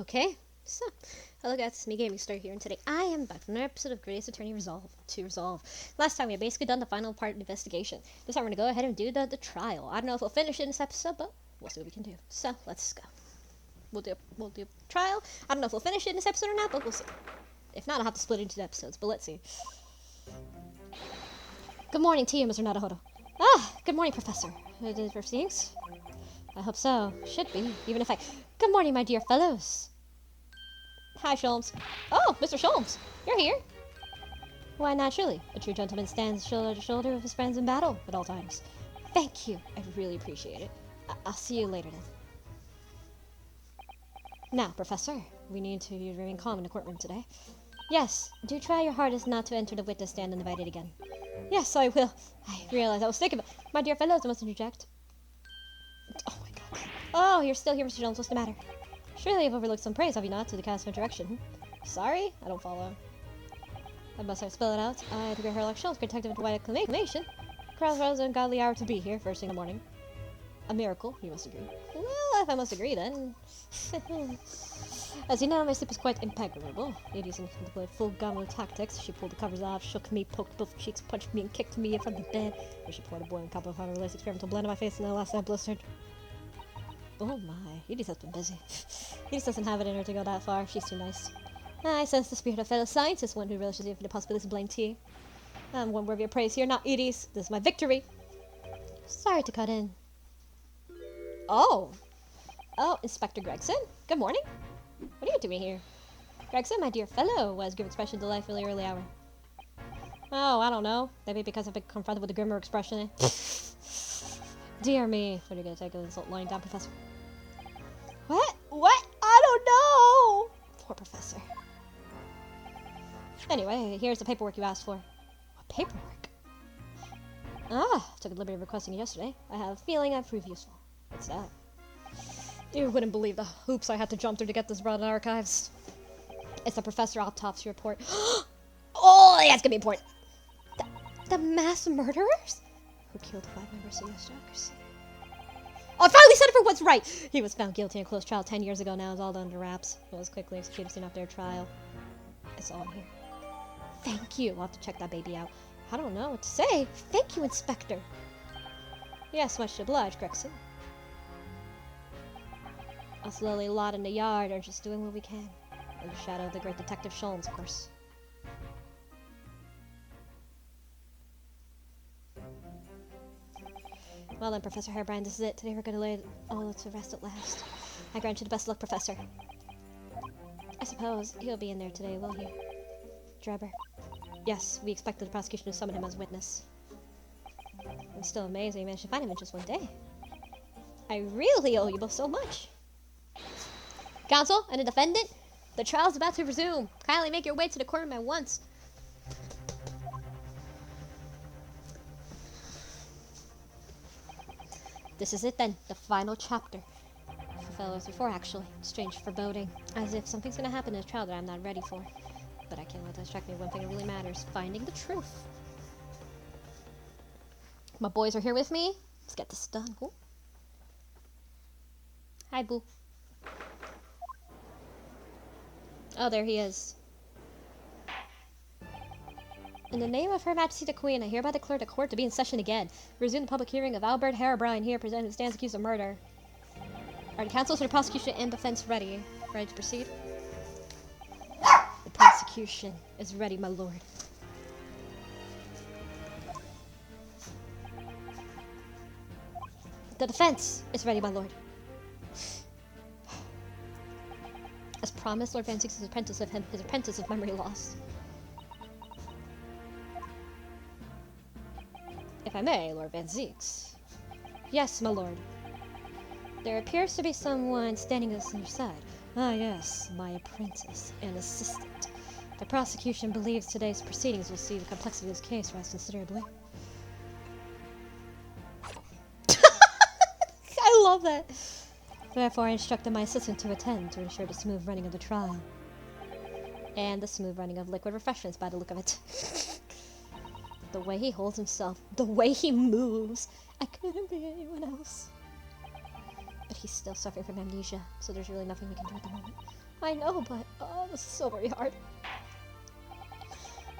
Okay, so hello guys, it's me Gaming Star here, and today I am back from another episode of Greatest Attorney Resolve. Last time we had basically done the final part of the investigation. This time we're gonna go ahead and do the trial. I don't know if we'll finish it in this episode, but we'll see what we can do. So let's go. We'll do trial. I don't know if we'll finish it in this episode or not, but we'll see. If not, I'll have to split it into 2 episodes. But let's see. Good morning to you, Mr. Naruhodo. Ah, good morning, Professor. Is proceedings? I hope so. Should be, even if I. Good morning, my dear fellows. Hi, Sholmes. Oh, Mr. Sholmes, you're here. Why, naturally. A true gentleman stands shoulder to shoulder with his friends in battle at all times. Thank you. I really appreciate it. I'll see you later then. Now, Professor, we need to remain calm in the courtroom today. Yes, do try your hardest not to enter the witness stand uninvited again. Yes, I will. I realize I was thinking about. My dear fellows, I must interject. Oh my god. Oh, you're still here, Mr. Jones. What's the matter? Surely you've overlooked some praise, have you not, to the cast of direction? Sorry? I don't follow. I must have spelled it out. I declare Herlock Sholmes, protective of white acclamation. Crossroads ungodly hour to be here, first thing in the morning. A miracle, you must agree. Well, if I must agree, then. As you know, my sleep is quite impeccable. Ladies deployed full gauntlet tactics. She pulled the covers off, shook me, poked both cheeks, punched me, and kicked me from the bed. Where she poured a boiling cup of hot lace experimental blend on my face, and the last night blistered. Oh my, Edith has been busy. Edith doesn't have it in her to go that far. She's too nice. I sense the spirit of fellow scientist, one who relishes the infinite possibilities of blind tea. I'm one worthy of praise here, not Edie's. This is my victory. Sorry to cut in. Oh, Inspector Gregson. Good morning. What are you doing here? Gregson, my dear fellow, was giving expression to delightfully early hour. Oh, I don't know. Maybe because I've been confronted with the grimmer expression. Dear me. What are you going to take an insult lying down, Professor? What? I don't know! Poor Professor. Anyway, here's the paperwork you asked for. What paperwork? Took a liberty of requesting it yesterday. I have a feeling I've proved useful. What's that? You wouldn't believe the hoops I had to jump through to get this brought in archives. It's the Professor Autopsy report. Oh, that's gonna be important. The mass murderers? Who killed 5 members of the aristocracy? Oh, I finally said it for what's right! He was found guilty in a closed trial 10 years ago now. It's all under wraps. He was quickly executed soon after their trial. It's all here. Thank you. I'll have to check that baby out. I don't know what to say. Thank you, Inspector. Yes, much obliged, Gregson. Us lowly lot in the yard are just doing what we can. In the shadow of the great Detective Sholmes, of course. Well then, Professor Harebrine, this is it. Today we're going to lay all to rest at last. I grant you the best luck, Professor. I suppose he'll be in there today, will he? Drebber. Yes, we expected the prosecution to summon him as witness. I'm still amazed we managed to find him in just 1 day. I really owe you both so much. Counsel and the defendant, the trial's about to resume. Kindly make your way to the courtroom at once. This is it then, the final chapter. For fellows before, actually. Strange foreboding. As if something's gonna happen in this trial that I'm not ready for. But I can't let that distract me. One thing that really matters, finding the truth. My boys are here with me. Let's get this done. Cool. Hi, Boo. Oh, there he is. In the name of Her Majesty the Queen, I hereby declare the court to be in session again. Resume the public hearing of Albert Harebrine here, presented who stands accused of murder. Are the counsels for the prosecution and defense ready? Ready to proceed? The prosecution is ready, my lord. The defense is ready, my lord. As promised, Lord Van Zieks is his apprentice of memory loss. If I may, Lord Van Zieks. Yes, my lord. There appears to be someone standing at your side. Ah, yes, my apprentice and assistant. The prosecution believes today's proceedings will see the complexity of this case rise considerably. I love that. Therefore, I instructed my assistant to attend to ensure the smooth running of the trial. And the smooth running of liquid refreshments, by the look of it. The way he holds himself, the way he moves. I couldn't be anyone else. But he's still suffering from amnesia, so there's really nothing we can do at the moment. I know, but oh, this is so very hard.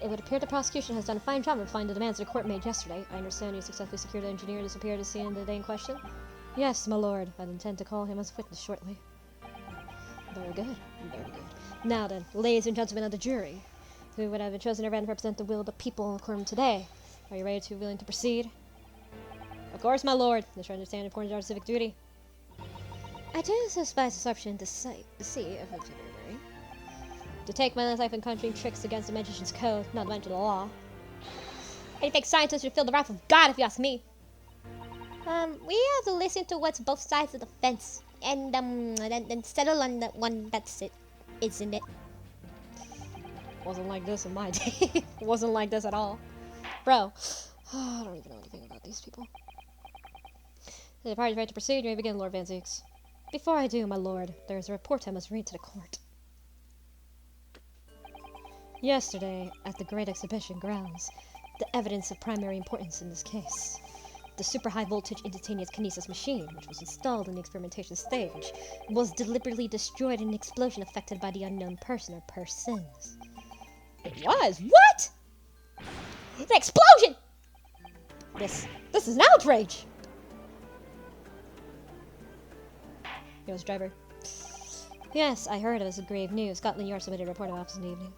It would appear the prosecution has done a fine job in finding the demands the court made yesterday. I understand you successfully secured the engineer to disappear at the scene of the day in question? Yes, my lord. I intend to call him as a witness shortly. Very good. Very good. Now then, ladies and gentlemen of the jury, who would have been chosen to represent the will of the people in the courtroom today, are you ready to willing to proceed? Of course, my lord. This should understand the importance of our civic duty. I do despise this option to see if it's very. To take my life and conjuring tricks against the magician's code, not to mention the law. Any fake scientist should feel the wrath of God, if you ask me. We have to listen to what's both sides of the fence, and then settle on the one that's it, isn't it? Wasn't like this in my day. It wasn't like this at all. Bro, I don't even know anything about these people. The party's right to proceed. You may begin, Lord Van Zieks. Before I do, my lord, there is a report I must read to the court. Yesterday, at the Great Exhibition grounds, the evidence of primary importance in this case. The super high voltage instantaneous kinesis machine, which was installed in the experimentation stage, was deliberately destroyed in an explosion affected by the unknown person or persons. It was? What? The explosion! This is an outrage! Yours, driver. Yes, I heard of this grave news. Scotland Yard submitted a report about this in the evening.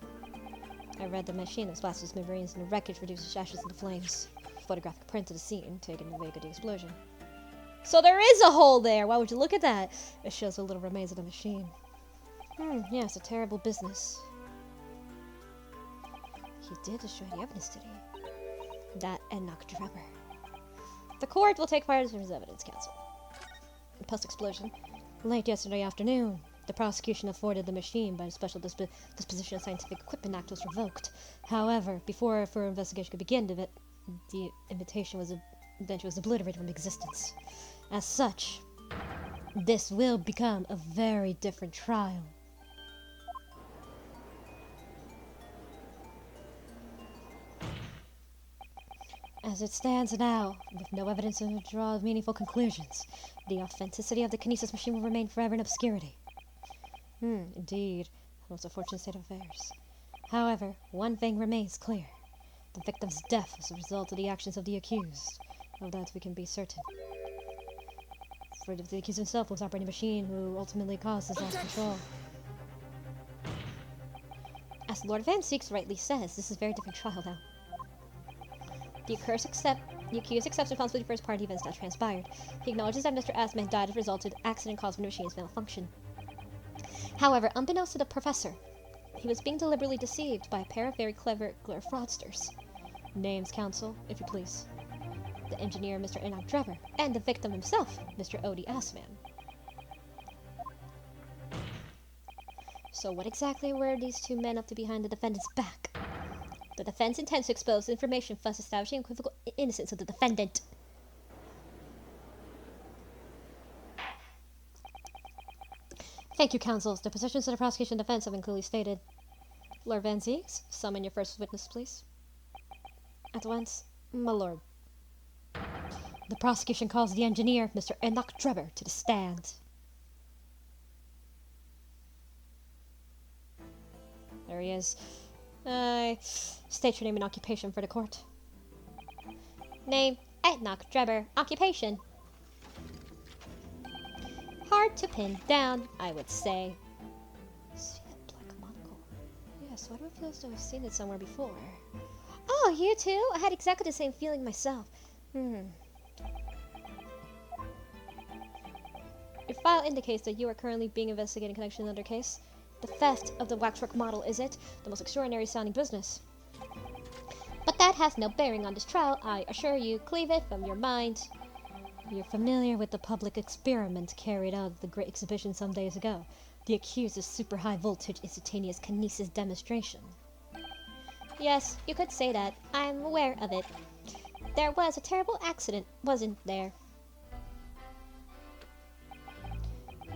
I read the machine that blasted smithereens and the wreckage reduces ashes into flames. Photographic print of the scene taken in the wake of the explosion. So there is a hole there! Why would you look at that? It shows the little remains of the machine. Yes, a terrible business. He did destroy the evidence, did he? That Enoch Drebber. The court will take part in his evidence, counsel. Post-explosion, late yesterday afternoon, the prosecution afforded the machine by the Special Disposition of Scientific Equipment Act was revoked. However, before a further investigation could begin, the invention was obliterated from existence. As such, this will become a very different trial. As it stands now, with no evidence to draw meaningful conclusions, the authenticity of the kinesis machine will remain forever in obscurity. Indeed, a most unfortunate state of affairs. However, one thing remains clear. The victim's death was a result of the actions of the accused. Of that we can be certain. For the accused himself was operating a machine who ultimately caused his loss of control. As Lord Van Zieks rightly says, this is a very different trial now. The accused accepts responsibility for his part in events that transpired. He acknowledges that Mr. Assman died as a result of the accident caused by the machine's malfunction. However, unbeknownst to the professor, he was being deliberately deceived by a pair of very clever fraudsters. Names, counsel, if you please. The engineer, Mr. Enoch Drebber, and the victim himself, Mr. Odie Assman. So what exactly were these two men up to behind the defendant's back? The defense intends to expose the information, thus establishing equivocal innocence of the defendant. Thank you, counsels. The positions of the prosecution and defense have been clearly stated. Lord Van Zieks, summon your first witness, please. At once, my lord. The prosecution calls the engineer, Mr. Enoch Drebber, to the stand. There he is. State your name and occupation for the court. Name, Enoch Drebber. Occupation. Hard to pin down, I would say. See that black monocle? Yes, why do I feel as though I've seen it somewhere before? Oh, you too? I had exactly the same feeling myself. Your file indicates that you are currently being investigated in connection with another case. The theft of the waxwork model, is it? The most extraordinary sounding business. But that has no bearing on this trial, I assure you. Cleave it from your mind. You're familiar with the public experiment carried out at the Great Exhibition some days ago. The accused of super high voltage instantaneous kinesis demonstration. Yes, you could say that. I'm aware of it. There was a terrible accident, wasn't there?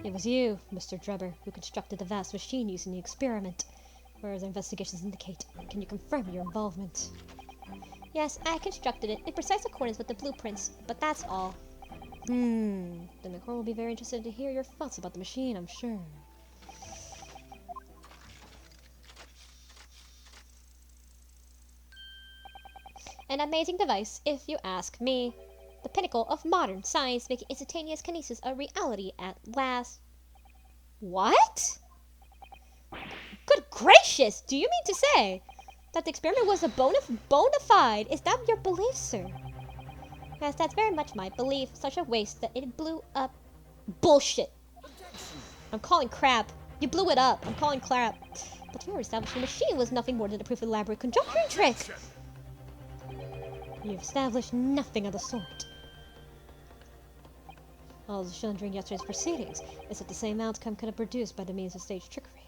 It was you, Mr. Drebber, who constructed the vast machine used in the experiment, whereas our investigations indicate. Can you confirm your involvement? Yes, I constructed it in precise accordance with the blueprints, but that's all. Then the court will be very interested to hear your thoughts about the machine, I'm sure. An amazing device, if you ask me. The pinnacle of modern science, making instantaneous kinesis a reality at last. What? Good gracious! Do you mean to say that the experiment was a bona fide? Is that your belief, sir? Yes, that's very much my belief. Such a waste that it blew up. Bullshit! I'm calling crap. You blew it up. I'm calling crap. But your establishing machine was nothing more than a proof of elaborate conjuncturing trick. You've established nothing of the sort. All that was shown during yesterday's proceedings is that the same outcome could have produced by the means of staged trickery.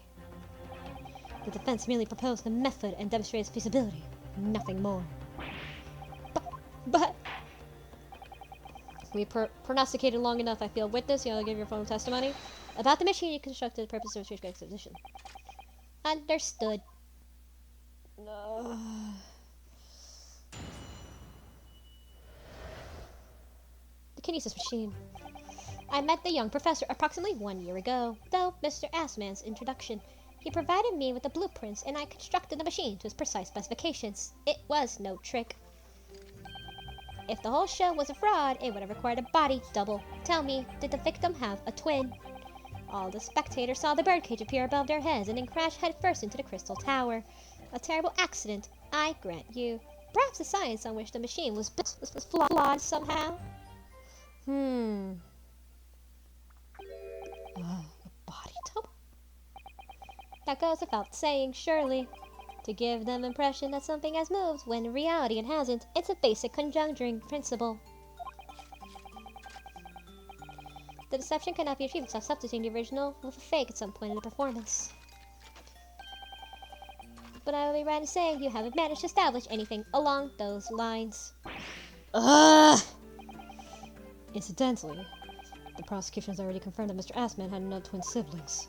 The defense merely proposed the method and demonstrated its feasibility, nothing more. But we prognosticated long enough, I feel. Witness, you'll give your phone testimony about the machine you constructed for the purpose of a exposition. Understood. The kinesis machine. I met the young professor approximately 1 year ago, though Mr. Assman's introduction. He provided me with the blueprints, and I constructed the machine to his precise specifications. It was no trick. If the whole show was a fraud, it would have required a body double. Tell me, did the victim have a twin? All the spectators saw the birdcage appear above their heads and then crash headfirst into the crystal tower. A terrible accident, I grant you. Perhaps the science on which the machine was built was flawed somehow. A body double? That goes without saying, surely. To give them impression that something has moved, when in reality it hasn't. It's a basic conjuncturing principle. The deception cannot be achieved without substituting the original with a fake at some point in the performance. But I will be right in saying you haven't managed to establish anything along those lines. Incidentally, the prosecution has already confirmed that Mr. Assman had no twin siblings.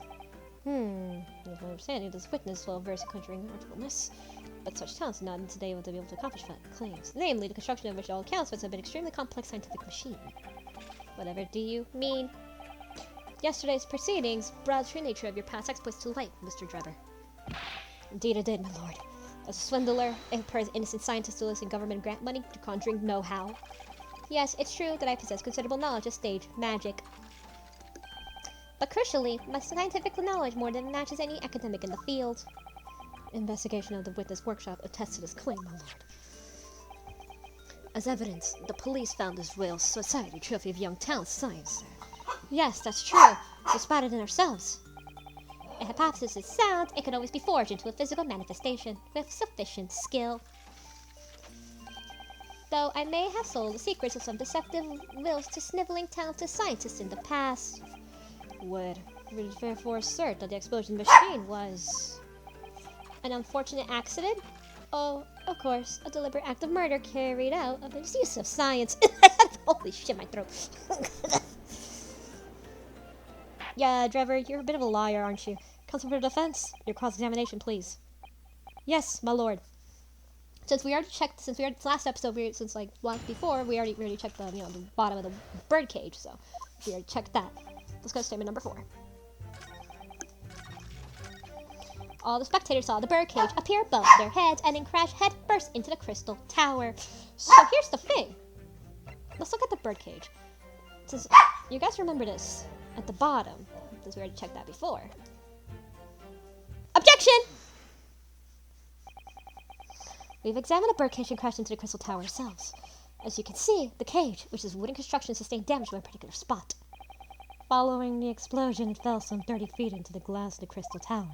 There's my understanding this witness well versed in conjuring artfulness, but such talents are not today able to be able to accomplish claims. Namely, the construction of which all accounts must have been an extremely complex scientific machine. Whatever do you mean? Yesterday's proceedings brought the true nature of your past exploits to light, Mr. Drebber. Indeed it did, my lord. As a swindler, it prepares innocent scientists to solicit government grant money to conjuring know-how. Yes, it's true that I possess considerable knowledge of stage magic. But crucially, my scientific knowledge more than matches any academic in the field. Investigation of the witness workshop attests to this claim, my lord. As evidence, the police found this Royal Society trophy of young talent science. Yes, that's true. We spotted it ourselves. A hypothesis is sound, it can always be forged into a physical manifestation with sufficient skill. Though I may have sold the secrets of some deceptive wills to sniveling talented scientists in the past, would therefore assert that the explosion machine was an unfortunate accident? Oh, of course, a deliberate act of murder carried out of the use of science. Holy shit, my throat. Yeah, Drebber, you're a bit of a liar, aren't you? Counsel for the defense, your cross-examination, please. Yes, my lord. Since we already checked, last episode, once before, we already checked the, the bottom of the birdcage, so we already checked that. Let's go to statement number 4. All the spectators saw the birdcage appear above their heads and then crash headfirst into the crystal tower. So here's the thing. Let's look at the birdcage. Since you guys remember this at the bottom, since we already checked that before. Objection! We've examined the birdcage and crashed into the crystal tower ourselves. As you can see, the cage, which is wooden construction, sustained damage to a particular spot. Following the explosion, it fell some 30 feet into the glass of the crystal tower.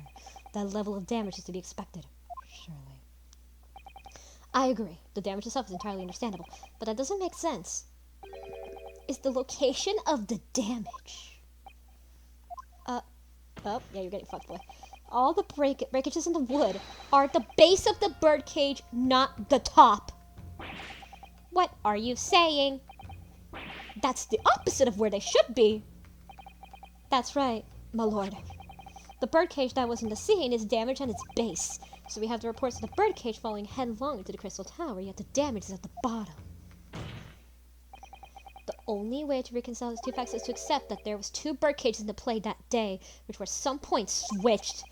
That level of damage is to be expected, surely. I agree. The damage itself is entirely understandable, but that doesn't make sense. Is the location of the damage? Oh, yeah, you're getting fucked, boy. All the breakages in the wood are at the base of the birdcage, not the top. What are you saying? That's the opposite of where they should be. That's right, my lord. The birdcage that was in the scene is damaged at its base, so we have the reports of the birdcage falling headlong into the crystal tower, yet the damage is at the bottom. The only way to reconcile these two facts is to accept that there was 2 birdcages in the play that day, which were at some point switched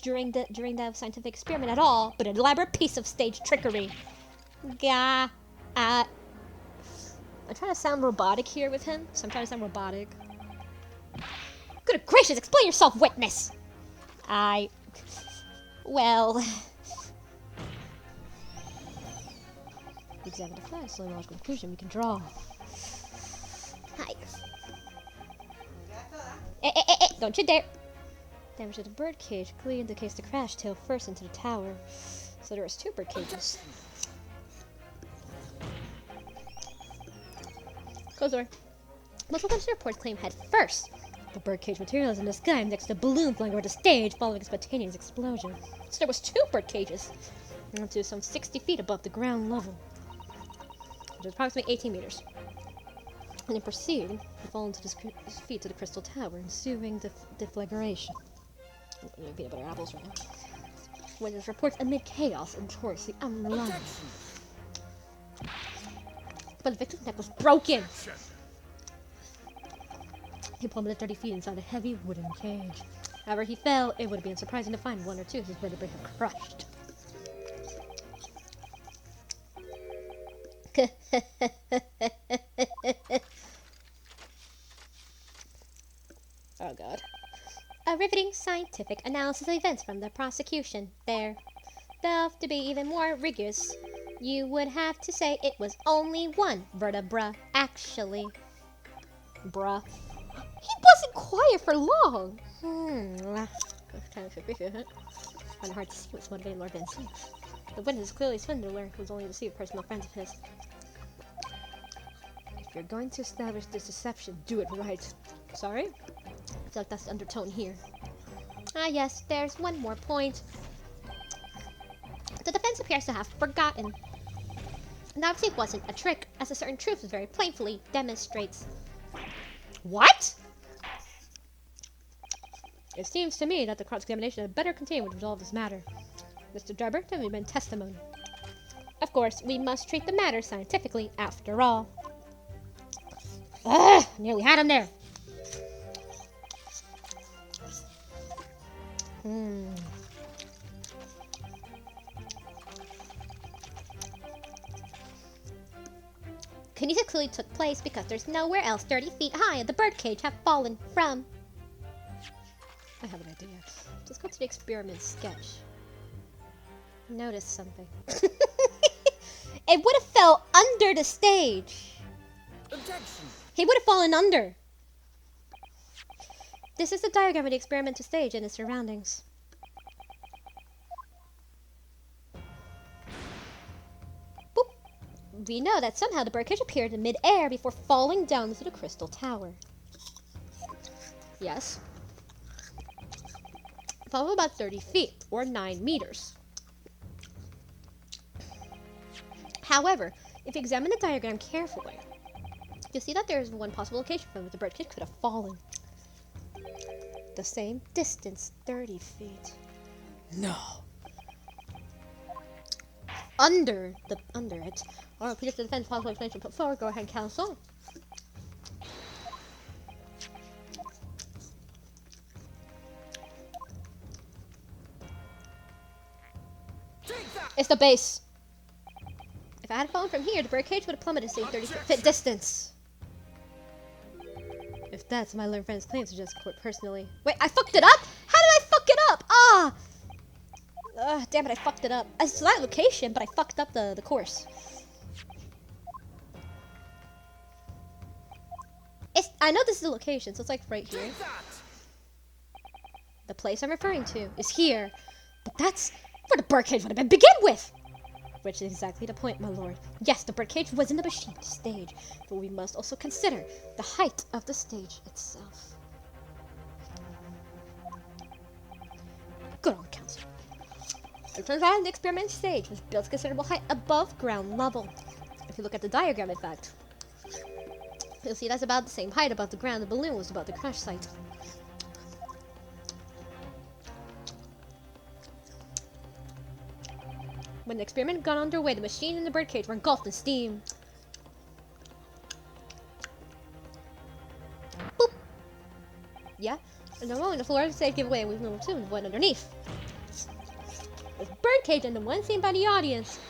during the scientific experiment at all, but an elaborate piece of stage trickery. Gah. I'm trying to sound robotic here with him, so I'm trying to sound robotic. Good gracious, explain yourself, witness! Well... Examine the flag, so the logical conclusion we can draw. Hi. Don't you dare! Damage to the birdcage clearly indicates the crash tail first into the tower. So there was 2 bird cages. Close door. Multiple consumer reports claim head first. The birdcage material is in the sky next to a balloon flying over the stage following a spontaneous explosion. So there was 2 bird cages, to some 60 feet above the ground level, which is approximately 18 meters. And then proceed to fall into the feet to the crystal tower, ensuing deflagration. Peanut butter apples right now. Witness reports amid chaos and torsi unreliable. But the victim's neck was broken. He plummeted 30 feet inside a heavy wooden cage. However he fell, it would have been surprising to find 1 or 2 of his vertebrae had crushed. Oh god. A riveting scientific analysis of events from the prosecution. There. Though, to be even more rigorous, you would have to say it was only 1 vertebra, actually. Bruh. He wasn't quiet for long! Kind of kind of hard to see what's motivating Lord Van Zee. The witness is clearly Swindler, who's only deceived personal friends of his. If you're going to establish this deception, do it right. Sorry? I feel like that's the undertone here. Ah yes, there's one more point. The defense appears to have forgotten. And obviously it wasn't a trick, as a certain truth very plainly demonstrates. What? It seems to me that the cross-examination had better contain would resolve this matter. Mr. Drebber, tell me about testimony. Of course, we must treat the matter scientifically, after all. Ugh! Nearly had him there. Kinesis clearly took place because there's nowhere else 30 feet high the birdcage have fallen from. I have an idea. Just go to the experiment sketch. Notice something. It would have fell under the stage. Objection. He would have fallen under. This is the diagram of the experimental stage and its surroundings. Boop. We know that somehow the birdcage appeared in mid-air before falling down into the crystal tower. Yes. Fall about 30 feet, or 9 meters. However, if you examine the diagram carefully, you'll see that there is one possible location from which the birdcage could have fallen. The same distance, 30 feet. No. Under it. Or please the defense possible explanation put forward. Go ahead, counsel. It's the base. If I had fallen from here, the birdcage would have plummeted the same 30-foot distance. If that's my learned friend's claim, suggest court personally. Wait, I fucked it up? How did I fuck it up? Ah! Damn it, I fucked it up. It's that location, but I fucked up the course. I know this is the location, so it's like right here. The place I'm referring to is here. But that's where the birdcage would have been begin with! Which is exactly the point, my lord. Yes, the birdcage was in the machine stage, but we must also consider the height of the stage itself. Good old counsel. It turns out the experiment stage was built to considerable height above ground level. If you look at the diagram, in fact, you'll see that's about the same height above the ground the balloon was about the crash site. When the experiment got underway, the machine and the birdcage were engulfed in steam. Boop! Yeah? And the moment the floor of the stage gave away, we moved to the void underneath. The birdcage and the one seen by the audience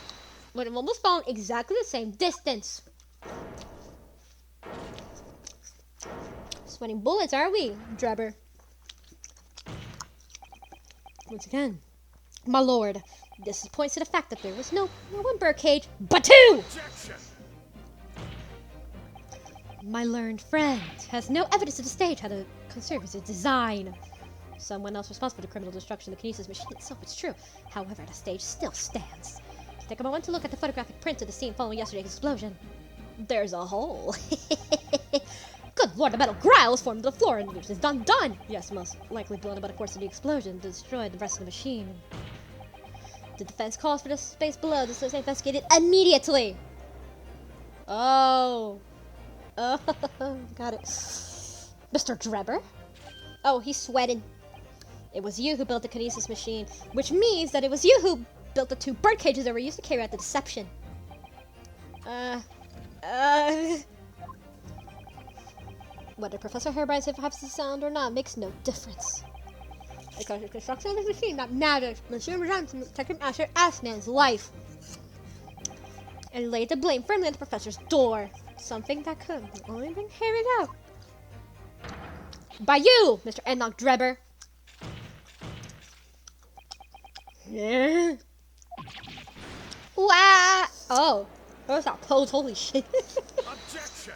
would have almost fallen exactly the same distance. Sweating bullets, are we, Drebber? Once again, my lord, this points to the fact that there was no one birdcage, but two! Objection! My learned friend has no evidence to the stage how to conserve its design. Someone else responsible for the criminal destruction of the Kinesis machine itself, it's true. However, the stage still stands. Take a moment to look at the photographic print of the scene following yesterday's explosion. There's a hole. Good lord, the metal growl is formed to the floor and which is done. Yes, most likely blown about the course of the explosion to destroy the rest of the machine. The defense calls for the space below to be investigated immediately. Oh, got it. Mr. Drebber? Oh, he's sweating. It was you who built the Kinesis machine, which means that it was you who built the two bird cages that were used to carry out the deception. Whether Professor Herobrine's hypothesis sound or not makes no difference. Because the construction of this machine that matters. Monsieur Moran to protect Mr. Assman's life. And laid the blame firmly at the professor's door. Something that could have only been carried out by you, Mr. Enoch Drebber. Yeah. Wow. Oh, that was that pose. Holy shit. Objection!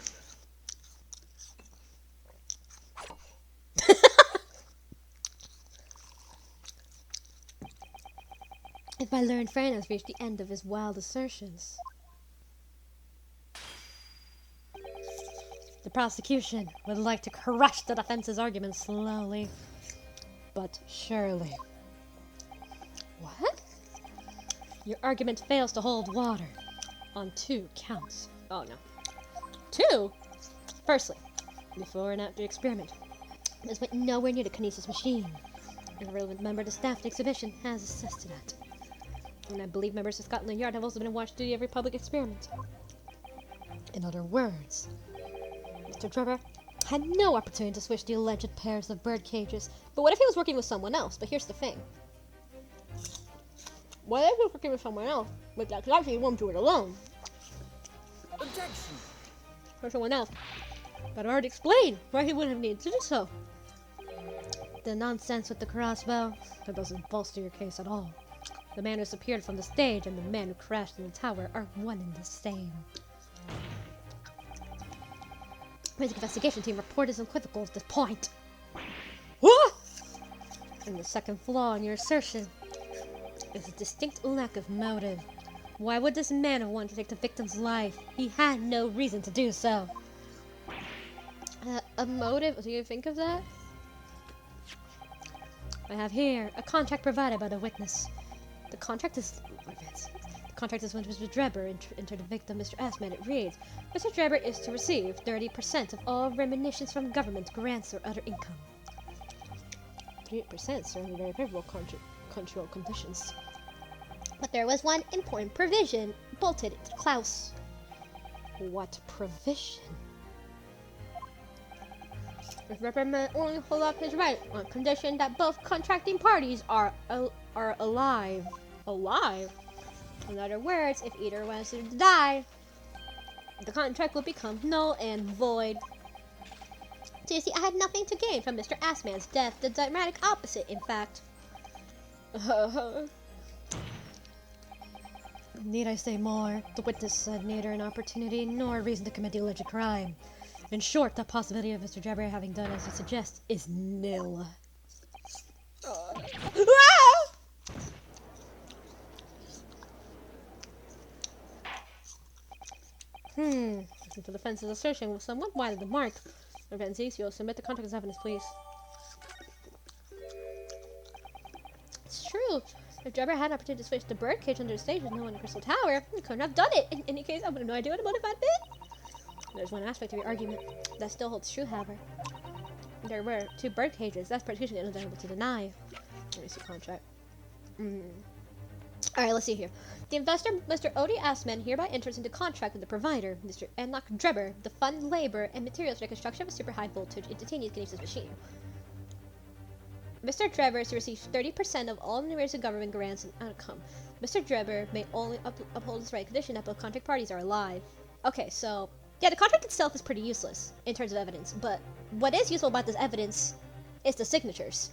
If my learned friend has reached the end of his wild assertions. The prosecution would like to crush the defense's argument slowly, but surely. What? Your argument fails to hold water on 2 counts. Oh no. 2? Firstly, before and after the experiment, this went nowhere near the Kinesis machine. A relevant member of the staff of the exhibition has assisted that. And I believe members of Scotland Yard have also been watched through every public experiment. In other words, Mr. Drebber had no opportunity to switch the alleged pairs of bird cages. But what if he was working with someone else? But here's the thing. What if he was working with someone else, but that actually he won't do it alone? Objection! For someone else. But I already explained why he wouldn't have needed to do so. The nonsense with the crossbow, that doesn't bolster your case at all. The man who disappeared from the stage and the man who crashed in the tower are one and the same. Forensic investigation team report is unequivocal at this point. What? And the second flaw in your assertion is a distinct lack of motive. Why would this man have wanted to take the victim's life? He had no reason to do so. A motive? Do you think of that? I have here a contract provided by the witness. The contract is when Mr. Drebber entered the victim, Mr. Assman. It reads, Mr. Drebber is to receive 30% of all remunitions from government grants or other income. 38% certainly very favorable control conditions. But there was one important provision bolted into Klaus. What provision? Mr. Drebber may only hold up his right on condition that both contracting parties are alive. Alive? In other words, if either wants to die, the contract will become null and void. So you see, I had nothing to gain from Mr. Assman's death. The dramatic opposite, in fact. Need I say more? The witness had neither an opportunity nor a reason to commit the alleged crime. In short, the possibility of Mr. Drebber having done as you suggest is nil. The defense's assertion was somewhat wide of the mark. Revenzio, submit the contract as evidence, please. It's true. If Drebber had an opportunity to switch the birdcage under the stage with no one in Crystal Tower, he couldn't have done it. In any case, I would have no idea what a motive had been. There's one aspect of your argument that still holds true, however. There were 2 bird cages. That's prosecution unable to deny. Let me see contract. Alright, let's see here. The investor, Mr. Odie Assman, hereby enters into contract with the provider, Mr. Enoch Drebber, to fund labor and materials for the construction of a super high voltage instantaneous Kinesis machine. Mr. Drebber is to receive 30% of all numerous government grants and outcome. Mr. Drebber may only uphold his right condition that both contract parties are alive. Okay, so yeah, the contract itself is pretty useless in terms of evidence, but what is useful about this evidence is the signatures.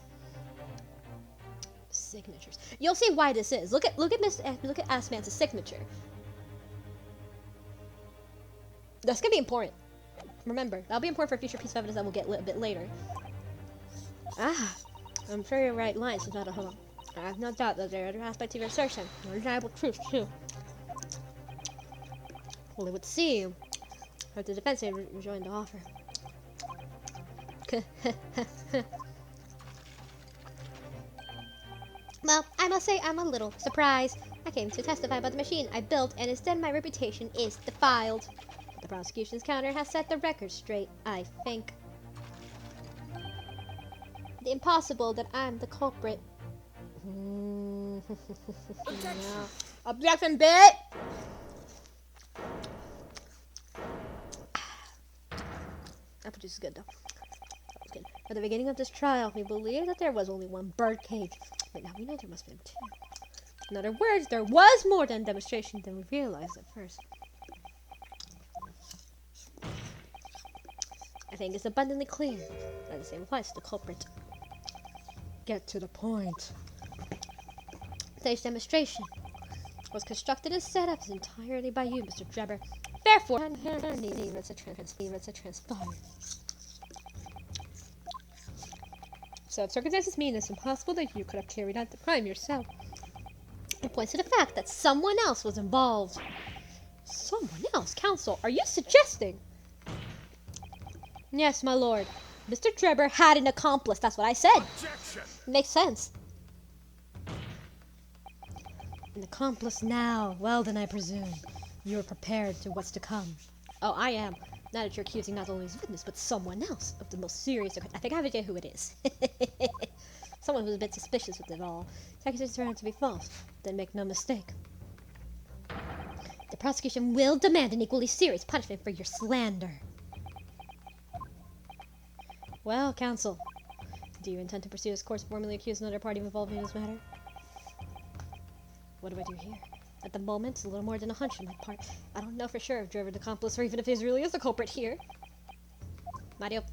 Signatures. You'll see why this is. Look at Assman's signature. That's gonna be important. Remember, that'll be important for a future piece of evidence that we'll get a bit later. Ah, I'm sure you're right, lines is not a home. I have no doubt that there are other aspects of your assertion, undeniable truth too. Well, it would seem that the defense had rejoined the offer. Well, I must say I'm a little surprised. I came to testify about the machine I built, and instead my reputation is defiled. The prosecution's counter has set the record straight, I think. The impossible that I'm the culprit. Objection! No. Objection, bit! That produces good, though. That was good. At the beginning of this trial, we believed that there was only one birdcage, but now we know there must have been two. In other words, there was more than demonstration than we realized at first. I think it's abundantly clear that the same applies to the culprit. Get to the point. Today's demonstration was constructed and set up entirely by you, Mr. Drebber. Therefore, it's a transpire. So, if circumstances mean it's impossible that you could have carried out the crime yourself, it points to the fact that someone else was involved. Someone else? Counsel, are you suggesting? Yes, my lord. Mr. Drebber had an accomplice. That's what I said. Objection! Makes sense. An accomplice now. Well, then I presume you're prepared to what's to come. Oh, I am. Now that you're accusing not only his witness, but someone else of the most serious... I think I have an idea who it is. Someone who's a bit suspicious with it all. The accusations turn out to be false. Then make no mistake. The prosecution will demand an equally serious punishment for your slander. Well, counsel, do you intend to pursue this course formally accuse another party of involvement in this matter? What do I do here? At the moment, it's a little more than a hunch on my part. I don't know for sure if Drebber's accomplice or even if he really is the culprit here. Mario.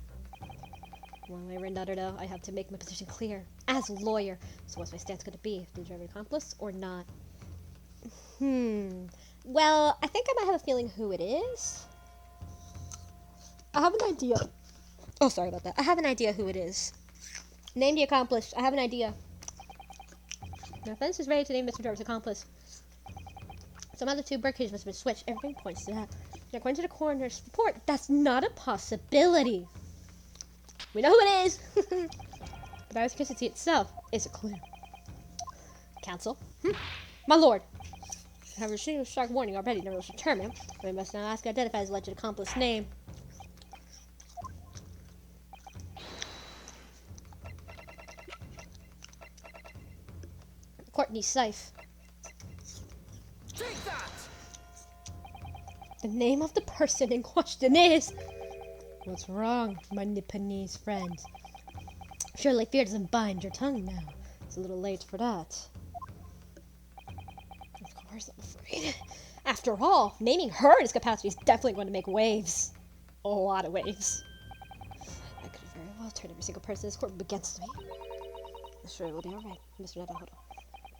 One way or another, though, I have to make my position clear as a lawyer. So what's my stance going to be? Is Drebber an accomplice or not? Well, I think I might have a feeling who it is. I have an idea. Oh, sorry about that. I have an idea who it is. Name the accomplice. I have an idea. The defense is ready to name Mr. Drebber's accomplice. Some other two birdcages must have been switched. Everything points to that. And according to the coroner's report, that's not a possibility. We know who it is. But the accuracy itself isn't clear. Counsel? My lord. I have received a stark warning already. Never was determined. We must now ask to identify his alleged accomplice's name. Courtney Syph. Take that! The name of the person in question is... What's wrong, my Nipponese friend? Surely fear doesn't bind your tongue now. It's a little late for that. Of course, I'm afraid. After all, naming her in this capacity is definitely going to make waves. A lot of waves. I could very well turn every single person in this courtroom against me. I'm sure it will be alright, Mr. Nadahodo.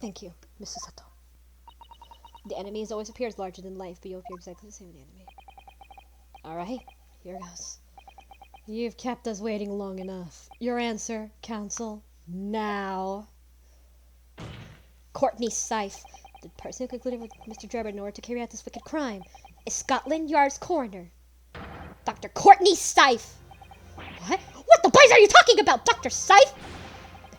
Thank you, Mrs. Sato. The enemy has always appeared larger than life, but you'll appear exactly the same in the enemy. Alright, here goes. You've kept us waiting long enough. Your answer, counsel, now. Courtney Syph, the person who concluded with Mr. Drebber in order to carry out this wicked crime, is Scotland Yard's coroner, Dr. Courtney Syph. What? What the boys are you talking about, Dr. Syph?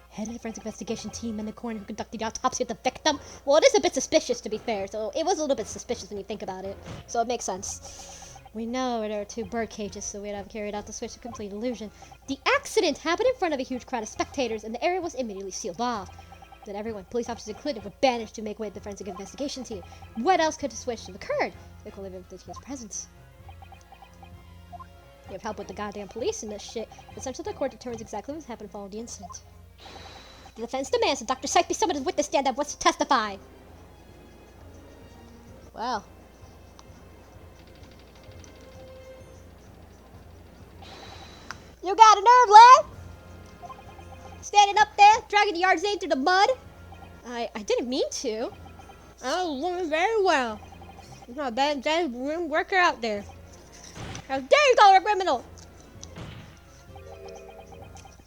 Head of the forensic investigation team and the coroner who conducted the autopsy of the victim. Well, it is a bit suspicious, to be fair, so it was a little bit suspicious when you think about it, so it makes sense. We know there are two bird cages, so we'd have carried out the switch to complete illusion. The accident happened in front of a huge crowd of spectators, and the area was immediately sealed off. Then everyone, police officers included, were banished to make way to the forensic investigation team. What else could the switch have occurred? They could live with the team's presence. You have help with the goddamn police in this shit. Essentially, the court determines exactly what happened following the incident. The defense demands that Dr. Sykes be summoned as witness stand that wants to testify. Well. You got a nerve, lad? Standing up there, dragging the yard's name through the mud? I didn't mean to. I was doing very well. No, that worker out there. How dare you call her a criminal?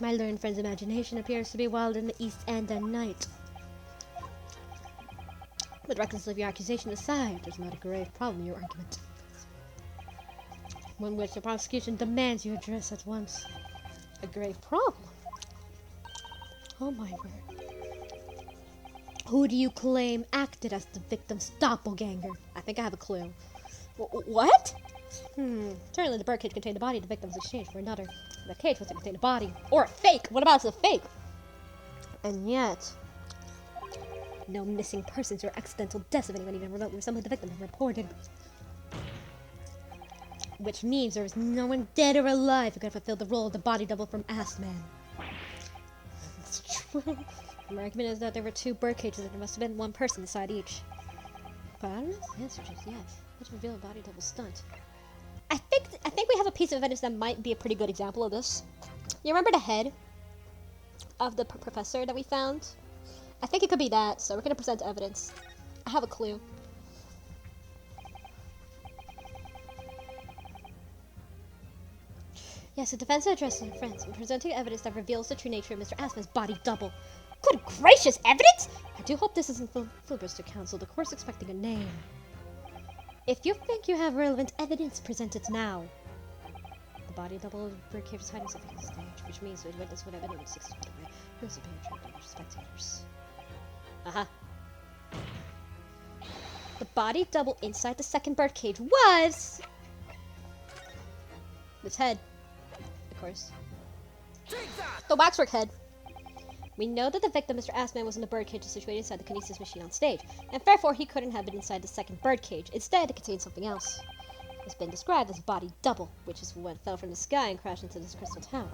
My learned friend's imagination appears to be wild in the East End at night. But reckless of your accusation aside, there's not a grave problem in your argument. One which the prosecution demands you address at once. A grave problem? Oh my word. Who do you claim acted as the victim's doppelganger? I think I have a clue. What? Certainly the birdcage contained the body the victim's exchanged for another. The cage was to contain a body. Or a fake! What about a fake? And yet, no missing persons or accidental deaths of anyone even remotely resembling the victim have reported. Which means there is no one dead or alive who could have fulfilled the role of the body double from Ass Man. That's true. My argument is that there were 2 bird cages and there must have been 1 person inside each. But I don't know if the answer is yes. Which reveal a body double stunt. I think we have a piece of evidence that might be a pretty good example of this. You remember the head of the professor that we found? I think it could be that, so we're going to present evidence. I have a clue. Yes, the defense addressed their friends and presenting evidence that reveals the true nature of Mr. Asman's body double. Good gracious, evidence? I do hope this isn't filibuster counsel. The court's expecting a name. If you think you have relevant evidence, present it now. The body double of Birdcage is hiding something on the stage, which means the witness would have been 6 feet away. Who is being attracted to spectators? The body double inside the second birdcage was this head, of course. The waxwork head. We know that the victim, Mr. Assman, was in the birdcage situated inside the kinesis machine on stage, and therefore he couldn't have been inside the second birdcage. Instead, it contained something else. It's been described as a body double, which is what fell from the sky and crashed into this crystal tower.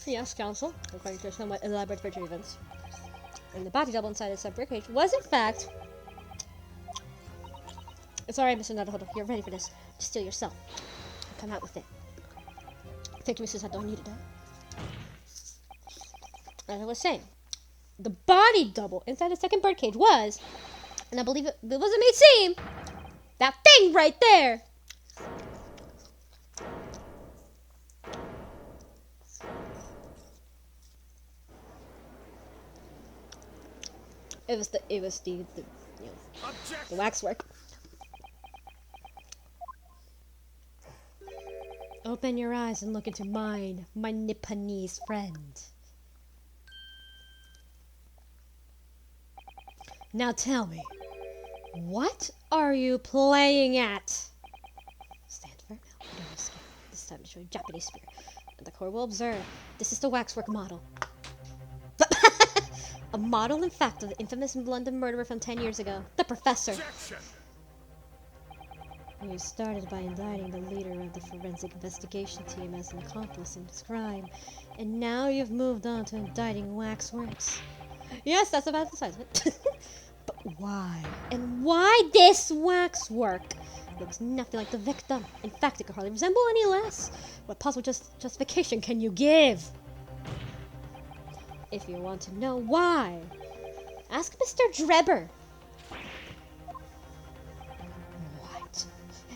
Yes, counsel, according to a somewhat elaborate version of events. And the body double inside the second birdcage was, in fact... It's alright, Mr. Naruhodo, you're ready for this. Just steal yourself. Come out with it. Thank you, Mrs. Hado, I needed that. As I was saying, the body double inside the second birdcage was, and I believe it wasn't made seem, that thing right there. It was the the waxwork. Open your eyes and look into mine, my Nipponese friend. Now tell me, what are you playing at? Stand firm now. Don't be scared. This time to show you Japanese spirit. And the court will observe. This is the waxwork model. A model, in fact, of the infamous London murderer from 10 years ago. The Professor. Objection. You started by indicting the leader of the forensic investigation team as an accomplice in this crime. And now you've moved on to indicting Waxworks. Yes, that's about the size of it. But why? And why this waxwork? It looks nothing like the victim. In fact, it could hardly resemble any less. What possible justification can you give? If you want to know why, ask Mr. Drebber. What?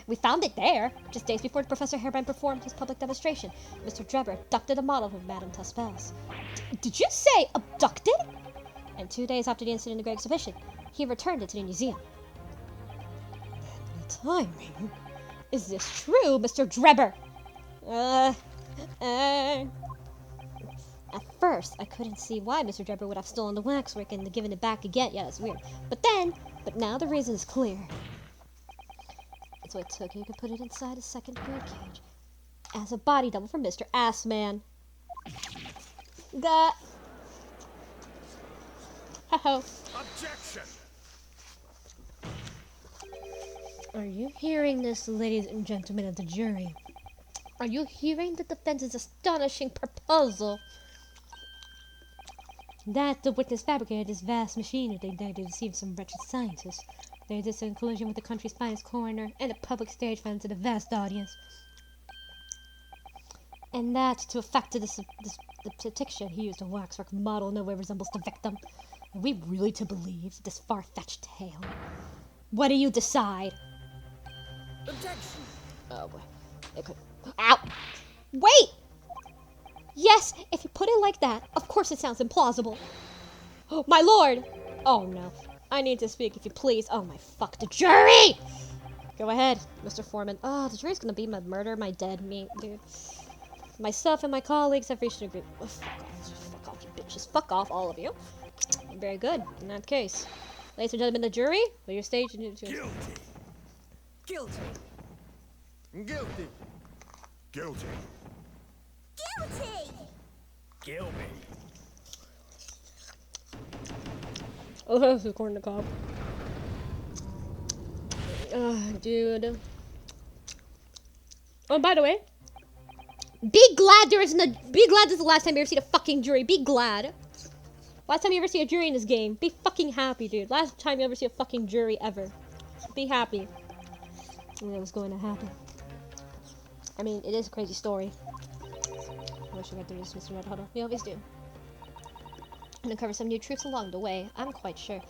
We found it there, just days before Professor Hairbrand performed his public demonstration. Mr. Drebber abducted a model of Madame Tuspels. Did you say abducted? And 2 days after the incident in the Great Exhibition, he returned it to the museum. The timing? Is this true, Mr. Drebber? At first, I couldn't see why Mr. Drebber would have stolen the waxwork and given it back again. Yeah, that's weird. But now the reason is clear. It's what it took. You could put it inside a second birdcage as a body double for Mr. Assman. Ho-ho. Objection. Are you hearing this, ladies and gentlemen of the jury? Are you hearing the defense's astonishing proposal? That the witness fabricated this vast machine that they dared to deceive some wretched scientists. They did this in collusion with the country's finest coroner and a public stage friend to the vast audience. And that to effect the depiction, he used a waxwork model in no way resembles the victim. Are we really to believe this far-fetched tale? What do you decide? Objection. Oh boy. It could. Ow! Wait! Yes, if you put it like that, of course it sounds implausible. Oh, my lord! Oh no. I need to speak, if you please. Oh my fuck, the jury! Go ahead, Mr. Foreman. Oh, the jury's gonna be my murder, my dead meat, dude. Myself and my colleagues have reached an agreement. Oh, fuck off, you bitches. Fuck off, all of you. Very good, in that case. Ladies and gentlemen, the jury, will your stage... Guilty. Guilty. Guilty. Guilty. Guilty! Kill me. Oh, this is corn to cob. Dude. Oh, by the way, be glad this is the last time you ever see a fucking jury. Be glad. Last time you ever see a jury in this game. Be fucking happy, dude. Last time you ever see a fucking jury ever. Be happy. And it was going to happen. I mean, it is a crazy story. I wish I got through this, Mr. Red Huddle. We always do. And uncover some new truths along the way. I'm quite sure.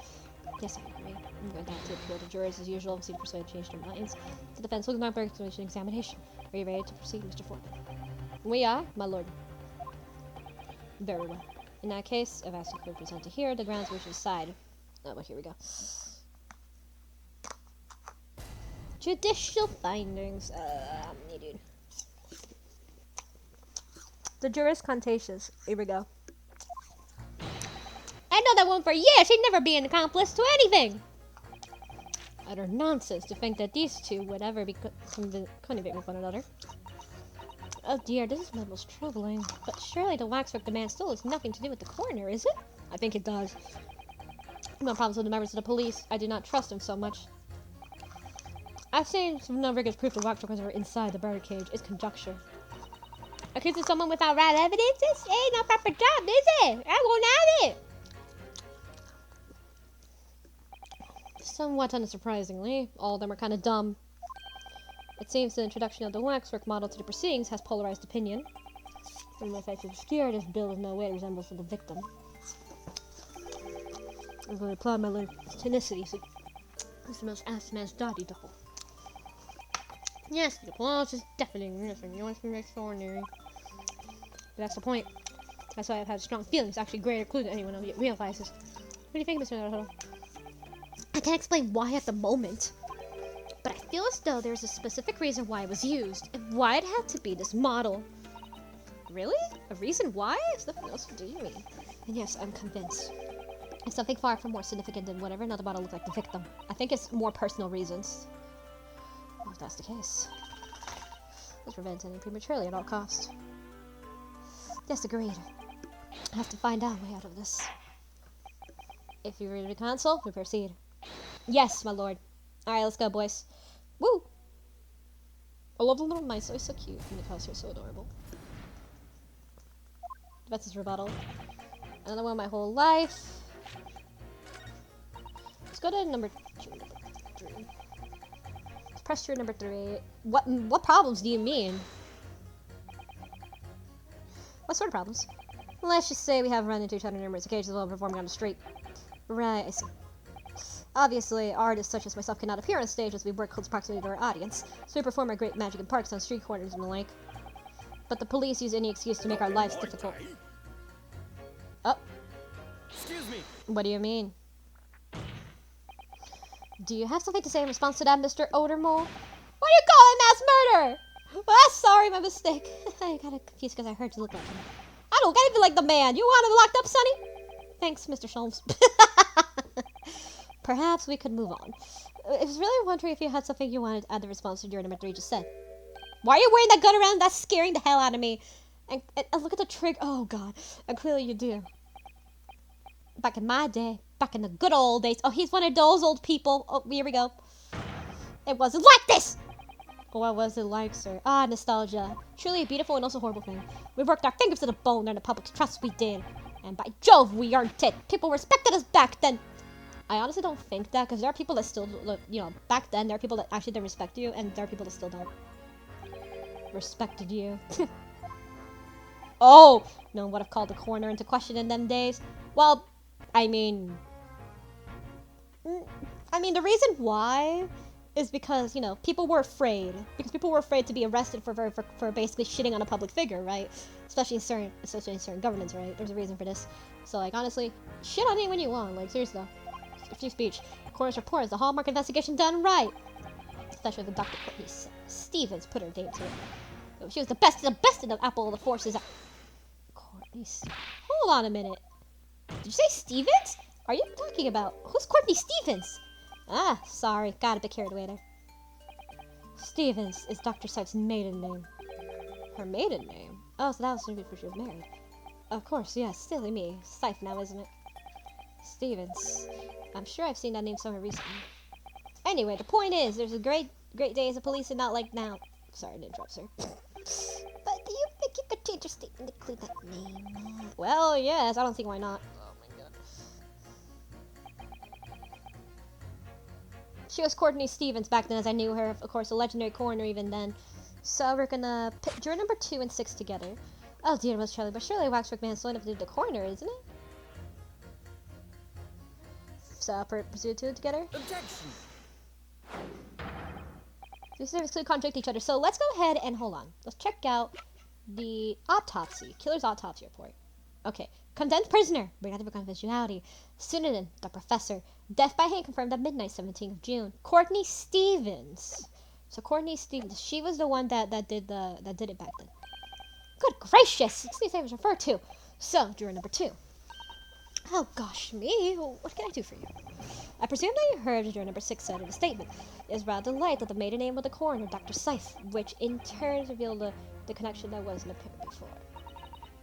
Yes, I agree. I'm going to have to appeal to jurors as usual. See to persuade change their minds. The defense will conduct explanation examination. Are you ready to proceed, Mr. Foreman? We are, my lord. Very well. In that case, I've asked you to present to hear the grounds which decide. Oh, well, here we go. Judicial findings. Dude. The jurist contagious. Here we go. I know that one for years. She'd never be an accomplice to anything. Utter nonsense to think that these two would ever be conniving with one another. Oh dear, this is most troubling. But surely the waxwork demand still has nothing to do with the coroner, is it? I think it does. No problems with the members of the police. I do not trust them so much. I've seen some no rigorous proof the waxworkers were inside the birdcage. It's conjecture. Accusing someone without right evidence? This ain't no proper job, is it? I won't have it. Somewhat unsurprisingly, all of them are kind of dumb. It seems the introduction of the waxwork model to the proceedings has polarized opinion. From my face obscure, this bill is no way resembles the victim. I'm going to apply my little tenacity. It's the most ass man's dotty double. Yes, the applause is deafening. Yes, and yours from extraordinary. But that's the point. That's why I've had strong feelings, actually greater clue than anyone else realizes. What do you think, Mr. Naruto? I can't explain why at the moment, but I feel as though there's a specific reason why it was used, and why it had to be this model. Really? A reason why? It's nothing else to do you mean? And yes, I'm convinced. It's something far from more significant than whatever another model looked like the victim. I think it's more personal reasons. Well, if that's the case, let's prevent ending prematurely at all costs. Yes, agreed. I have to find out a way out of this. If you're ready to console, we proceed. Yes, my lord. Alright, let's go, boys. Woo! I love the little mice. They're so cute. And the cows are so adorable. That's his rebuttal. Another one my whole life. Let's go to number 3. Let's press through number 3. What problems do you mean? What sort of problems? Let's just say we have run into each other on numerous occasions while performing on the street. Right, I see. Obviously, artists such as myself cannot appear on stage as we work close proximity to our audience, so we perform our great magic in parks, on street corners, and the like. But the police use any excuse to make our lives difficult. Oh. Excuse me. What do you mean? Do you have something to say in response to that, Mr. Odermole? What do you call it, mass murder? Well, sorry, my mistake. I got confused because I heard you look like him. I don't look anything like the man. You want him locked up, Sonny? Thanks, Mr. Sholmes. Perhaps we could move on. I was really wondering if you had something you wanted to add the response to your number 3 just said. Why are you wearing that gun around? That's scaring the hell out of me. And look at the trigger. Oh, God. And clearly you do. Back in my day. Back in the good old days. Oh, he's one of those old people. Oh, here we go. It wasn't like this! What was it like, sir? Ah, nostalgia. Truly a beautiful and also horrible thing. We worked our fingers to the bone to earn the public's trust, we did. And by Jove, we aren't it. People respected us back then. I honestly don't think that, because there are people that still, you know, back then, there are people that actually didn't respect you, and there are people that still don't. Respected you. Oh! No one would have called the coroner into question in them days. Well, I mean... the reason why is because, you know, people were afraid. Because people were afraid to be arrested for basically shitting on a public figure, right? Especially in certain governments, right? There's a reason for this. So, like, honestly, shit on anyone you want. Like, seriously though. Free speech. Coroner's report is the hallmark investigation done right. Especially when Dr. Courtney Stevens put her name to it. She was the best of the apple of the forces. Courtney Hold on a minute. Did you say Stevens? Are you talking about... Who's Courtney Stevens? Ah, sorry. Got a bit carried away there. Stevens is Dr. Sife's maiden name. Her maiden name? Oh, so that was before she was married. Of course, yes. Silly me. Sife now, isn't it? Stevens. I'm sure I've seen that name somewhere recently. Anyway, the point is, there's a great day as a police and not like now. Sorry to interrupt, sir. But do you think you could change your statement to include that name? Well, yes. I don't think why not. Oh my god. She was Courtney Stevens back then as I knew her. Of course, a legendary coroner even then. So we're gonna put juror number 2 and 6 together. Oh dear, Miss Charlie, but surely Waxwork Man is still enough to do the coroner, isn't it? So proceed to it together. Objection. These seriously contradict each other. So let's go ahead and hold on. Let's check out the autopsy. Killer's autopsy report. Okay. Condemned prisoner. Bring out the confidentiality. Pseudonym. The professor. Death by hanging confirmed at midnight, 17th of June. Courtney Stevens. So Courtney Stevens. She was the one that did it back then. Good gracious. These names referred to. So juror number 2. Oh gosh, me? What can I do for you? I presume that you heard juror number 6 said in a statement. It is rather light that the maiden name of the coroner, Dr. Sife, which in turn revealed the connection that wasn't apparent before.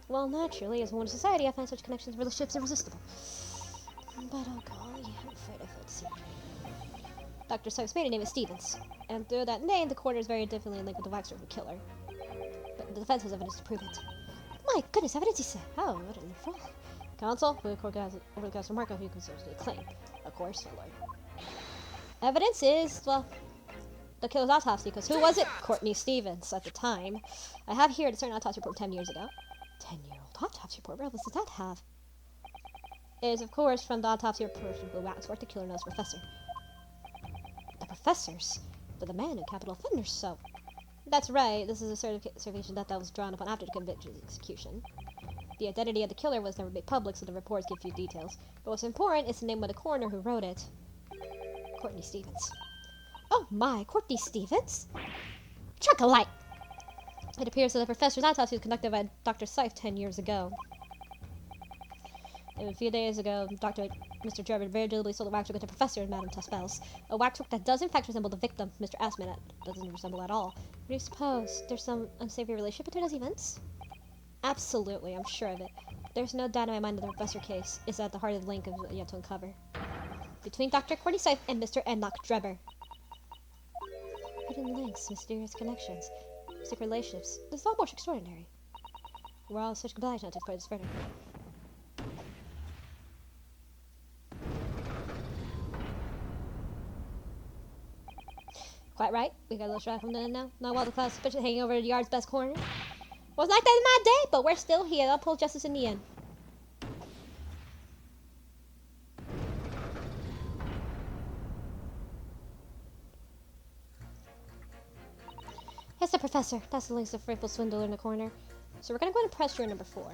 Well, naturally, as one in society, I find such connections and relationships irresistible. But oh golly, I'm afraid I failed to see. Dr. Sife's maiden name is Stevens, and through that name, the coroner is very differently linked with the Waxwork killer. But the defense has evidence to prove it. My goodness, evidence, he said. Oh, what an info. Counsel, we record guys over the guys from Marco who considers the claim. Of course, my lord. Evidence is, well, the killer's autopsy, because who was it? Courtney Stevens at the time. I have here a certain autopsy report 10 years ago. 10-year-old autopsy report? What else does that have? It is, of course, from the autopsy report of the Waxwork, the killer knows professor. The professors? But the man who capital offenders, so. That's right, this is a certification that was drawn upon after the conviction and execution. The identity of the killer was never made public, so the reports give few details. But what's important is the name of the coroner who wrote it. Courtney Stevens. Oh my, Courtney Stevens? Chocolate! It appears that the professor's autopsy was conducted by Dr. Sife 10 years ago. And a few days ago, Mr. German very deliberately sold the waxwork to Professor Madame Taspels. A waxwork that does in fact resemble the victim, Mr. Assman, that doesn't resemble at all. What do you suppose? There's some unsavory relationship between those events? Absolutely, I'm sure of it. There's no doubt in my mind that the professor case is at the heart of the link of yet to uncover. Between Dr. Courtney Sife and Mr. Enoch Drebber. Hidden links, mysterious connections, secret relationships. This is all more extraordinary. We're all such obliged not to explore this further. Quite right. We got a little shot from then now. Not while the cloud suspicion hanging over the yard's best corner. Wasn't like that in my day, but we're still here. I'll pull justice in the end. Yes, the professor. That's the links of frightful swindler in the corner. So we're gonna go ahead and press juror number 4.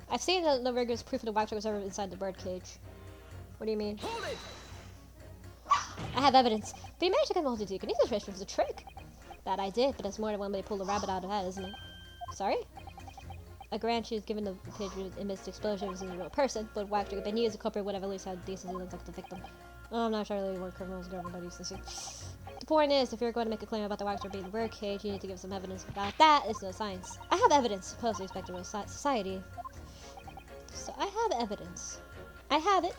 I've seen the rigorous proof of the waxwork was ever inside the birdcage. What do you mean? Hold it! I have evidence. But you managed to get hold of the Deaconess Fish was a trick. That I did, but that's more than one way to pull the rabbit out of that, isn't it? Sorry? I grant she was given the pigeon amidst explosions as a real person, but Waxwork had been used, the culprit would have at least had decency look like the victim. Oh, I'm not sure they were criminals governed by decency. The point is, if you're going to make a claim about the Waxwork being a birdcage, you need to give some evidence. Without that, it's no science. I have evidence, supposed to respect the society. So I have evidence. I have it.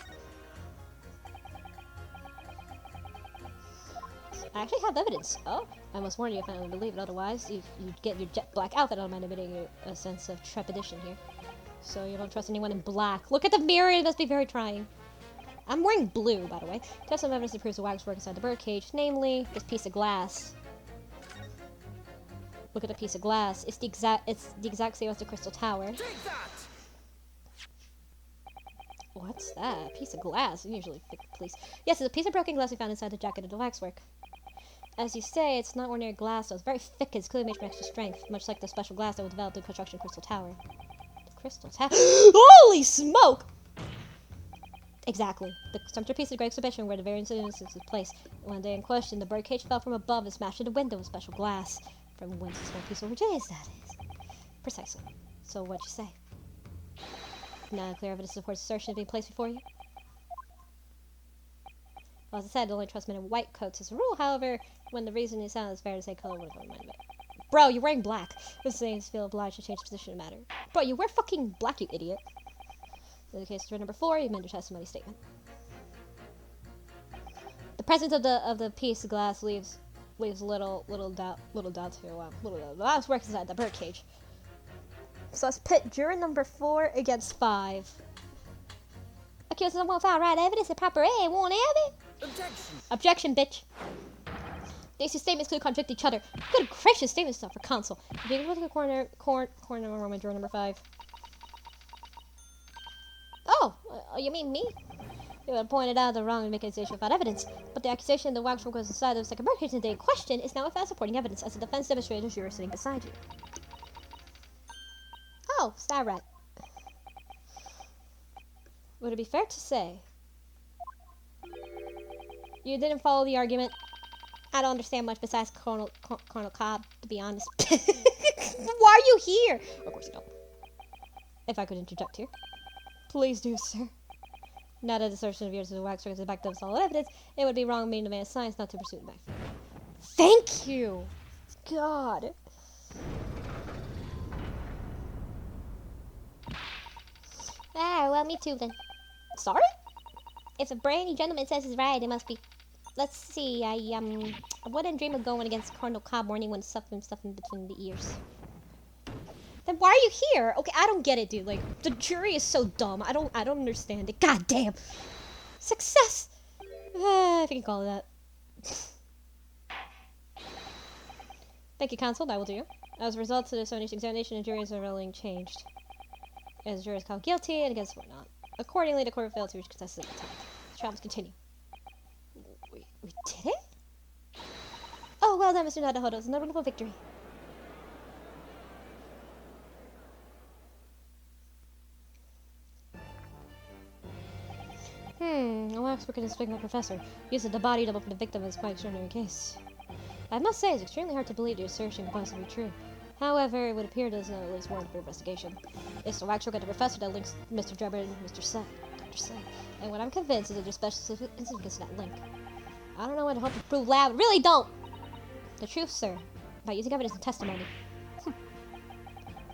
I actually have evidence. Oh, I must warn you if I don't believe it, otherwise you'd get your jet black outfit on, emitting a sense of trepidation here. So you don't trust anyone in black. Look at the mirror, it must be very trying. I'm wearing blue, by the way. Just some evidence that proves the waxwork inside the birdcage, namely this piece of glass. Look at the piece of glass. It's the exact same as the Crystal Tower. Take that! What's that? A piece of glass. Usually, please. Yes, it's a piece of broken glass we found inside the jacket of the waxwork. As you say, it's not ordinary glass, though. It's very thick. It's clearly made from extra strength, much like the special glass that was developed in construction of Crystal Tower. The Crystal Tower. Holy smoke! Exactly. The centerpiece of the Great Exhibition where the various instances took place. One day in question, the birdcage fell from above and smashed into the window with special glass. From whence the small piece of is, that is. Precisely. So what'd you say? Now clear evidence supports assertion being placed before you? Well, as I said, I only trust men in white coats as a rule. However, when the reason is sound, it's fair to say color would have reminded me. Bro, you're wearing black. This thing feel obliged to change position of matter. Bro, you wear fucking black, you idiot. In the case of number 4, you amend your testimony statement. The presence of the piece of glass leaves little doubt to the last works inside the birdcage. So let's pit juror number 4 against 5. Accused of won't find right evidence and proper A won't have it. Objection! Objection, bitch. These two statements clearly contradict each other. Good gracious, statements stuff for counsel. If you can go to the corner Roman juror number 5. Oh, you mean me? You had pointed out the wrong accusation without evidence, but the accusation the waxwork was inside of the second birdcage in the day in question is now without supporting evidence, as the defense demonstrated you were sitting beside you. Oh, is that right? Would it be fair to say you didn't follow the argument? I don't understand much besides Colonel Cobb, to be honest. Why are you here? Of course you don't. If I could interject here. Please do, sir. Now that the assertion of yours is a waxwork is backed up solid evidence, it would be wrong of me to demand science not to pursue it back. Thank you! God. Ah, well, me too then. Sorry? If a brainy gentleman says he's right, it must be. Let's see, I wouldn't dream of going against Colonel Cobb or anyone suffering stuff in between the ears. Then why are you here? Okay, I don't get it, dude. Like, the jury is so dumb. I don't understand it. God damn. Success! If you can call it that. Thank you, counsel. That will do. As a result of this examination, the jury's ruling changed. As the jury is called guilty and against whatnot. Accordingly, the court failed to reach consensus at the time. The trial must continue. We did it? Oh, well done, Mr. Nadahodo. It's a notable victory. A waxwork and a stigma professor uses the body double for the victim is quite extraordinary case. I must say, it's extremely hard to believe the assertion could possibly be true. However, it would appear does at least warrant for investigation. It's the waxwork and the professor that links Mr. Drebber and Mr. Dr. Say. And what I'm convinced is that there's special significance to that link. I don't know what to hope to prove loud. Really don't! The truth, sir. By using evidence and testimony.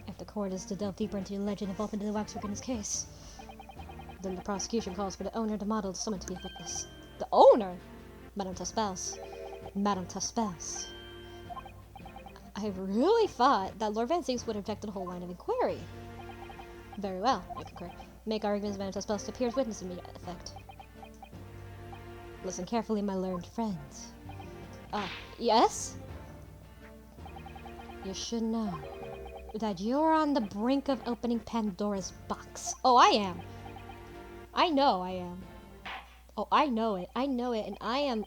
If the court is to delve deeper into the legend involved in the waxwork in this case, then the prosecution calls for the owner of the model to summon to be a witness. The owner? Madame Taspels. Madame Taspels. I really thought that Lord Van Zinks would object to the whole line of inquiry. Very well, I concur. Make arguments Madame Taspels to appear as witness in immediate effect. Listen carefully, my learned friends. Yes? You should know that you're on the brink of opening Pandora's box. Oh, I am. I know I am. Oh, I know it. I know it, and I am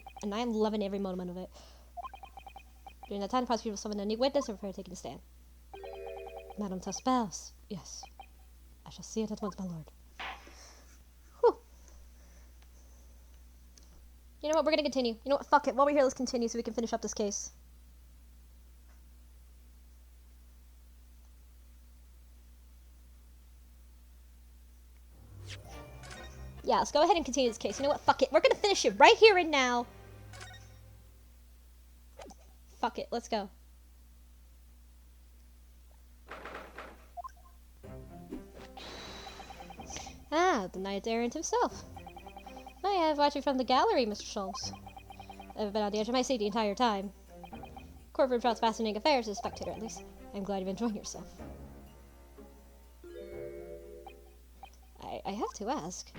loving every moment of it. During that time, the prosecutor will summon a new witness and prepare taking a stand. Madame Taspels. Yes. I shall see it at once, my lord. Whew. You know what? We're gonna continue. You know what? Fuck it. While we're here, let's continue so we can finish up this case. Yeah, let's go ahead and continue this case. You know what? Fuck it. We're gonna finish it right here and now. Fuck it. Let's go. Ah, the Knight Errant himself. I have watched you from the gallery, Mr. Schultz. I've been on the edge of my seat the entire time. Courtroom Trout's fascinating affairs as a spectator, at least. I'm glad you've enjoyed yourself. I have to ask.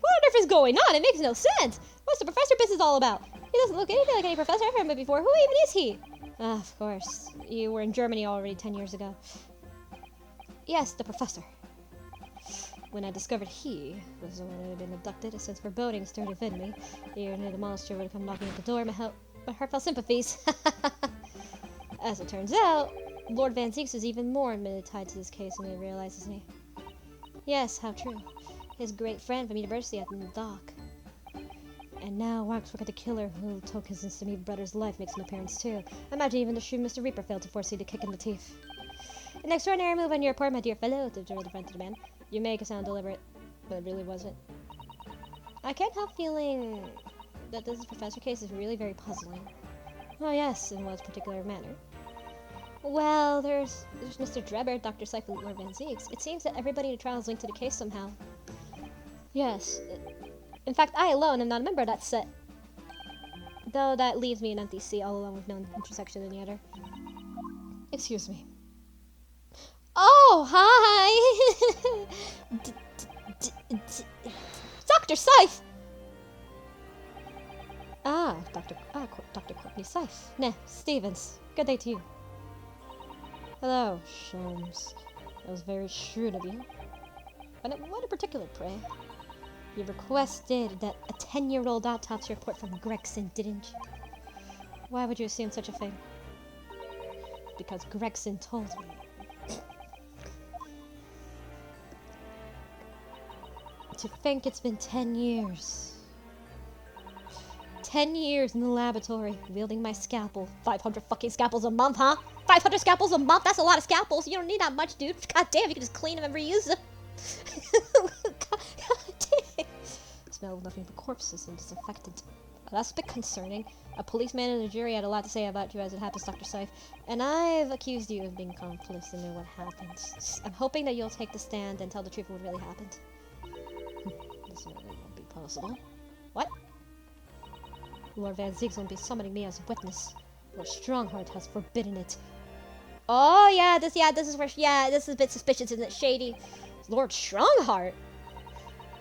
What on earth is going on? It makes no sense! What's the professor business all about? He doesn't look anything like any professor I've heard of before. Who even is he? Ah, of course. You were in Germany already 10 years ago. Yes, the professor. When I discovered he was the one who had been abducted, a sense of foreboding stirred within me. Here knew the monster would come knocking at the door, my heartfelt sympathies. As it turns out, Lord Van Zieks is even more tied to this case than he realizes, isn't he? Yes, how true. His great friend from university at the dock. And now Waxwork, the killer who took his instant brother's life, makes an appearance too. Imagine even the shrewd Mr. Reaper failed to foresee the kick in the teeth. An extraordinary move on your part, my dear fellow, to the friend to the man. You make it sound deliberate, but it really wasn't. I can't help feeling that this professor case is really very puzzling. Oh yes, in what particular manner? Well, there's Mr. Drebber, Dr. Seif, and Lord Van Zieks. It seems that everybody in the trial is linked to the case somehow. Yes. In fact, I alone am not a member of that set. Though that leaves me an empty seat all alone with no intersection in the other. Excuse me. Oh, hi! Dr. Seif! Dr. Courtney Seif. Nah, Stevens. Good day to you. Hello, Sholmes. That was very shrewd of you. And what in particular, pray? You requested that a 10-year-old autopsy report from Gregson, didn't you? Why would you assume such a thing? Because Gregson told me. To think it's been 10 years. 10 years in the laboratory, wielding my scalpel. 500 fucking scalpels a month, huh? 500 scalpels a month? That's a lot of scalpels. You don't need that much, dude. God damn, you can just clean them and reuse them. God damn. Smell of nothing but corpses and disinfectant. That's a bit concerning. A policeman and a jury had a lot to say about you as it happens, Dr. Seif. And I've accused you of being complicit in what happened. I'm hoping that you'll take the stand and tell the truth of what really happened. This really won't be possible. What? Lord Van Zieks won't be summoning me as a witness. Lord Strongheart has forbidden it. Oh, this is a bit suspicious, isn't it? Shady. Lord Strongheart?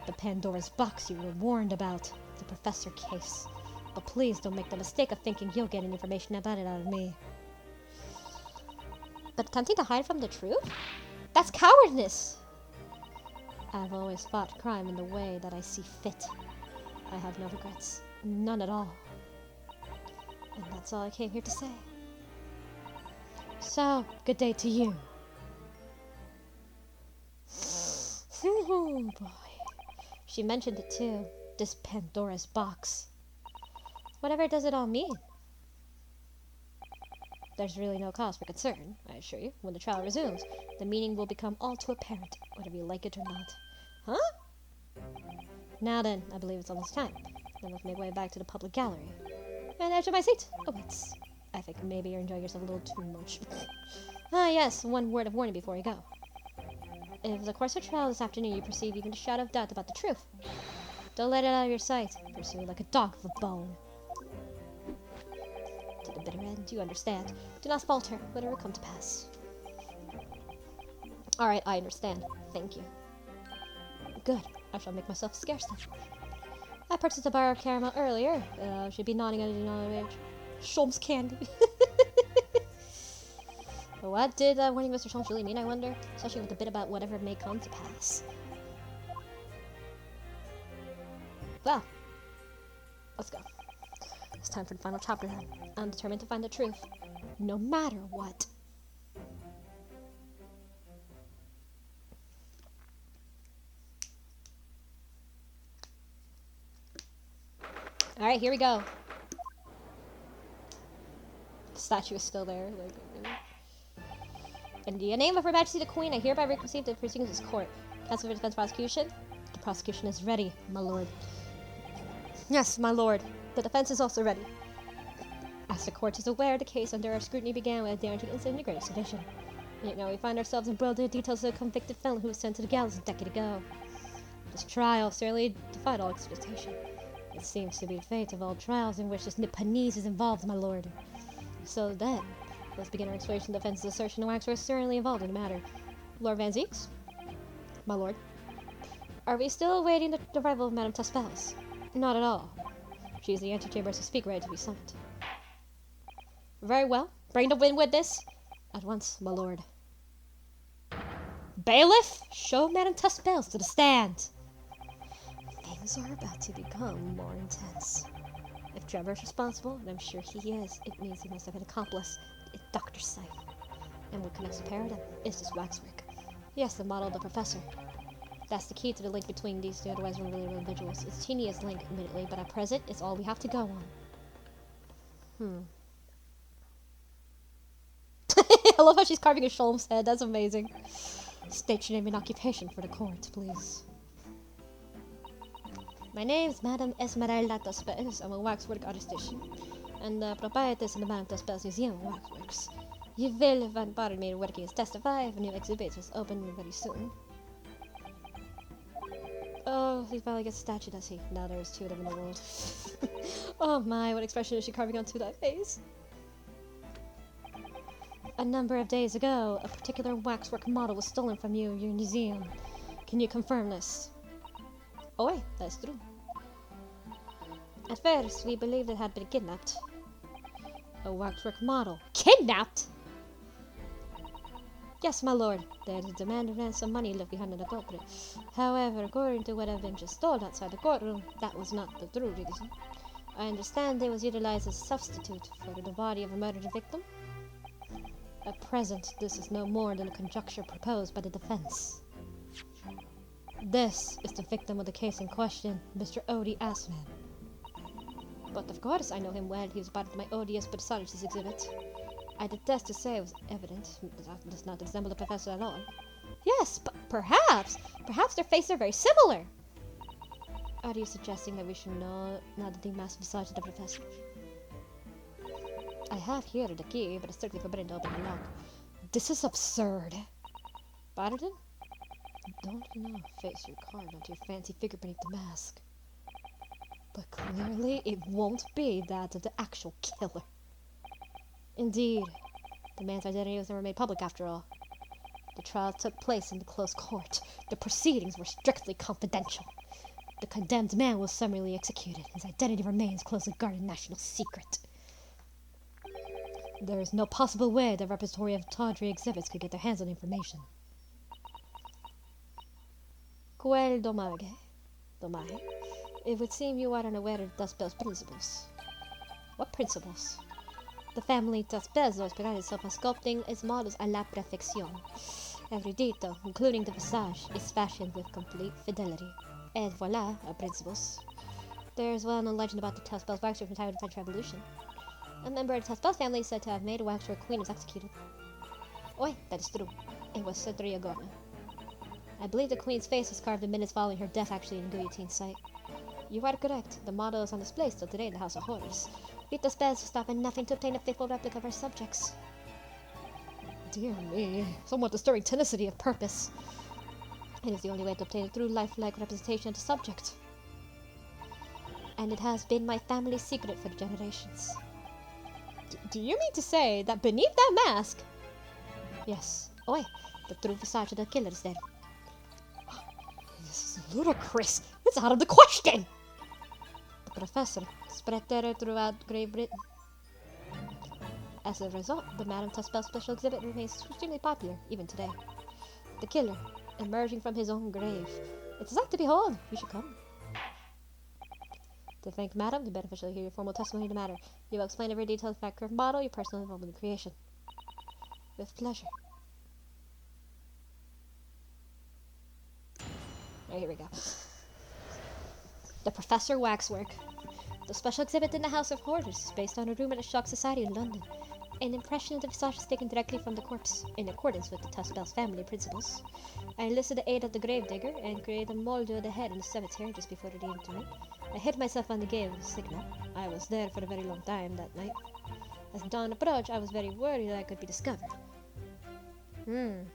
The Pandora's box you were warned about. The professor case. But please don't make the mistake of thinking you'll get any information about it out of me. But attempting to hide from the truth? That's cowardness! I've always fought crime in the way that I see fit. I have no regrets. None at all. And that's all I came here to say. So, good day to you. Oh boy. She mentioned it too. This Pandora's box. Whatever does it all mean? There's really no cause for concern, I assure you. When the trial resumes, the meaning will become all too apparent, whether you like it or not. Huh? Now then, I believe it's almost time. Then let's make way back to the public gallery. And edge of my seat awaits. I think maybe you're enjoying yourself a little too much. Yes, one word of warning before you go. If the course of trial this afternoon you perceive even a shadow of doubt about the truth, don't let it out of your sight. Pursue it like a dog with a bone. To the bitter end, you understand. Do not falter, whatever come to pass. Alright, I understand. Thank you. Good. I shall make myself scarce then. I purchased a bar of caramel earlier. Should be nodding at it. Sholmes candy. What did warning Mr. Sholmes really mean, I wonder? Especially with the bit about whatever may come to pass. Well, let's go. It's time for the final chapter then. I'm determined to find the truth, no matter what. Alright, here we go. The statue is still there. In the name of Her Majesty the Queen, I hereby receive the proceedings of this court. Counsel for Defense Prosecution? The prosecution is ready, my lord. Yes, my lord. The defense is also ready. As the court is aware, the case under our scrutiny began with a daring incident of great sedition. Yet now we find ourselves embroiled in the details of a convicted felon who was sent to the gallows a decade ago. This trial certainly defied all expectation. It seems to be the fate of all trials in which this Nipponese is involved, my lord. So then, let's begin our explanation of the defense's assertion that Waxwork is certainly involved in the matter. Lord Van Zieks? My lord. Are we still awaiting the arrival of Madame Tuspels? Not at all. She is the antechamber to speak, ready to be summoned. Very well. Bring the wind witness. At once, my lord. Bailiff, show Madame Tuspels to the stand. Things are about to become more intense. If Trevor is responsible, and I'm sure he is, it means he must have an accomplice, Dr. Scythe. And what connects the pair of them is this waxwork. Yes, the model of the professor. That's the key to the link between these two otherwise unrelated individuals. It's teeniest link, admittedly, but at present, it's all we have to go on. I love how she's carving a Sholm's head. That's amazing. State your name and occupation for the court, please. My name is Madame Esmeralda Tuspels. I'm a waxwork artistician, and the proprietress in the Madame Tuspels Museum of Waxworks. You will find part of me working as testify if a new exhibit is open very soon. Oh, he finally gets a statue, does he? Now there's two of them in the world. Oh my, what expression is she carving onto that face? A number of days ago, a particular waxwork model was stolen from your museum. Can you confirm this? Oh wait, that's true. At first, we believed it had been kidnapped. A waxwork model. Kidnapped? Yes, my lord. There is a demand of ransom money left behind in the culprit. However, according to what I've been just told outside the courtroom, that was not the true reason. I understand it was utilized as a substitute for the body of a murdered victim. At present, this is no more than a conjecture proposed by the defense. This is the victim of the case in question, Mr. Odie Assman. But of course I know him well. He was part of my odious pathologies exhibit. I detest to say it was evident. That does not resemble the professor at all. Yes, but perhaps their faces are very similar. Are you suggesting that we should not demask visage of the professor? I have here the key, but it's strictly forbidden to open the lock. This is absurd. Barton? Don't now face your card onto your fancy figure beneath the mask. But clearly it won't be that of the actual killer. Indeed, the man's identity was never made public after all. The trial took place in the closed court. The proceedings were strictly confidential. The condemned man was summarily executed. His identity remains closely guarded national secret. There is no possible way the repertory of tawdry exhibits could get their hands on information. Quel domage. It would seem you are unaware of Tuspel's principles. What principles? The family Tuspels always prided itself on sculpting its models à la perfection. Every detail, including the visage, is fashioned with complete fidelity. Et voilà, our principles. There's well-known legend about the Tuspels waxwork from the time of the French Revolution. A member of the Tuspels family is said to have made a waxwork queen was executed. Oi, that is true. It was century ago now. I believe the queen's face was carved the minutes following her death actually in the guillotine site. You are correct. The model is on display still today in the House of Horrors. Yet the spells stop at nothing to obtain a faithful replica of our subjects. Dear me, somewhat disturbing tenacity of purpose. It is the only way to obtain a true lifelike representation of the subject. And it has been my family's secret for generations. Do you mean to say that beneath that mask? Yes. Oi, the true visage of the killer is there. This is ludicrous. It's out of the question. The professor spread terror throughout Great Britain. As a result, the Madame Tuspel special exhibit remains extremely popular, even today. The killer, emerging from his own grave. It's a sight to behold. You should come. To thank Madame, the beneficial hear your formal testimony in the matter. You will explain every detail of the curved model, your personal involvement in the creation. With pleasure. Right, here we go. The Professor Waxwork. The special exhibit in the House of Horrors is based on a room at a shock society in London. An impression of the visage is taken directly from the corpse, in accordance with the Tuspel's family principles. I enlisted the aid of the gravedigger and created a mold of the head in the cemetery just before the interment. I hid myself on the gate of the signal. I was there for a very long time that night. As dawn approached, I was very worried that I could be discovered. The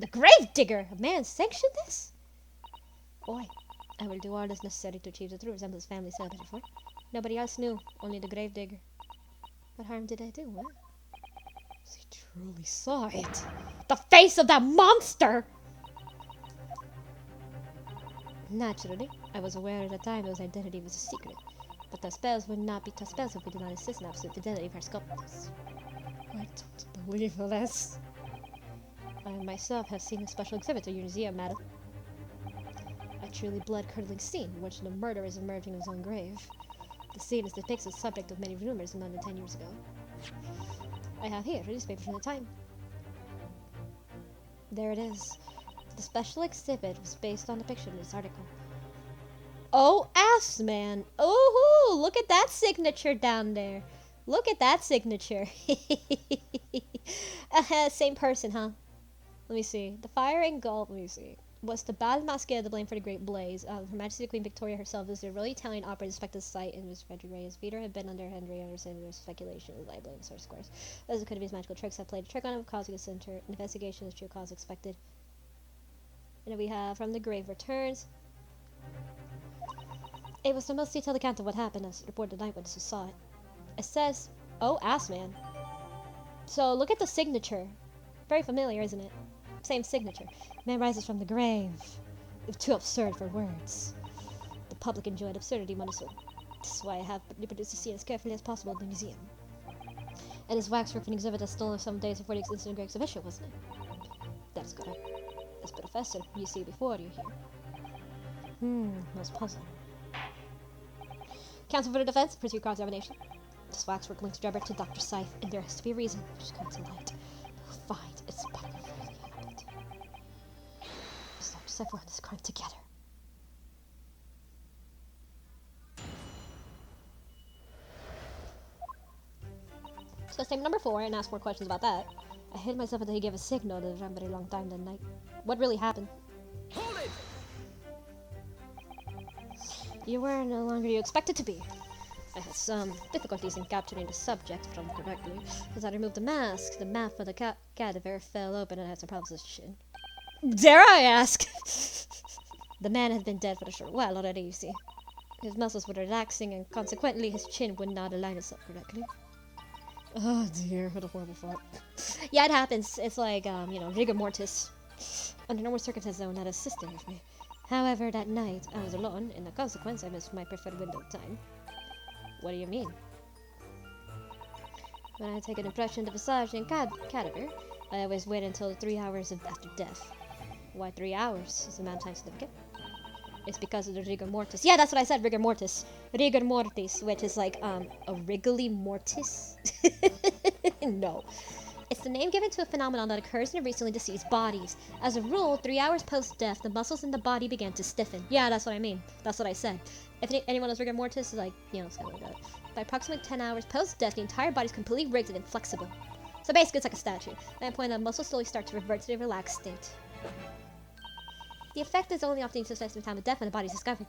gravedigger! A man sanctioned this? Boy, I will do all that's necessary to achieve the true resemblance family celebrated for. Nobody else knew, only the gravedigger. What harm did I do, huh? He truly saw it. The face of that monster! Naturally, I was aware at the time Those identity was a secret, but the spells would not be spells if we did not insist on absolute fidelity of our sculptors. I don't believe this. I myself have seen a special exhibit at your museum, madam. A truly blood-curdling scene in which the murderer is emerging from his own grave. The scene is depicted as the subject of many rumors in London 10 years ago. I have here a newspaper from the time. There it is. The special exhibit was based on the picture in this article. Oh, ass man! Oh, look at that signature down there. Look at that signature. Same person, huh? Let me see. The fire engulfed. Let me see. Was the Bal Masquerade to blame for the Great Blaze? Her Majesty Queen Victoria herself visited a really Italian opera inspected the site in which Frederick Reyes Peter had been under Henry Anderson. There was speculation that I blame source scores. As it could be his magical tricks have played a trick on him, causing a center investigation of the true cause expected. And then we have From the Grave Returns. It was the most detailed account of what happened as reported the night witnesses who saw it. It says, oh, ass man. So look at the signature. Very familiar, isn't it? Same signature. Man rises from the grave. It's too absurd for words. The public enjoyed absurdity wonderfully. This is why I have reproduced the scene as carefully as possible in the museum. And his waxwork for an exhibit that's still some days before the incident great exhibition, wasn't it? That's correct. As Professor, you see before you here. Most puzzling. Counsel for the defense, pursue cross-examination. This waxwork links Drebber to Dr. Scythe, and there has to be a reason which comes to light. We'll find it's better really happened. Let's Dr. Scythe run this crime together. So statement number 4, and ask more questions about that. I hid myself until he gave a signal that it ran a very long time that night. What really happened? Hold it! You were no longer you expected to be. I had some difficulties in capturing the subject from correctly. As I removed the mask, the mouth of the cadaver fell open and I had some problems with his chin. Dare I ask? The man had been dead for a short while already, you see. His muscles were relaxing and consequently his chin would not align itself correctly. Oh dear, what a horrible thought. Yeah, it happens. It's like, rigor mortis. Under normal circumstances, I would not have assisted with me. However, that night, I was alone, and the consequence, I missed my preferred window of time. What do you mean? When I take an impression of the visage and cadaver, I always wait until 3 hours after death. Why 3 hours? Is the amount of time significant? It's because of the rigor mortis. Yeah, that's what I said, rigor mortis. Rigor mortis, which is like, a wriggly mortis? No. It's the name given to a phenomenon that occurs in recently deceased bodies. As a rule, 3 hours post-death, the muscles in the body began to stiffen. Yeah, that's what I mean. That's what I said. If anyone knows rigor mortis, like, it's kind of like that. By approximately 10 hours post-death, the entire body is completely rigged and inflexible. So basically, it's like a statue. At that point, the muscles slowly start to revert to their relaxed state. The effect is only often successful at the time of death when the body is discovered.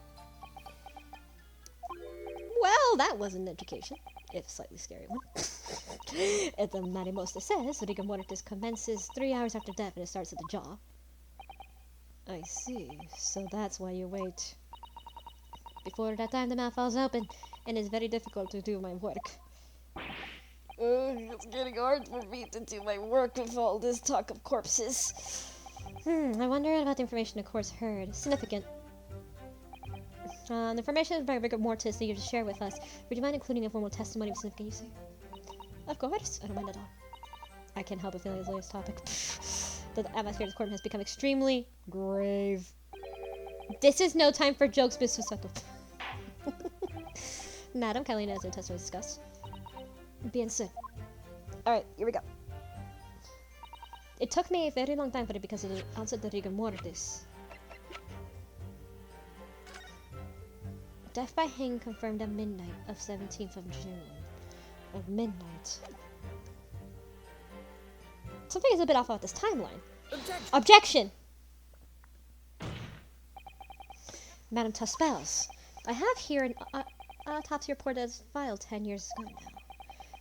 Well, that was an education, if slightly scary one. As the Matimosta says, rigor mortis commences 3 hours after death and it starts at the jaw. I see. So that's why you wait. Before that time, the mouth falls open, and it's very difficult to do my work. It's getting hard for me to do my work with all this talk of corpses. I wonder about the information the court's heard. Significant. The information about rigor mortis that you just shared with us. Would you mind including a formal testimony of significant use? Of course, I don't mind at all. I can't help but feel this latest topic. The atmosphere of this court has become extremely grave. This is no time for jokes, Mr. Soto. Madam, kindly as the testimony is discussed. Bien said. Alright, here we go. It took me a very long time for it because of the onset of the rigor mortis. Death by hanging confirmed at midnight of 17th of June. At midnight. Something is a bit off about this timeline. Objection! Madame Tuspels, I have here an autopsy report that was filed 10 years ago now.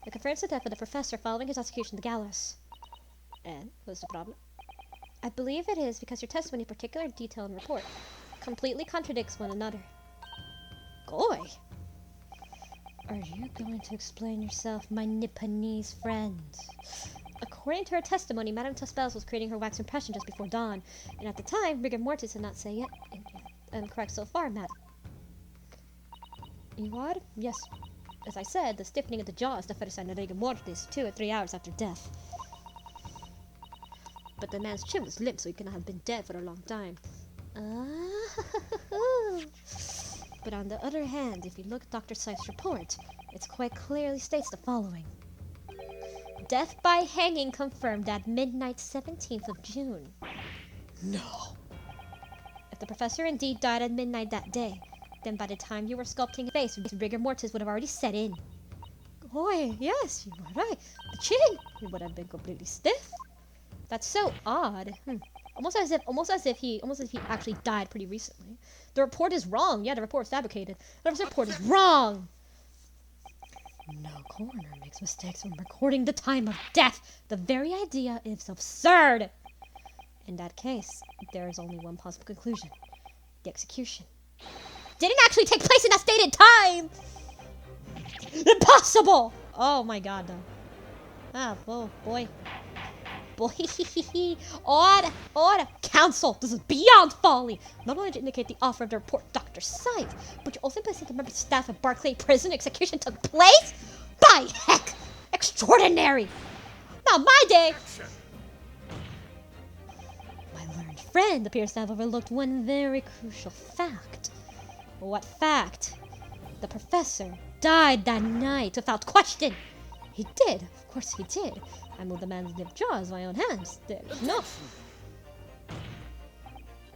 It confirms the death of the professor following his execution at the gallows. And what's the problem? I believe it is because your testimony, particular detail and report, completely contradicts one another. Goy! Are you going to explain yourself, my Nipponese friend? According to her testimony, Madame Tuspels was creating her wax impression just before dawn, and at the time, rigor mortis had not set am correct so far, madam. You are? Yes. As I said, the stiffening of the jaw is the first sign of rigor mortis, 2 or 3 hours after death. But the man's chin was limp, so he cannot have been dead for a long time. But on the other hand, if you look at Dr. Seift's report, it quite clearly states the following. Death by hanging confirmed at midnight 17th of June. No. If the professor indeed died at midnight that day, then by the time you were sculpting his face, rigor mortis would have already set in. Oh, yes, you were right. The chin would have been completely stiff. That's so odd. Almost as if he actually died pretty recently. The report is wrong. Yeah, the report is fabricated. The report is wrong. No coroner makes mistakes when recording the time of death. The very idea is absurd. In that case, there is only one possible conclusion. The execution didn't actually take place in that stated time. Impossible. Oh my god, though. Ah, oh boy. Order! Counsel! This is beyond folly! Not only to indicate the author of the report, Dr. Seift, but you also implicate the members of staff of Barclay Prison execution took place? By heck! Extraordinary! Not my day! My learned friend appears to have overlooked one very crucial fact. What fact? The professor died that night without question! He did, of course he did. I moved the man's limp jaws with my own hands. There's no...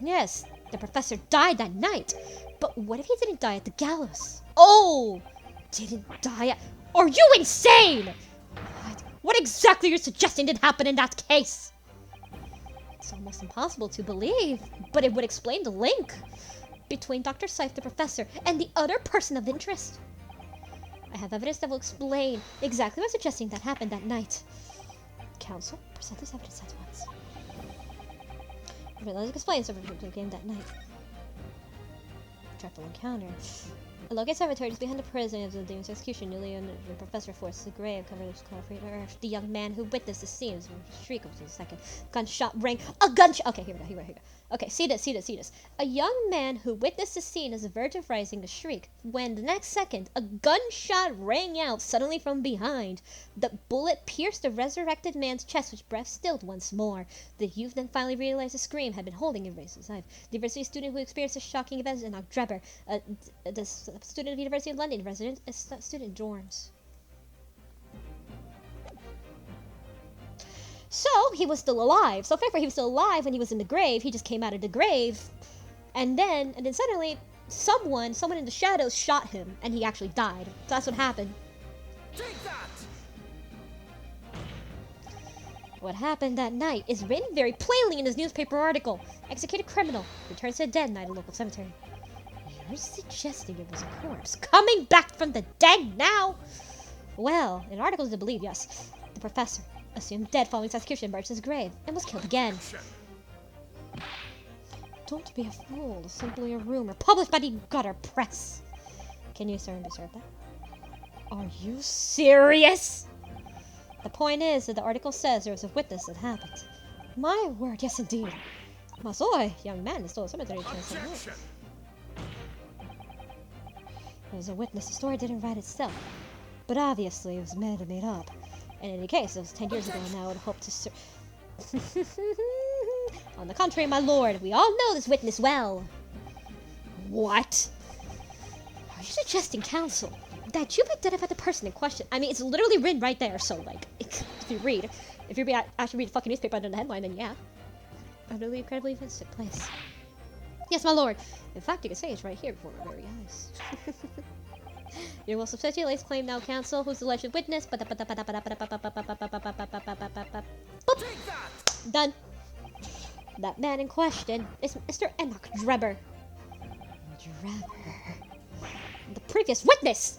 Yes, the professor died that night. But what if he didn't die at the gallows? Oh! Didn't die at... Are you insane? What exactly are you suggesting did happen in that case? It's almost impossible to believe, but it would explain the link between Dr. Seift, the professor, and the other person of interest. I have evidence that will explain exactly what I'm suggesting that happened that night. Counsel, present this evidence at once. Okay, let's explain something again that night. Dreadful encounter. A locate cemetery just behind the prison of the Demon's execution. Newly and the professor forced the grave covered with concrete earth. The young man who witnessed the scene was a shriek of a second. Gunshot rang. A gunshot. Okay, here we go. Okay, see this. A young man who witnessed the scene is on the verge of rising a shriek when the next second a gunshot rang out suddenly from behind. The bullet pierced the resurrected man's chest, which breath stilled once more. The youth then finally realized the scream had been holding him raised his life. The university student who experienced this shocking event is Enoch Drebber, the student of the University of London, resident student dorms. So, he was still alive. So, therefore, he was still alive when he was in the grave. He just came out of the grave. And then suddenly, someone in the shadows shot him, and he actually died. So, that's what happened. Take that! What happened that night is written very plainly in his newspaper article. Executed criminal returns to the dead night at a local cemetery. You're suggesting it was a corpse coming back from the dead now? Well, in articles to believe, yes. The professor, assumed dead following his execution, barged his grave and was killed again. Don't be a fool. It's simply a rumor published by the gutter press. Can you, sir, observe that? Are you serious? The point is that the article says there was a witness that happened. My word, yes indeed. Masoy, young man, is still a cemetery transfer. There was a witness. The story didn't write itself. But obviously it was made up. In any case, it was 10 years ago and I would hope to On the contrary, my lord, we all know this witness well. What? Are you suggesting, counsel, that you've identified the person in question? I mean, it's literally written right there, so, like, if you actually read the fucking newspaper under the headline, then yeah. Utterly incredibly events took place. Yes, my lord. In fact, you can say it's right here before our very eyes. You will substantiate Lake's claim now, counsel, who's the alleged witness. Done. That man in question is Mr. Enoch Drebber. The previous witness!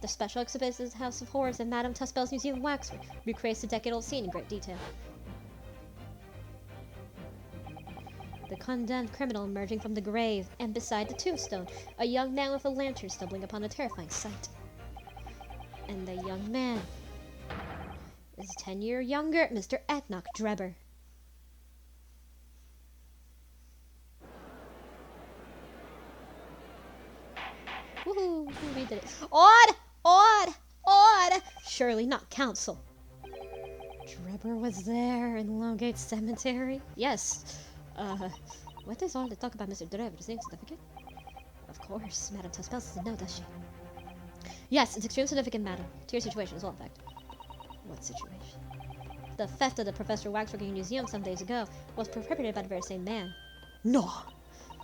The special exhibit is House of Horrors and Madame Tussbell's Museum of Wax recreates the decade-old scene in great detail. The condemned criminal emerging from the grave, and beside the tombstone, a young man with a lantern stumbling upon a terrifying sight. And the young man is 10 years younger, Mr. Enoch Drebber. Woohoo! We did it. Odd! Odd! Odd! Surely not council. Drebber was there in Longate Cemetery? Yes. What is all the talk about Mr. Drebber's name certificate? Of course, Madame Tuspels doesn't know, does she? Yes, it's extremely significant, madam. To your situation as well, in fact. What situation? The theft of the Professor Waxworking Museum some days ago was perpetrated by the very same man. No!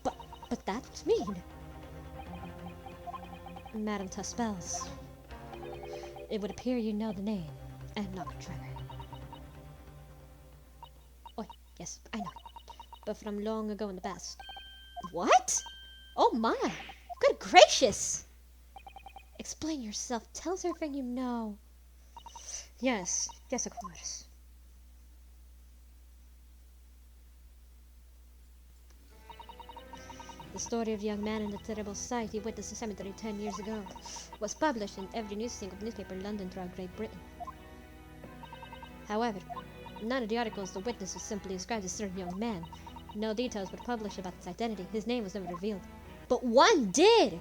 But that's mean. Madame Tuspels. It would appear you know the name, Enoch Drebber. Oh, yes, I know. But from long ago in the past. What? Oh my! Good gracious! Explain yourself. Tell us everything you know. Yes, of course. The story of the young man and the terrible sight he witnessed in the cemetery 10 years ago was published in every single newspaper in London throughout Great Britain. However, none of the articles the witness was simply described as a certain young man. No details were published about his identity. His name was never revealed. But one did!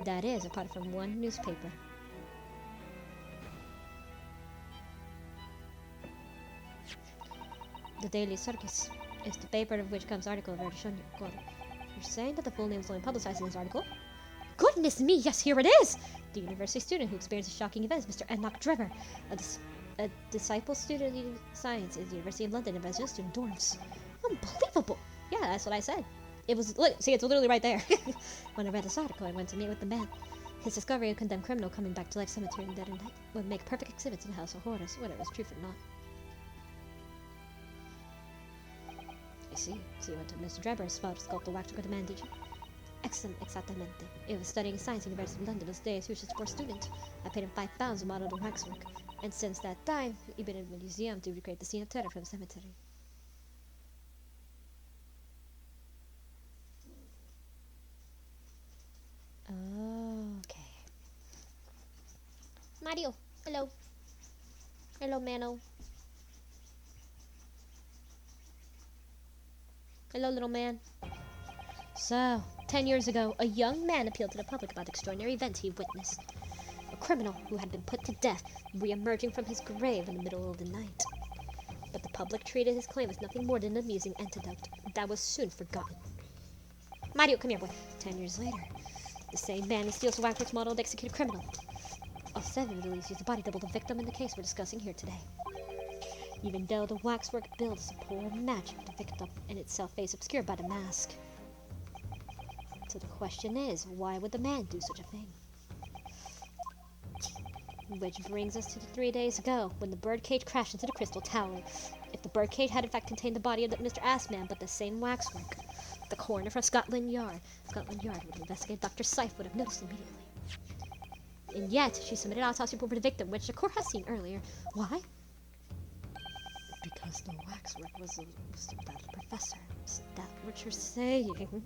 That is, apart from one newspaper. The Daily Circus is the paper of which comes article of Erdshunir Kor. You're saying that the full name is only publicized in this article? Goodness me, yes, here it is! The university student who experienced the shocking events, Mr. Enoch Drebber, a disciple student of science at the University of London, and resident student dorms. Unbelievable! Yeah, that's what I said. It was, look, see, it's literally right there. When I read this article, I went to meet with the man. His discovery of a condemned criminal coming back to life cemetery and dead and night would make perfect exhibits in the House of Horrors, whether it was truth or not. I see. So you went to Mr. Drebber's spot to sculpt the waxwork of the man, did you? Excellent, exactamente. He was studying science at the University of London those days. He was just a poor student. I paid him £5 to model the waxwork. And since that time, he'd been in the museum to recreate the scene of terror from the cemetery. Okay. Mario, hello. Hello, Mano. Hello, little man. So, 10 years ago, a young man appealed to the public about the extraordinary event he witnessed. A criminal who had been put to death, re-emerging from his grave in the middle of the night. But the public treated his claim as nothing more than an amusing anecdote that was soon forgotten. Mario, come here, boy. 10 years later, the same man who steals the waxworks model of the executed criminal. All 7 released used the body double the victim in the case we're discussing here today. Even though the waxwork build is a poor match for the victim, in itself face obscured by the mask. So the question is, why would the man do such a thing? Which brings us to the 3 days ago, when the birdcage crashed into the Crystal Tower. If the birdcage had in fact contained the body of Mr. Assman, but the same waxwork, the coroner from Scotland Yard would investigate. Dr. Seif would have noticed immediately. And yet, she submitted an autopsy report for the victim, which the court has seen earlier. Why? Because the waxwork was about the professor. Is that what you're saying?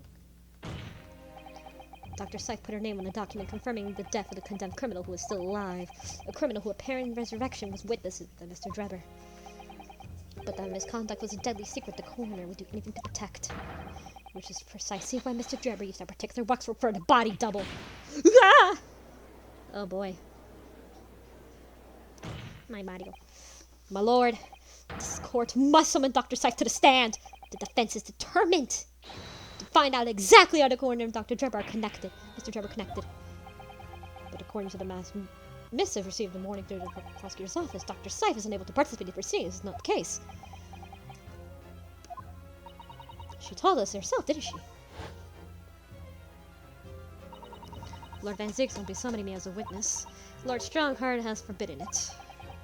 Dr. Seif put her name on the document confirming the death of the condemned criminal who was still alive. A criminal who appearing in resurrection was witnessed by Mr. Drebber. But that misconduct was a deadly secret the coroner would do anything to protect. Which is precisely why Mr. Drebber used that particular waxwork for the body double. Ah! Oh boy. My Mario. My lord, this court must summon Dr. Seif to the stand. The defense is determined to find out exactly how the coroner and Dr. Drebber are connected. Mr. Drebber connected. But according to the missive received in the morning through the prosecutor's office, Dr. Seif is unable to participate in the proceedings. This is not the case. She told us herself, didn't she? Lord Van Zieks won't be summoning me as a witness. Lord Strongheart has forbidden it.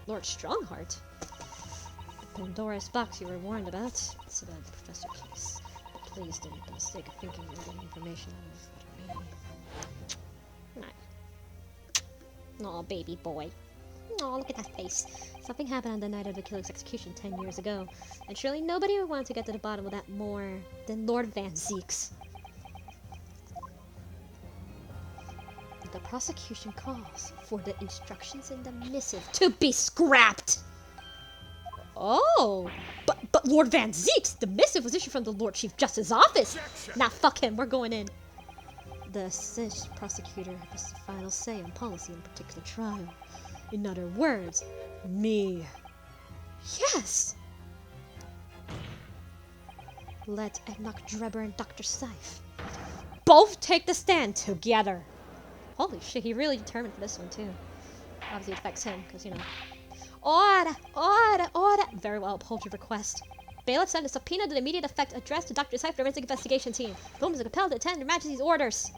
Lord Strongheart? The Pandora's box you were warned about. It's about the professor case. But please don't make the mistake of thinking you're getting information out of me. Aw, baby boy. Aw, look at that face. Something happened on the night of the killer's execution 10 years ago, and surely nobody would want to get to the bottom of that more than Lord Van Zieks. The prosecution calls for the instructions in the missive to be scrapped! Oh! But Lord Van Zieks! The missive was issued from the Lord Chief Justice's office! Objection. Nah, fuck him, we're going in. The assist prosecutor has the final say on policy in a particular trial. In other words, me. Yes! Let Enoch Drebber and Dr. Seif both take the stand together. Holy shit, he really determined for this one too. Obviously it affects him, because, you know. Order! Order! Order! Very well, uphold your request. Bailiff sent a subpoena to the immediate effect addressed to Dr. Seif, the forensic investigation team. Holmes is compelled to attend Your Majesty's orders.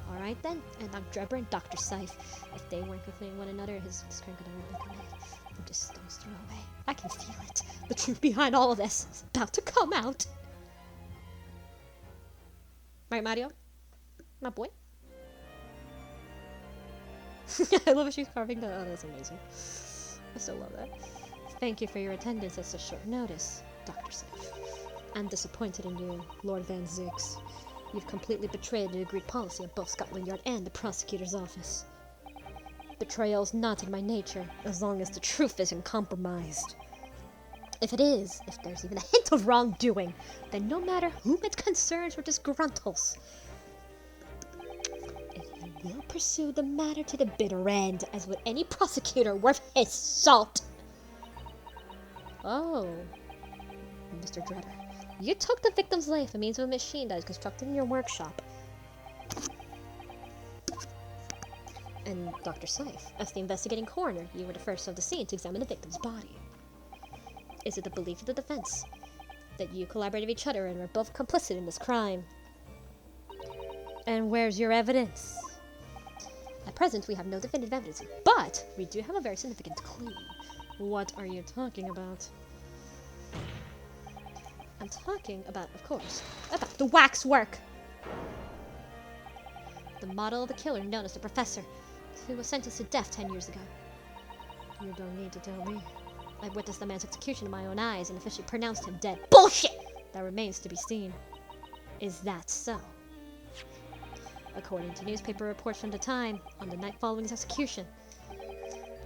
Alright then, and Dr. Drebber and Dr. Seif. If they weren't completing one another, his current could have been just stone's throw away. I can feel it. The truth behind all of this is about to come out. Right, Mario? My boy? I love how she's carving that. Oh, that's amazing. I still love that. Thank you for your attendance at such short notice, Dr. Seif. I'm disappointed in you, Lord Van Zix. You've completely betrayed the agreed policy of both Scotland Yard and the prosecutor's office. Betrayal is not in my nature, as long as the truth isn't compromised. If it is, if there's even a hint of wrongdoing, then no matter whom it concerns or disgruntles, you will pursue the matter to the bitter end, as would any prosecutor worth his salt. Oh, Mr. Drebber, you took the victim's life by means of a machine that was constructed in your workshop. And Dr. Seif, as the investigating coroner, you were the first of the scene to examine the victim's body. Is it the belief of the defense that you collaborated with each other and were both complicit in this crime? And where's your evidence? At present, we have no definitive evidence, but we do have a very significant clue. What are you talking about? I'm talking about, of course, about the waxwork! The model of the killer known as the Professor, who was sentenced to death 10 years ago. You don't need to tell me. I witnessed the man's execution in my own eyes and officially pronounced him dead. Bullshit! That remains to be seen. Is that so? According to newspaper reports from the time, on the night following his execution,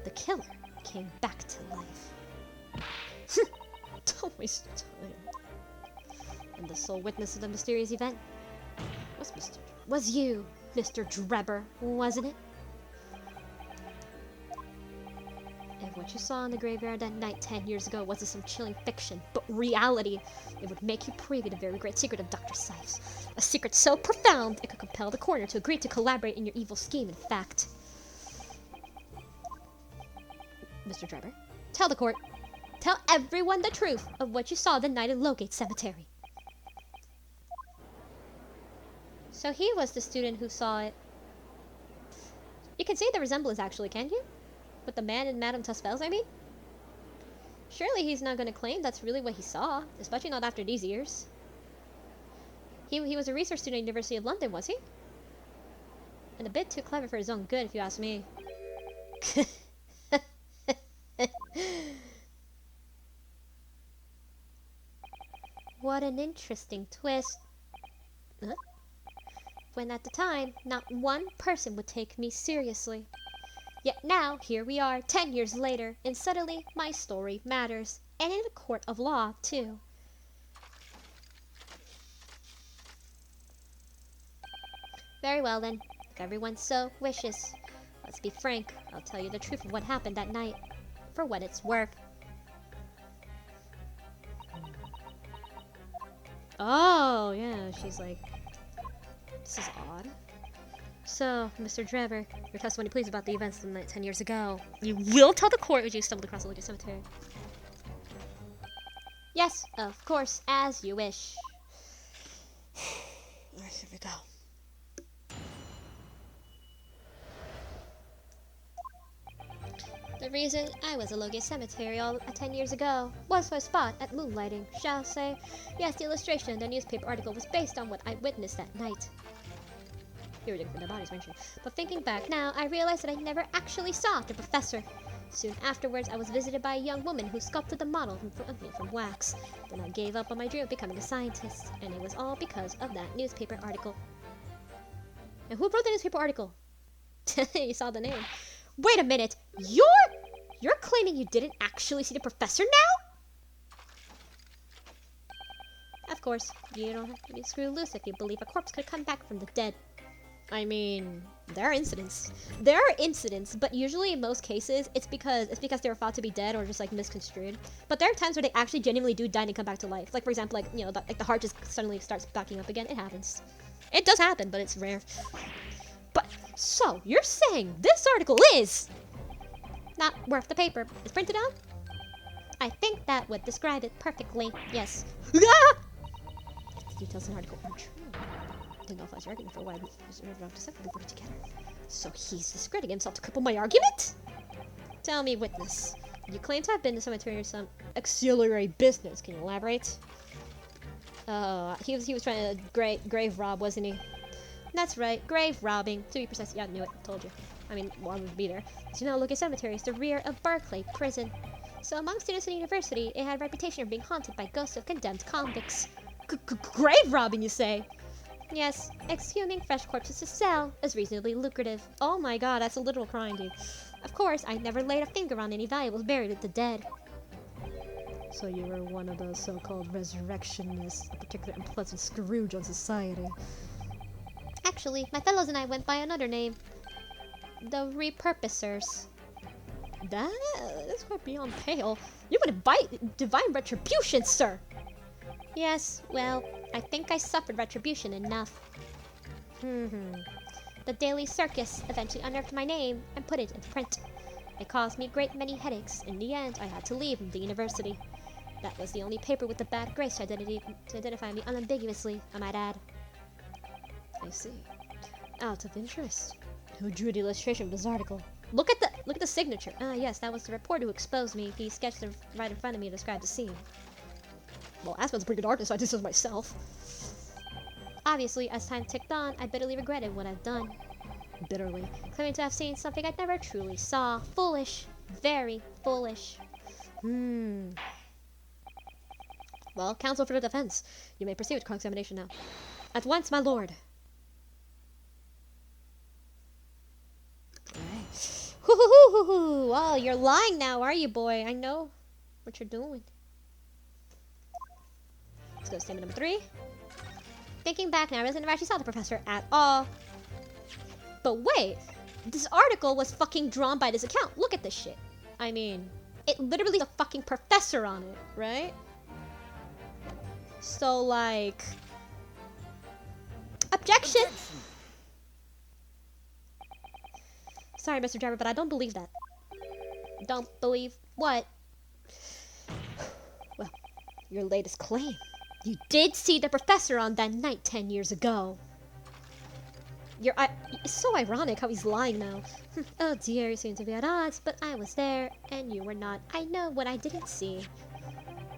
the killer came back to life. Don't waste time. And the sole witness of the mysterious event was you, Mr. Drebber, wasn't it? If what you saw in the graveyard that night 10 years ago wasn't some chilling fiction, but reality, it would make you privy to the very great secret of Dr. Seif's. A secret so profound, it could compel the coroner to agree to collaborate in your evil scheme, in fact. Mr. Drebber, tell the court. Tell everyone the truth of what you saw the night in Lowgate Cemetery. So he was the student who saw it. You can see the resemblance, actually, can you? With the man in Madame Tussauds, I mean? Surely he's not going to claim that's really what he saw, especially not after these years. He was a research student at the University of London, was he? And a bit too clever for his own good, if you ask me. What an interesting twist. Huh? When at the time, not one person would take me seriously. Yet now, here we are, 10 years later, and suddenly my story matters. And in a court of law, too. Very well then, if everyone so wishes. Let's be frank, I'll tell you the truth of what happened that night. For what it's worth. Oh, yeah, she's like, this is odd. So, Mr. Drebber, your testimony please about the events of the night 10 years ago. You will tell the court that you stumbled across the Lowgate Cemetery. Yes, of course, as you wish. Here we go. The reason I was at Lowgate Cemetery 10 years ago was for a spot at moonlighting, shall say. Yes, the illustration in the newspaper article was based on what I witnessed that night. They were looking for their bodies, weren't you? But thinking back now, I realized that I never actually saw the professor. Soon afterwards, I was visited by a young woman who sculpted the model in front of me from wax. Then I gave up on my dream of becoming a scientist, and it was all because of that newspaper article. And who wrote the newspaper article? You saw the name. Wait a minute, you're claiming you didn't actually see the professor now? Of course, you don't have to be screwed loose if you believe a corpse could come back from the dead. I mean, there are incidents. There are incidents, but usually in most cases, it's because they were thought to be dead or just like misconstrued. But there are times where they actually genuinely do die and come back to life. Like for example, like you know, like the heart just suddenly starts backing up again. It happens. It does happen, but it's rare. But so you're saying this article is not worth the paper it's printed on? I think that would describe it perfectly. Yes. Ah! The details in the article are true. Didn't know if I was arguing for why I was wrong to separately put it together. So he's discrediting himself to cripple my argument? Tell me, witness. You claim to have been to cemetery or some auxiliary business. Can you elaborate? He was trying to grave rob, wasn't he? That's right, grave robbing. To be precise, yeah, I knew it. Told you. I mean, one would be there. As you know, Lucas Cemetery is the rear of Berkeley Prison. So among students in the university, it had a reputation of being haunted by ghosts of condemned convicts. Grave robbing, you say? Yes, exhuming fresh corpses to sell is reasonably lucrative. Oh my god, that's a literal crime, dude. Of course, I never laid a finger on any valuables buried with the dead. So you were one of those so-called resurrectionists, a particular unpleasant Scrooge on society. Actually, my fellows and I went by another name. The Repurposers. That's quite beyond pale. You would invite divine retribution, sir! Yes, well, I think I suffered retribution enough. The Daily Circus eventually unearthed my name and put it in print. It caused me a great many headaches. In the end, I had to leave the university. That was the only paper with the bad grace to identify me unambiguously, I might add. I see. Out of interest. Who drew the illustration of this article? Look at the signature. Ah, yes, that was the reporter who exposed me. He sketched it right in front of me and described the scene. Well, Aspen's a pretty good artist, so I did this myself. Obviously, as time ticked on, I bitterly regretted what I'd done. Bitterly. Claiming to have seen something I never truly saw. Foolish. Very foolish. Well, counsel for the defense. You may proceed with cross-examination now. At once, my lord. Hoo-hoo-hoo-hoo-hoo! Oh, you're lying now, are you, boy? I know what you're doing. Let's go to statement number 3. Thinking back now, I never actually saw the professor at all. But wait, this article was fucking drawn by this account. Look at this shit. I mean, it literally has a fucking professor on it, right? So, like... Objection! Sorry, Mr. Driver, but I don't believe that. Don't believe what? Well, your latest claim. You did see the professor on that night 10 years ago. It's so ironic how he's lying now. Oh dear, you seem to be at odds, but I was there, and you were not. I know what I didn't see.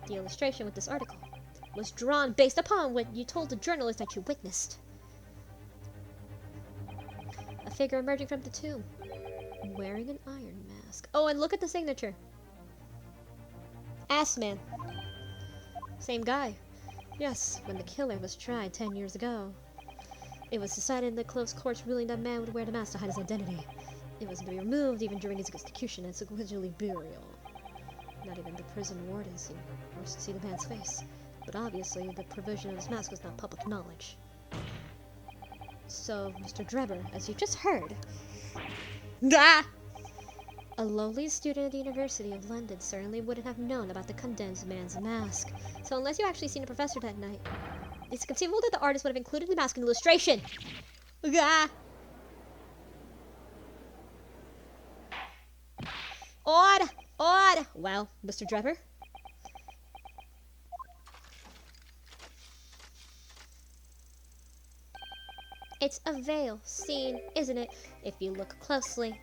The illustration with this article was drawn based upon what you told the journalist that you witnessed. A figure emerging from the tomb, wearing an iron mask. Oh, and look at the signature. Assman. Same guy. Yes, when the killer was tried 10 years ago. It was decided in the close court's ruling that man would wear the mask to hide his identity. It was to be removed even during his execution and subsequently burial. Not even the prison warden seemed forced to see the man's face. But obviously, the provision of his mask was not public knowledge. So, Mr. Drebber, as you just heard... Ah! A lowly student at the University of London certainly wouldn't have known about the condemned man's mask. So unless you actually seen the professor that night, it's conceivable that the artist would have included the mask in the illustration. Ah! Odd! Odd! Well, Mr. Drebber? It's a veil seen, isn't it, if you look closely.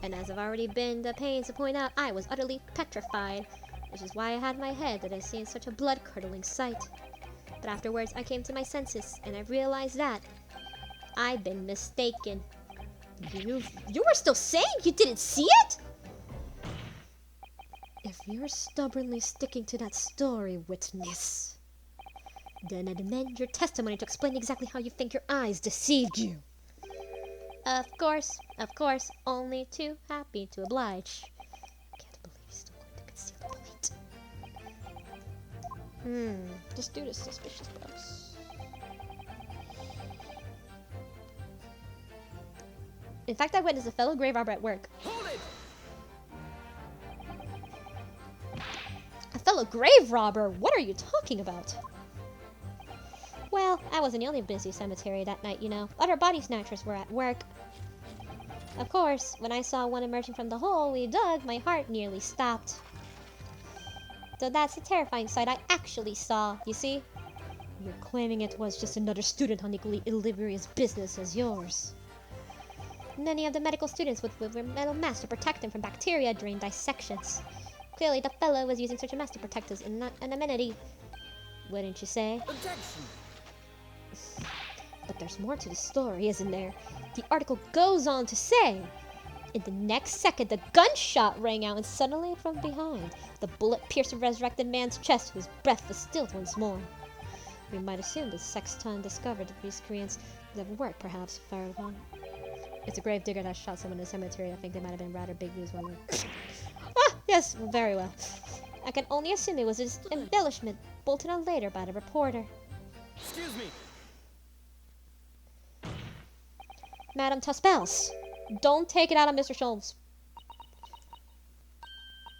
And as I've already been the pains to point out, I was utterly petrified, which is why I had my head that I seen such a blood-curdling sight. But afterwards, I came to my senses, and I realized that I'd been mistaken. You were still saying you didn't see it? If you're stubbornly sticking to that story, witness, then I demand your testimony to explain exactly how you think your eyes deceived you. Of course, only too happy to oblige. Can't believe he's still going to conceal the plate. This dude is suspicious, bros. In fact, I witnessed a fellow grave robber at work. Hold it! A fellow grave robber? What are you talking about? Well, I wasn't the only busy cemetery that night, you know. Other body snatchers were at work. Of course, when I saw one emerging from the hole we dug, my heart nearly stopped. So that's the terrifying sight I actually saw, you see? You're claiming it was just another student on equally illibrious business as yours. Many of the medical students would wear metal masks to protect them from bacteria during dissections. Clearly, the fellow was using such a mask to protect his anonymity. Wouldn't you say? Objection! But there's more to the story, isn't there? The article goes on to say, in the next second, the gunshot rang out, and suddenly from behind, the bullet pierced the resurrected man's chest, whose breath was stilled once more. We might assume the sexton discovered the miscreants that work, perhaps, fired upon. It's a grave digger that shot someone in the cemetery. I think they might have been rather big news while Ah, yes, very well. I can only assume it was an embellishment bolted on later by the reporter. Excuse me! Madame Tuspels, don't take it out on Mr. Sholmes.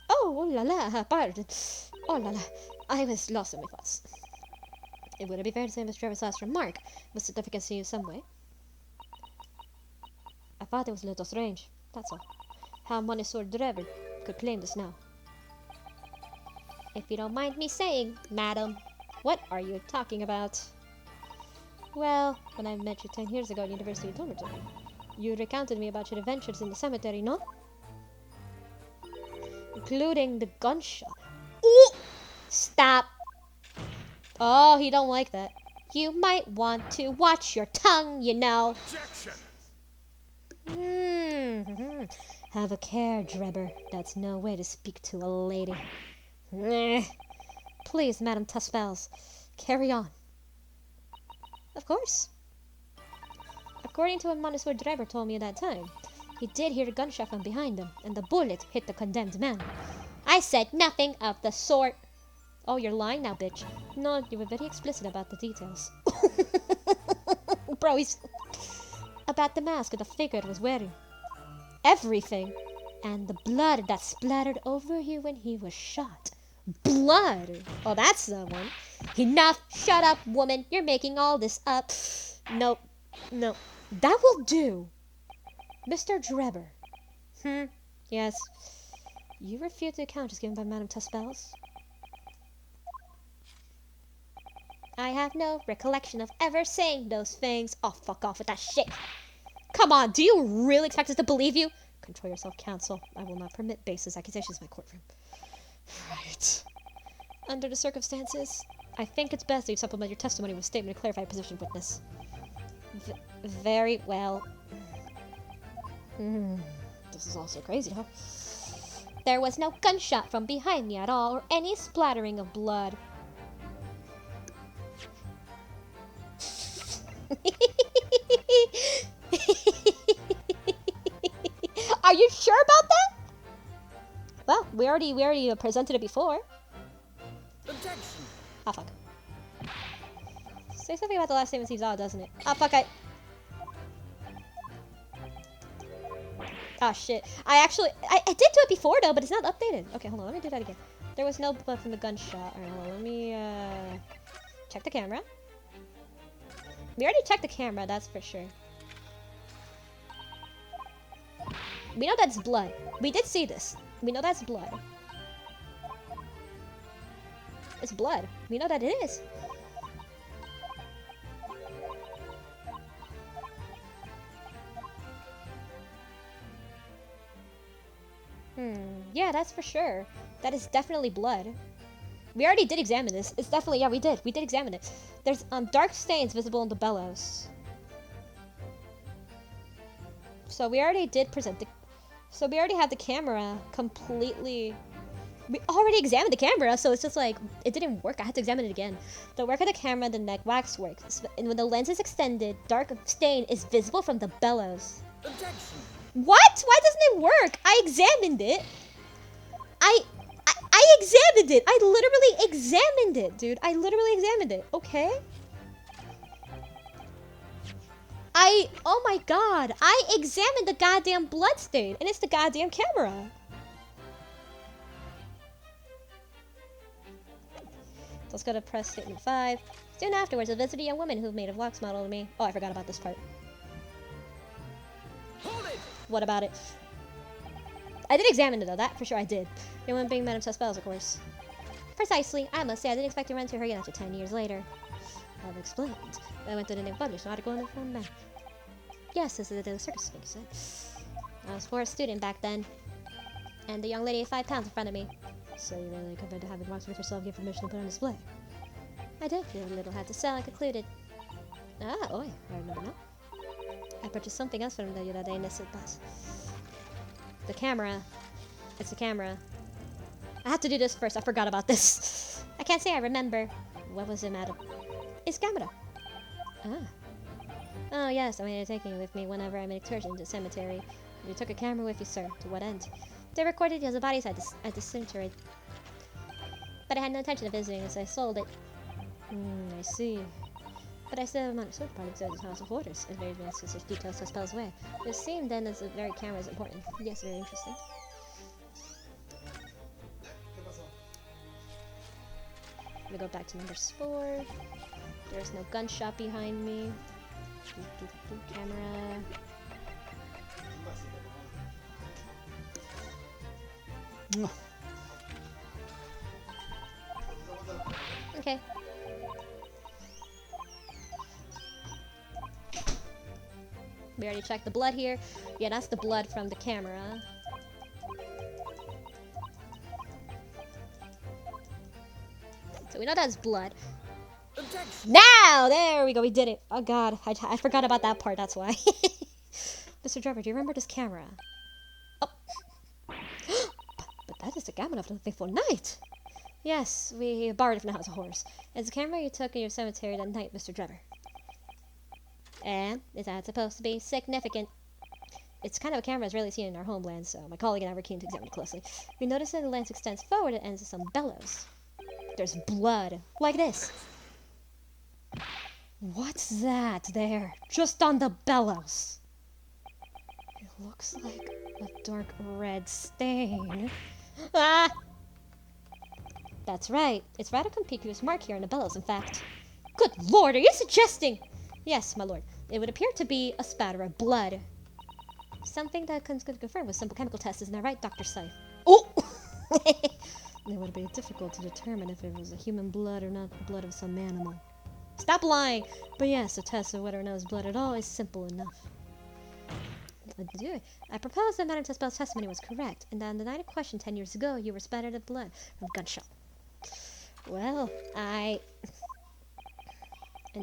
Oh la la, pardon. Oh la la, I was lost in my thoughts. It wouldn't be fair to say Mr. Trevor's last remark was significant to you in some way. I thought it was a little strange, that's all. How Monsieur Trevor could claim this now. If you don't mind me saying, madam, what are you talking about? Well, when I met you 10 years ago at University of Dormitory, you recounted me about your adventures in the cemetery, no? Including the gunshot. Ooh! Stop! Oh, he don't like that. You might want to watch your tongue, you know. Objection! Have a care, Drebber. That's no way to speak to a lady. Please, Madame Tuspels, carry on. Of course. According to what Monsieur Drebber told me at that time, he did hear a gunshot from behind him, and the bullet hit the condemned man. I said nothing of the sort. Oh, you're lying now, bitch. No, you were very explicit about the details. Bro, he's... About the mask the figure was wearing. Everything. And the blood that splattered over you when he was shot. Blood! Oh, that's the one. Enough! Shut up, woman! You're making all this up. Nope. No. That will do. Mr. Drebber. Yes. You refute the account just given by Madame Tuspels? I have no recollection of ever saying those things. Oh, fuck off with that shit. Come on, do you really expect us to believe you? Control yourself, counsel. I will not permit baseless accusations in my courtroom. Right. Under the circumstances, I think it's best that you supplement your testimony with a statement to clarify your position, witness. Very well. This is all so crazy, huh? There was no gunshot from behind me at all, or any splattering of blood. Are you sure about that? Well, we already presented it before. Objection! Ah, fuck. Say something about the last statement seems odd, doesn't it? Ah, fuck, Ah, shit. I did do it before, though, but it's not updated. Okay, hold on. Let me do that again. There was no blood from the gunshot. Alright, hold on. Let me, check the camera. We already checked the camera, that's for sure. We know that's blood. We did see this. We know that's blood. It's blood. We know that it is. Yeah, that's for sure. That is definitely blood. We already did examine this. It's definitely, yeah, we did. We did examine it. There's dark stains visible in the bellows. So we already did present the... So we already have the camera completely... We already examined the camera, so it's just like, it didn't work. I had to examine it again. The work of the camera, the neck waxwork. And when the lens is extended, dark stain is visible from the bellows. Objection! What? Why doesn't it work? I examined it. I examined it. I literally examined it, dude. I literally examined it. Okay? Oh my god, I examined the goddamn bloodstain, and it's the goddamn camera. Let's go to press statement 5. Soon afterwards, I visited a young woman who made a wax model of me. Oh, I forgot about this part. Hold it! What about it? I did examine it though, that for sure I did. The woman being Madame Saspels, of course. Precisely. I must say, I didn't expect to run into her again after 10 years later. I've explained. I went to the name published an article in the phone man. Yes, this is the Daily Circus, I think you said. I was a student back then. And the young lady had 5 pounds in front of me. So you really compared to having walked with yourself, give permission to put on display. I did. The little had to sell, I concluded. Ah, oi, I remember now. I purchased something else from the other day, Nessipas. The camera. It's the camera. I have to do this first, I forgot about this. I can't say I remember. What was it, madam? It's camera. Ah. Oh yes, I mean, taking it with me whenever I made excursions to the cemetery. You took a camera with you, sir. To what end? They recorded the bodies at the cemetery. But I had no intention of visiting, so I sold it. I see. But I still have not a search party inside this House of Orders, and very advanced research details to spells away. It seemed then as the very camera is important. Yes, very interesting. We go back to number 4. There's no gunshot behind me. Camera. Okay. We already checked the blood here. Yeah, that's the blood from the camera. So we know that's blood. Objection! Now! There we go, we did it. Oh god, I forgot about that part, that's why. Mr. Trevor, do you remember this camera? Oh. but that is the gamut of the fateful night. Yes, we borrowed it from the House of Horrors. It's the camera you took in your cemetery that night, Mr. Trevor. And is that supposed to be significant? It's kind of a camera that's rarely seen in our homeland, so my colleague and I were keen to examine it closely. We noticed that the lens extends forward and ends with some bellows. There's blood, like this. What's that there? Just on the bellows. It looks like a dark red stain. Ah! That's right. It's rather conspicuous mark here on the bellows, in fact. Good lord, are you suggesting? Yes, my lord. It would appear to be a spatter of blood. Something that can confirm with simple chemical tests, isn't that right, Dr. Syph? Oh! It would be difficult to determine if it was a human blood or not the blood of some animal. Stop lying! But yes, the test of whether or not it's blood at all is simple enough. I propose that Madame Saspel's testimony was correct, and that on the night in question 10 years ago, you were spattered with blood from a gunshot. Well, And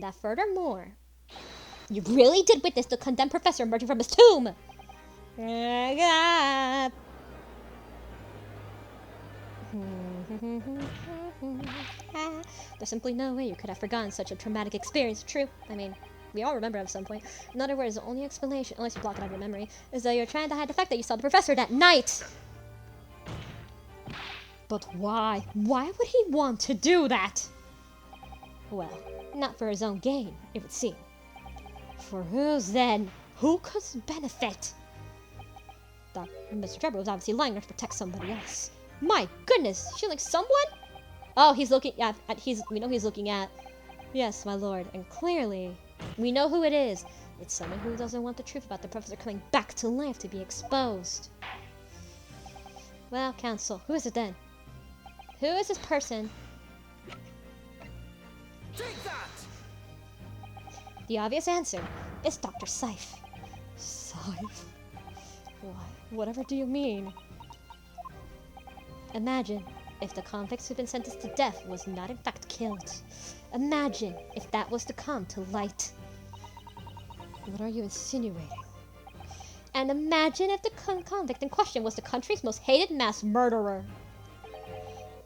that furthermore, you really did witness the condemned professor emerging from his tomb! There's simply no way you could have forgotten such a traumatic experience. True. I mean, we all remember at some point. In other words, the only explanation, unless you block it out of your memory, is that you're trying to hide the fact that you saw the professor that night. But why? Why would he want to do that? Well, not for his own gain, it would seem. For whose then? Who could benefit? Mr. Trevor was obviously lying to protect somebody else. My goodness, shielding someone? Oh, he's looking at, we know he's looking at. Yes, my lord, and clearly, we know who it is. It's someone who doesn't want the truth about the professor coming back to life to be exposed. Well, counsel, who is it then? Who is this person? Take that! The obvious answer is Dr. Syph. Syph? Why, whatever do you mean? Imagine if the convicts who'd been sentenced to death was not in fact killed. Imagine if that was to come to light. What are you insinuating? And imagine if the convict in question was the country's most hated mass murderer.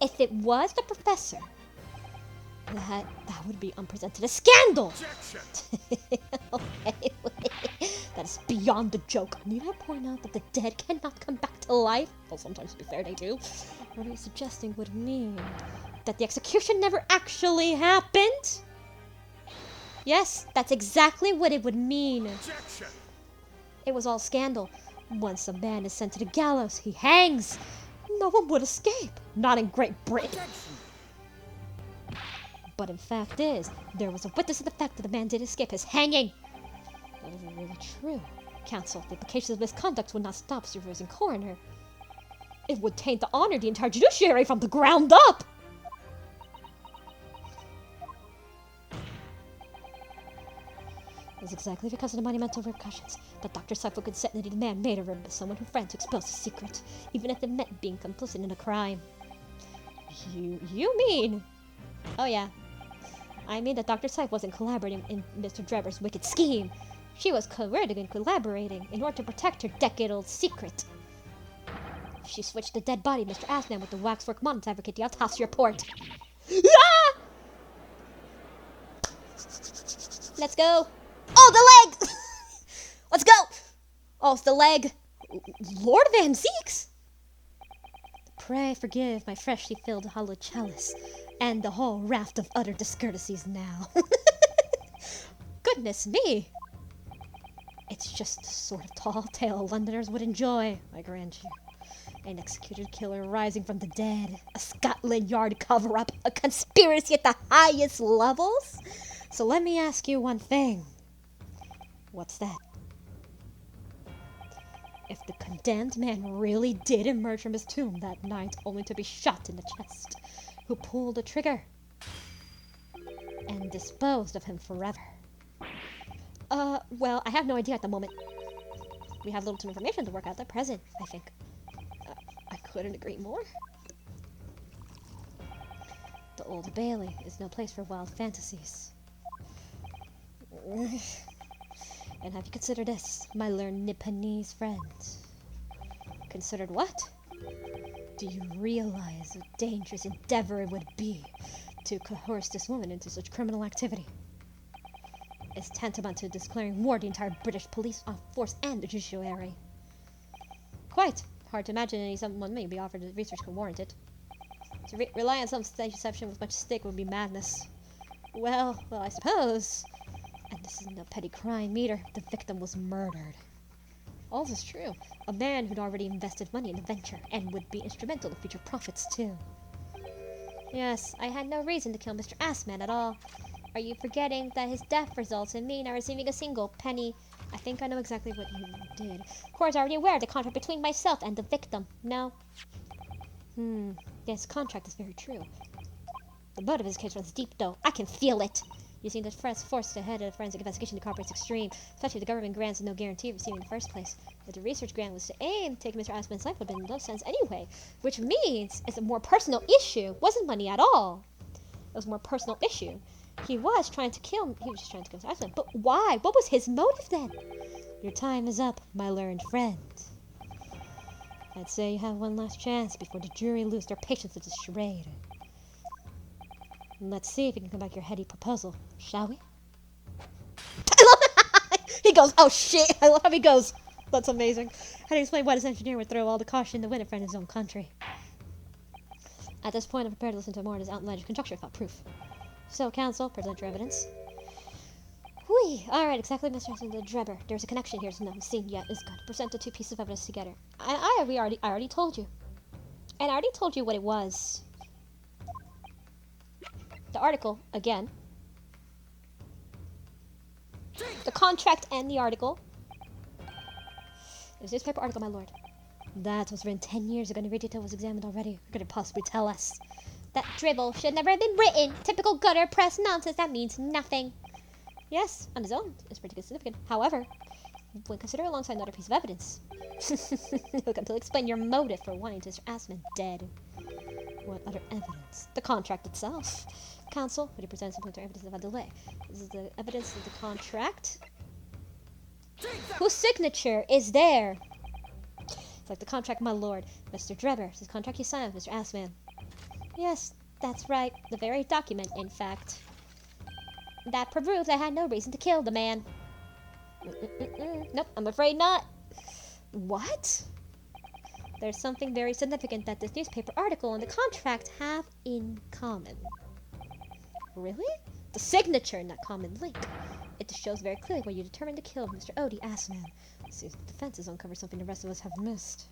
If it was the professor, that would be unprecedented. A scandal! Okay, that is beyond the joke. Need I point out that the dead cannot come back to life? Well, sometimes to be fair, they do. What are you suggesting would mean that the execution never actually happened? Yes, that's exactly what it would mean. Objection! It was all scandal. Once a man is sent to the gallows, he hangs. No one would escape. Not in Great Britain. Objection! But in fact is, there was a witness to the fact that the man did escape his hanging. That isn't really true. Counsel, the implications of misconduct would not stop Sir Rose and Coroner. It would taint the honor of the entire judiciary from the ground up. It was exactly because of the monumental repercussions that Dr. Seifel consented that the man made a room with someone who friend to expose his secret, even if it meant being complicit in a crime. You mean? Oh yeah. I mean that Dr. Seif wasn't collaborating in Mr. Drebber's wicked scheme. She was coercing and collaborating in order to protect her decade-old secret. She switched the dead body, Mr. Assman, with the waxwork model to fabricate the autopsy report. Ah! Let's go. Oh, the leg! Let's go! Oh, it's the leg. Lord Van Zeeks! Pray forgive my freshly filled hollow chalice and the whole raft of utter discourtesies now. Goodness me! It's just the sort of tall tale Londoners would enjoy, I grant you. An executed killer rising from the dead, a Scotland Yard cover-up, a conspiracy at the highest levels? So let me ask you one thing. What's that? If the condemned man really did emerge from his tomb that night only to be shot in the chest, who pulled the trigger and disposed of him forever? Well, I have no idea at the moment. We have little to no information to work out at present, I think. I couldn't agree more. The Old Bailey is no place for wild fantasies. And have you considered this, my learned Nipponese friend? Considered what? Do you realize what dangerous endeavor it would be to coerce this woman into such criminal activity? It's tantamount to declaring war the entire British police force and the judiciary. Quite. Hard to imagine any someone may be offered if research could warrant it. To rely on some stage deception with much stake would be madness. Well, I suppose. And this isn't a petty crime either. The victim was murdered. All this is true. A man who'd already invested money in the venture and would be instrumental in future profits too. Yes, I had no reason to kill Mr. Assman at all. Are you forgetting that his death results in me not receiving a single penny? I think I know exactly what you did. Court's already aware of the contract between myself and the victim. No? This contract is very true. The motive of this case runs deep, though. I can feel it. You see, the force ahead of the forensic investigation to cooperate extreme, especially if the government grants no guarantee of receiving in the first place. But the research grant was to aim to take Mr. Assman's life would have been in no sense anyway, which means it's a more personal issue. It wasn't money at all. It was a more personal issue. He was just trying to kill Mr. Assman, but why? What was his motive then? Your time is up, my learned friend. I'd say you have one last chance before the jury lose their patience with this charade. Let's see if you can come back with your heady proposal, shall we? I love he goes, oh shit! I love how he goes. That's amazing. How do you explain why this engineer would throw all the caution in the wind in front of his own country? At this point, I'm prepared to listen to more of his outlandish conjecture without proof. So, counsel, present your evidence. Whee! Alright, exactly, Mr. The Drebber. There's a connection here to not seen yet. Is good. Present the two pieces of evidence together. I already told you. And I already told you what it was. The article, again. The contract and the article. There's a newspaper article, my lord. That was written 10 years ago and the detail was examined already. What could it possibly tell us? That dribble should never have been written. Typical gutter press nonsense that means nothing. Yes, on its own, it's pretty significant. However, when considered alongside another piece of evidence, you'll come to explain your motive for wanting Mr. Assman dead. What other evidence? The contract itself. Counsel, would you present some evidence of a delay? This is the evidence of the contract. Whose signature is there? It's like the contract, my lord. Mr. Drebber, it's the contract you signed with Mr. Assman. Yes, that's right. The very document, in fact. That proves I had no reason to kill the man. Nope, I'm afraid not. What? There's something very significant that this newspaper article and the contract have in common. Really? The signature in that common link. It shows very clearly why you determined to kill Mr. Odie Assman. See if the defense has uncovered something the rest of us have missed.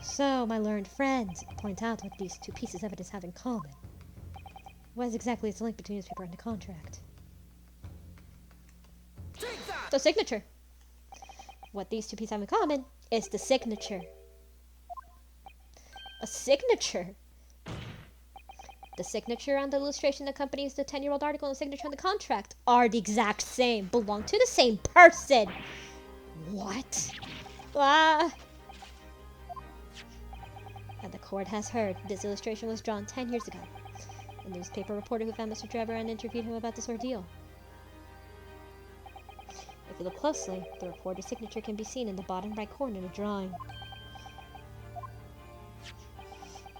So, my learned friend, point out what these two pieces of evidence have in common. What exactly is the link between newspaper and the contract? Take that! The signature. What these two pieces have in common is the signature. A signature? The signature on the illustration that accompanies the 10-year-old article and the signature on the contract are the exact same, belong to the same person. What? Ah. And the court has heard this illustration was drawn 10 years ago. A newspaper reporter who found Mr. Drebber and interviewed him about this ordeal. If you look closely, the reporter's signature can be seen in the bottom right corner of the drawing.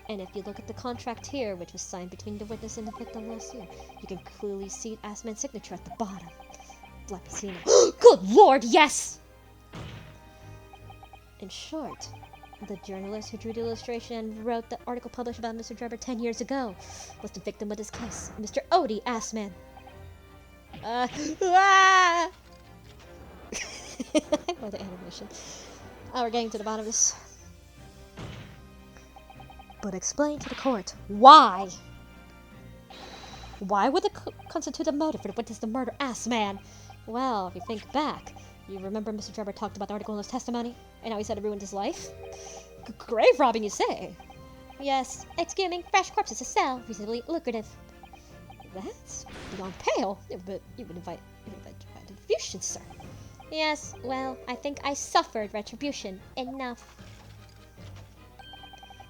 And if you look at the contract here, which was signed between the witness and the victim last year, you can clearly see Assman's signature at the bottom. Let me see now. Good Lord, yes! In short, the journalist who drew the illustration and wrote the article published about Mr. Drebber 10 years ago was the victim of this case, Mr. Odie Assman. I love the animation. Oh, we're getting to the bottom of this. But explain to the court why. Why would it constitute a motive for the witness to murder Assman? Well, if you think back, you remember Mr. Drebber talked about the article in his testimony, and how he said it ruined his life? Grave robbing, you say? Yes, exhuming fresh corpses to sell, reasonably lucrative. That's beyond pale. But you would invite retribution, sir. Yes, well, I think I suffered retribution enough.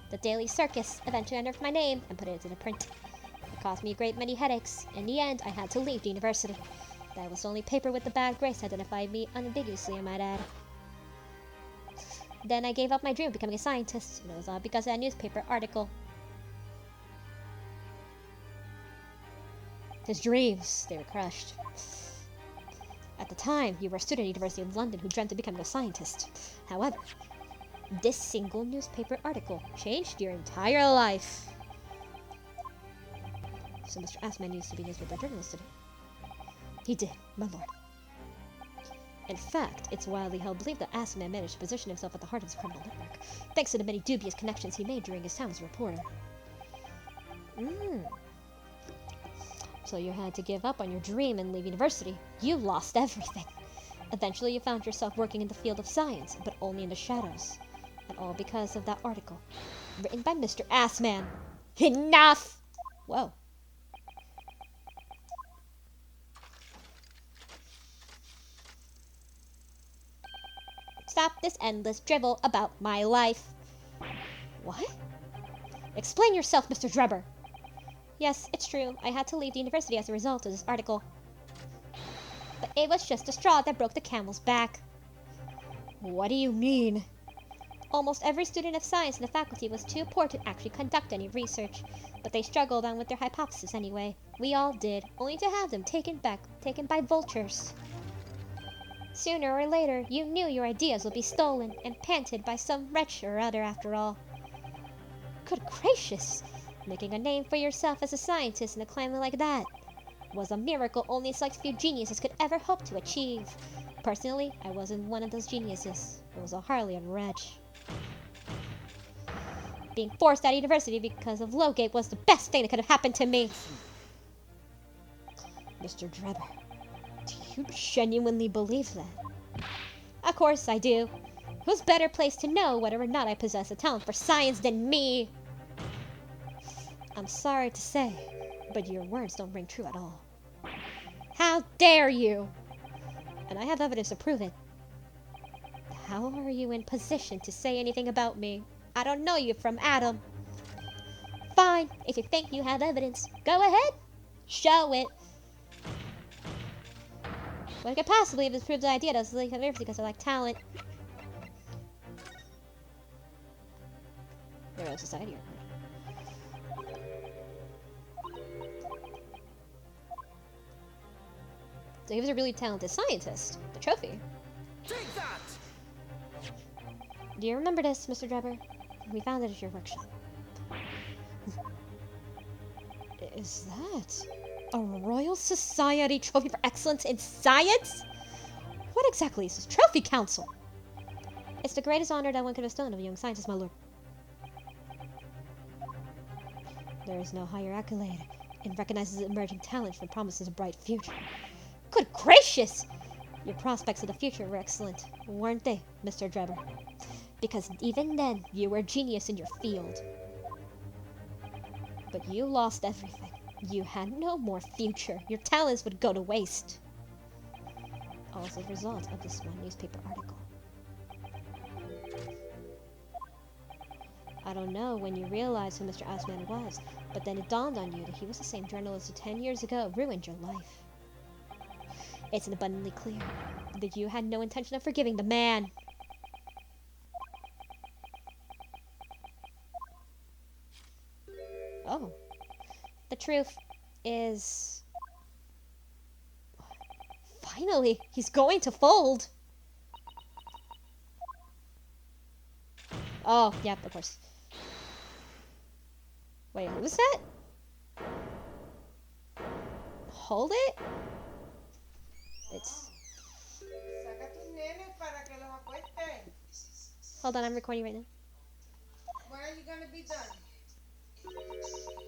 The Daily Circus eventually unearthed my name and put it into the print. It caused me a great many headaches. In the end, I had to leave the university. That was only paper with the bad grace identified me unambiguously, I might add. Then I gave up my dream of becoming a scientist, and it was all because of that newspaper article. His dreams, they were crushed. At the time, you were a student at the University of London who dreamt of becoming a scientist. However, this single newspaper article changed your entire life. So Mr. Assman used to be a newspaper journalist today. He did, my lord. In fact, it's widely held belief that Assman managed to position himself at the heart of his criminal network, thanks to the many dubious connections he made during his time as a reporter. So you had to give up on your dream and leave university. You lost everything. Eventually you found yourself working in the field of science, but only in the shadows. And all because of that article, written by Mr. Assman. Enough! Whoa. Stop this endless drivel about my life. What? Explain yourself, Mr. Drebber. Yes, it's true. I had to leave the university as a result of this article. But it was just a straw that broke the camel's back. What do you mean? Almost every student of science in the faculty was too poor to actually conduct any research, but they struggled on with their hypothesis anyway. We all did, only to have them taken by vultures. Sooner or later, you knew your ideas would be stolen and planted by some wretch or other after all. Good gracious! Making a name for yourself as a scientist in a climate like that was a miracle only select few geniuses could ever hope to achieve. Personally, I wasn't one of those geniuses. I was a Harleyan wretch. Being forced out of university because of Lowgate was the best thing that could have happened to me. Mr. Drebber, do you genuinely believe that? Of course I do. Who's better placed to know whether or not I possess a talent for science than me? I'm sorry to say, but your words don't ring true at all. How dare you! And I have evidence to prove it. How are you in position to say anything about me? I don't know you from Adam. Fine, if you think you have evidence, go ahead. Show it. What could possibly have proved the idea that I was leaving university because I lack talent? There was society. So he was a really talented scientist. The trophy. Take that! Do you remember this, Mr. Drebber? We found it at your workshop. Is that? A Royal Society trophy for excellence in science? What exactly is this trophy council? It's the greatest honor that one could bestow on a young scientist, my lord. There is no higher accolade. It recognizes emerging talent and promises a bright future. Good gracious! Your prospects of the future were excellent, weren't they, Mr. Drebber? Because even then, you were a genius in your field. But you lost everything. You had no more future. Your talents would go to waste. All as a result of this one newspaper article. I don't know when you realized who Mr. Iceman was, but then it dawned on you that he was the same journalist who 10 years ago ruined your life. It's abundantly clear that you had no intention of forgiving the man. Oh. The truth is... Finally, he's going to fold! Oh, yep, of course. Wait, who was that? Hold it? It's... Saca tus nenes para que los acuesten. Hold on, I'm recording right now. When are you gonna be done?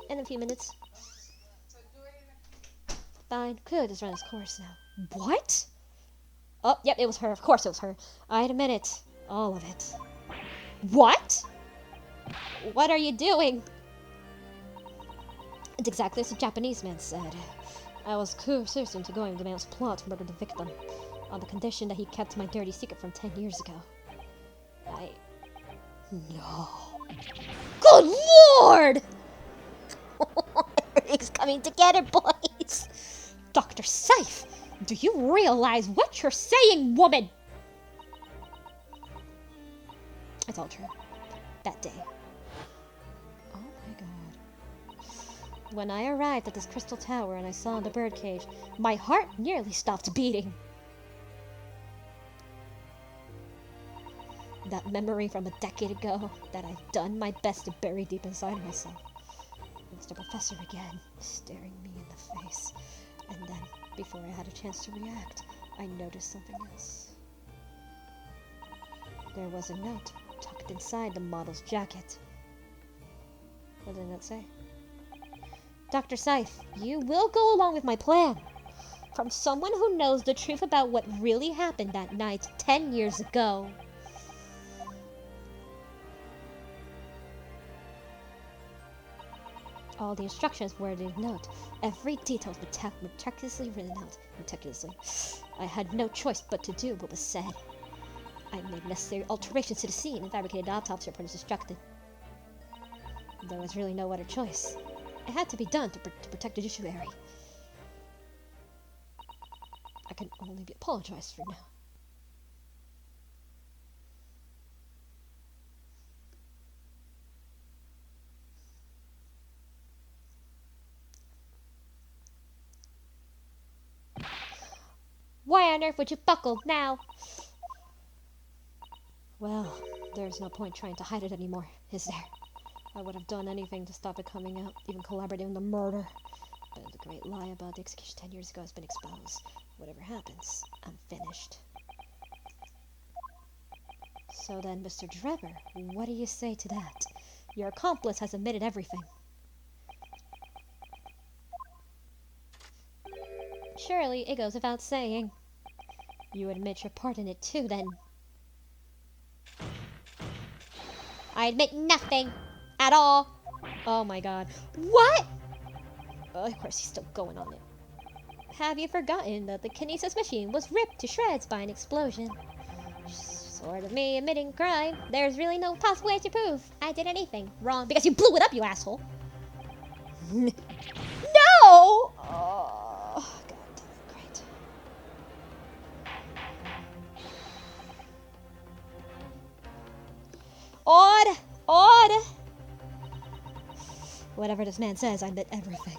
In a few minutes. So do it in Fine. Clearly just run its course now. What? Oh, yep, it was her. Of course it was her. I admit it. All of it. What? What are you doing? It's exactly as the Japanese man said. I was coerced into going with the man's plot to murder the victim, on the condition that he kept my dirty secret from 10 years ago. No. Good Lord! Everything's coming together, boys! Dr. Seif, do you realize what you're saying, woman? It's all true. That day. Oh my god. When I arrived at this crystal tower and I saw the birdcage, my heart nearly stopped beating. That memory from a decade ago that I've done my best to bury deep inside myself. It's the professor again, staring me in the face. And then, before I had a chance to react, I noticed something else. There was a note tucked inside the model's jacket. What did that say? Dr. Seif, you will go along with my plan. From someone who knows the truth about what really happened that night 10 years ago. All the instructions were in the note. Every detail was meticulously written out. Meticulously. I had no choice but to do what was said. I made necessary alterations to the scene and fabricated the autopsy report as instructed. There was really no other choice. It had to be done to protect the judiciary. I can only be apologized for now. Why on earth would you buckle now? Well, there's no point trying to hide it anymore, is there? I would have done anything to stop it coming out, even collaborating in the murder. But the great lie about the execution 10 years ago has been exposed. Whatever happens, I'm finished. So then, Mr. Drebber, what do you say to that? Your accomplice has admitted everything. Surely, it goes without saying. You admit your part in it too, then. I admit nothing. At all. Oh my god. What? Oh, of course, he's still going on it. Have you forgotten that the kinesis machine was ripped to shreds by an explosion? Sort of me admitting crime. There's really no possible way to prove I did anything wrong because you blew it up, you asshole. No! Oh, god, great. Odd! Whatever this man says, I admit everything.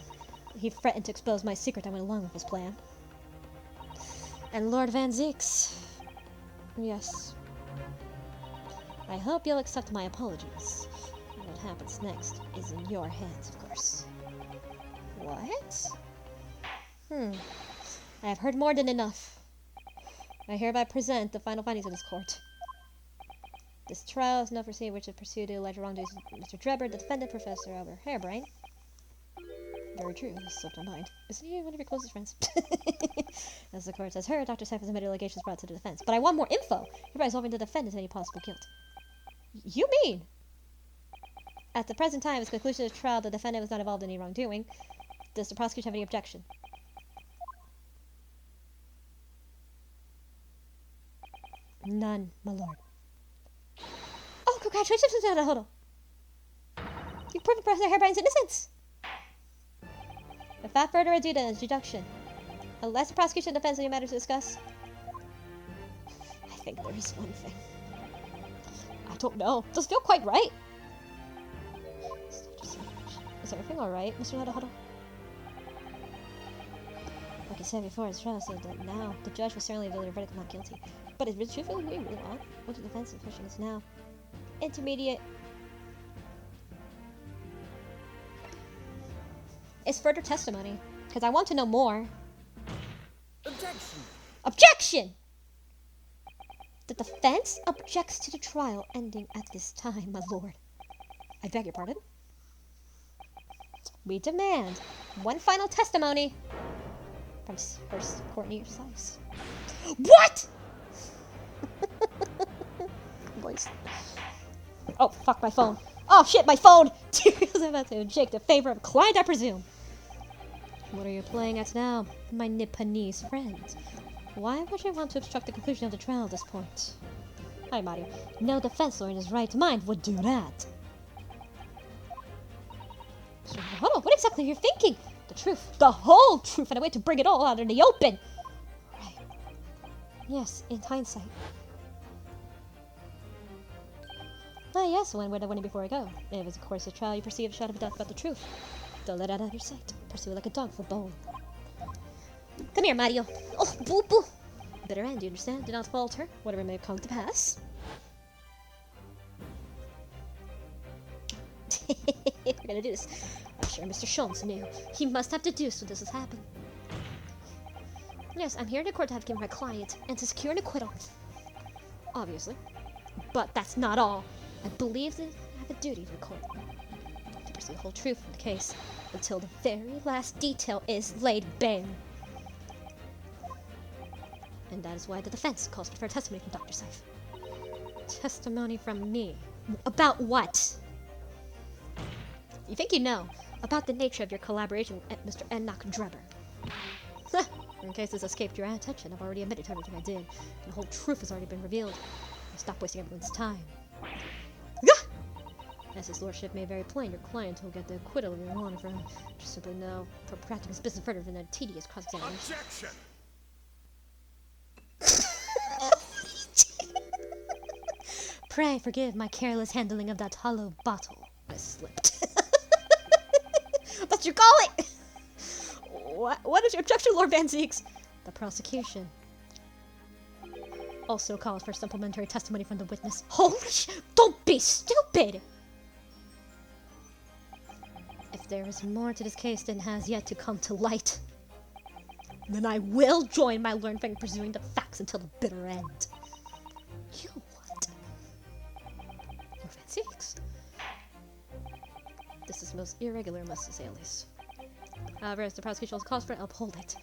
He threatened to expose my secret. I went along with his plan. And Lord Van Zieks. Yes. I hope you'll accept my apologies. What happens next is in your hands, of course. What? I have heard more than enough. I hereby present the final findings of this court. This trial is not foreseen which have pursued the alleged wrongdoings of Mr. Drebber, the defendant, Professor Albert Harebrine. Very true, this slipped my mind. Isn't he one of your closest friends? As the court has heard, Dr. Seif has admitted allegations brought to the defense. But I want more info, hereby resolving the defendant of any possible guilt. You mean? At the present time, at the conclusion of the trial, the defendant was not involved in any wrongdoing. Does the prosecution have any objection? None, my lord. Oh, congratulations, Mr. Nadahodo! You've proven Professor Harebrine's innocence! Without further ado, then, introduction. Unless the prosecution defends any matters to discuss, I think there is one thing. I don't know. Does feel quite right. Is everything alright, Mr. Nadahodo? Like I said before, his trial said that now the judge will certainly deliver a verdict of not guilty. But is it truthfully we really want? What the defense is pushing us now? Intermediate. It's further testimony, because I want to know more. Objection! Objection! The defense objects to the trial ending at this time, my lord. I beg your pardon? We demand one final testimony from First Courtney Sykes. What?! Voice. Oh, fuck my phone. Oh shit, my phone! Tyrion's about to object in favor of client, I presume. What are you playing at now, my Nipponese friends? Why would you want to obstruct the conclusion of the trial at this point? Hi, Mario. No defense lawyer in his right mind would do that. So, hold on, what exactly are you thinking? The truth. The whole truth, and a way to bring it all out in the open. Right. Yes, in hindsight. Ah, yes, when would I win it before I go? If it's a course of trial, you perceive a shadow of doubt about the truth. Don't let it out of your sight. Pursue it like a dog for bone. Come here, Mario. Oh, boo boo. Bitter end, you understand? Do not falter, whatever may come to pass. We're gonna do this. I'm sure Mr. Sholmes knew. He must have deduced when this has happened. Yes, I'm here in the court to have given my client and to secure an acquittal. Obviously. But that's not all. I believe that I have a duty to the court. To pursue the whole truth of the case until the very last detail is laid bare. And that is why the defense calls for testimony from Dr. Seif. Testimony from me? About what? You think you know about the nature of your collaboration with Mr. Enoch Drebber. In case this escaped your attention, I've already admitted to everything I did, and the whole truth has already been revealed. Stop wasting everyone's time. As his lordship made very plain, your client will get the acquittal you want from him. Just simply no protracting his business further than a tedious cross-examination. Objection! Pray forgive my careless handling of that hollow bottle. I slipped. That's what you call it! What is your objection, Lord Van Zieks? The prosecution also calls for supplementary testimony from the witness. Holy don't be stupid! If there is more to this case than has yet to come to light, then I will join my learned friend pursuing the facts until the bitter end. You what? Lord Van Zieks. This is most irregular, must say at least. However, as the prosecution calls for it, uphold it.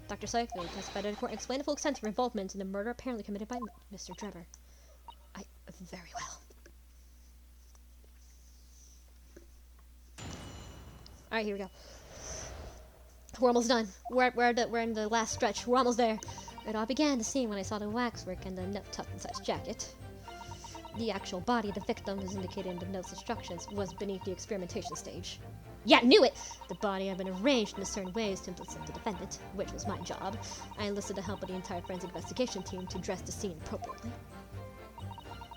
Dr. Seif will testify to the court and explain the full extent of her involvement in the murder apparently committed by Mr. Drebber. Very well. Alright, here we go. We're almost done. We're in the last stretch. We're almost there. It all began the scene when I saw the waxwork and the note tucked inside his jacket. The actual body of the victim, as indicated in the note's instructions, was beneath the experimentation stage. Yeah, knew it! The body had been arranged in certain ways to implicate the defendant, which was my job. I enlisted the help of the entire forensic investigation team to dress the scene appropriately.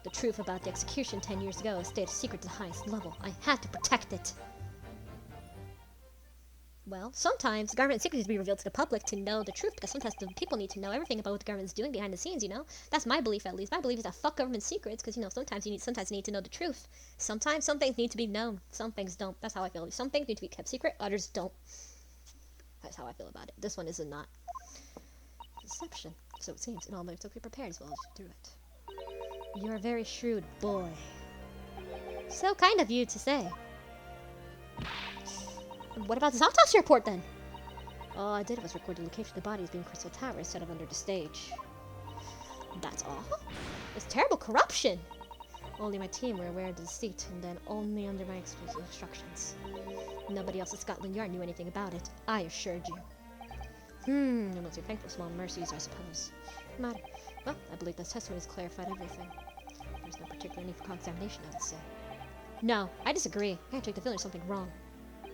The truth about the execution 10 years ago stayed a secret to the highest level. I had to protect it. Well, sometimes the government secrets need to be revealed to the public to know the truth, because sometimes the people need to know everything about what the government's doing behind the scenes, you know? That's my belief, at least. My belief is that fuck government secrets, because, you know, sometimes you need to know the truth. Sometimes some things need to be known. Some things don't. That's how I feel. Some things need to be kept secret, others don't. That's how I feel about it. This one is not deception, so it seems, and all moves will be prepared as well as you do it. You're a very shrewd boy. So kind of you to say. What about this autopsy report then? All I did was record the location of the bodies being Crystal Tower instead of under the stage. That's all? It's terrible corruption! Only my team were aware of the deceit, and then only under my exclusive instructions. Nobody else at Scotland Yard knew anything about it, I assured you. I'm not too thankful for small mercies, I suppose. No matter. Well, I believe this testimony has clarified everything. There's no particular need for cross-examination, I would say. No, I disagree. I can't take the feeling there's something wrong.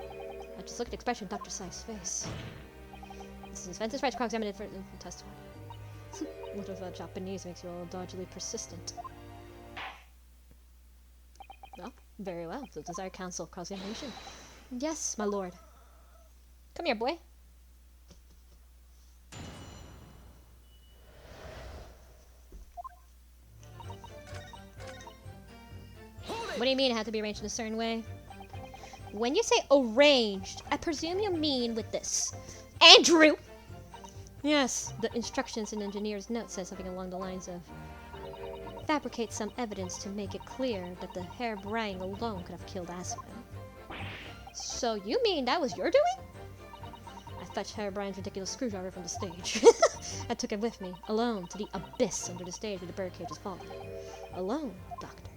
I just look at the expression on Dr. Sai's face. This is offensive right to cross-examine for testimony. What if that Japanese makes you all doggedly persistent? Well, very well. The desired counsel cross-examination. Yes, my lord. Come here, boy. What do you mean it had to be arranged in a certain way? When you say arranged, I presume you mean with this. Andrew! Yes, the instructions in engineer's note says something along the lines of fabricate some evidence to make it clear that the hair brain alone could have killed Aspen. So you mean that was your doing? I fetched Harebrine's ridiculous screwdriver from the stage. I took it with me, alone, to the abyss under the stage where the birdcage is fallen. Alone, Doctor.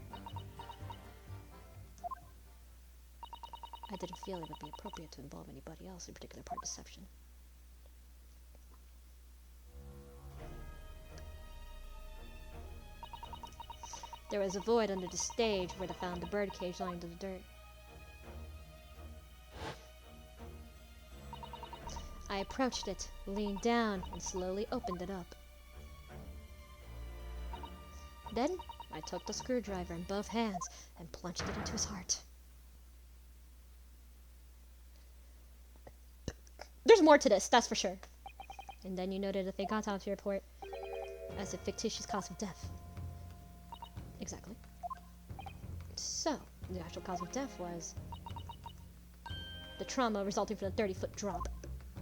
I didn't feel it would be appropriate to involve anybody else in particular part of deception. There was a void under the stage where they found the birdcage lying to the dirt. I approached it, leaned down, and slowly opened it up. Then, I took the screwdriver in both hands and plunged it into his heart. There's more to this, that's for sure. And then you noted a fake autopsy report as a fictitious cause of death. Exactly. So, the actual cause of death was the trauma resulting from the 30-foot drop.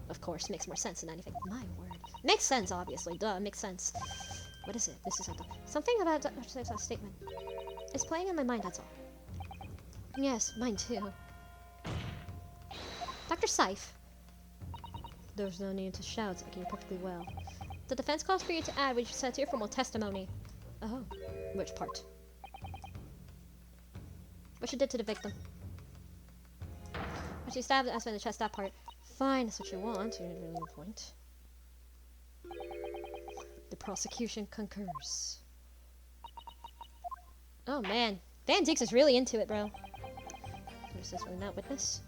Of course, makes more sense than anything. My word. Makes sense, obviously. Duh, makes sense. What is it? This is something about Dr. Saif's statement. It's playing in my mind, that's all. Yes, mine too. Dr. Saif. There's no need to shout, I can hear perfectly well. The defense calls for you to add what you said to your formal testimony. Oh, which part? What you did to the victim. When she stabbed Aspen in the chest, that part. Fine, that's what you want. You didn't really point. The prosecution concurs. Oh man, Van Dix is really into it, bro. Is this really not witness?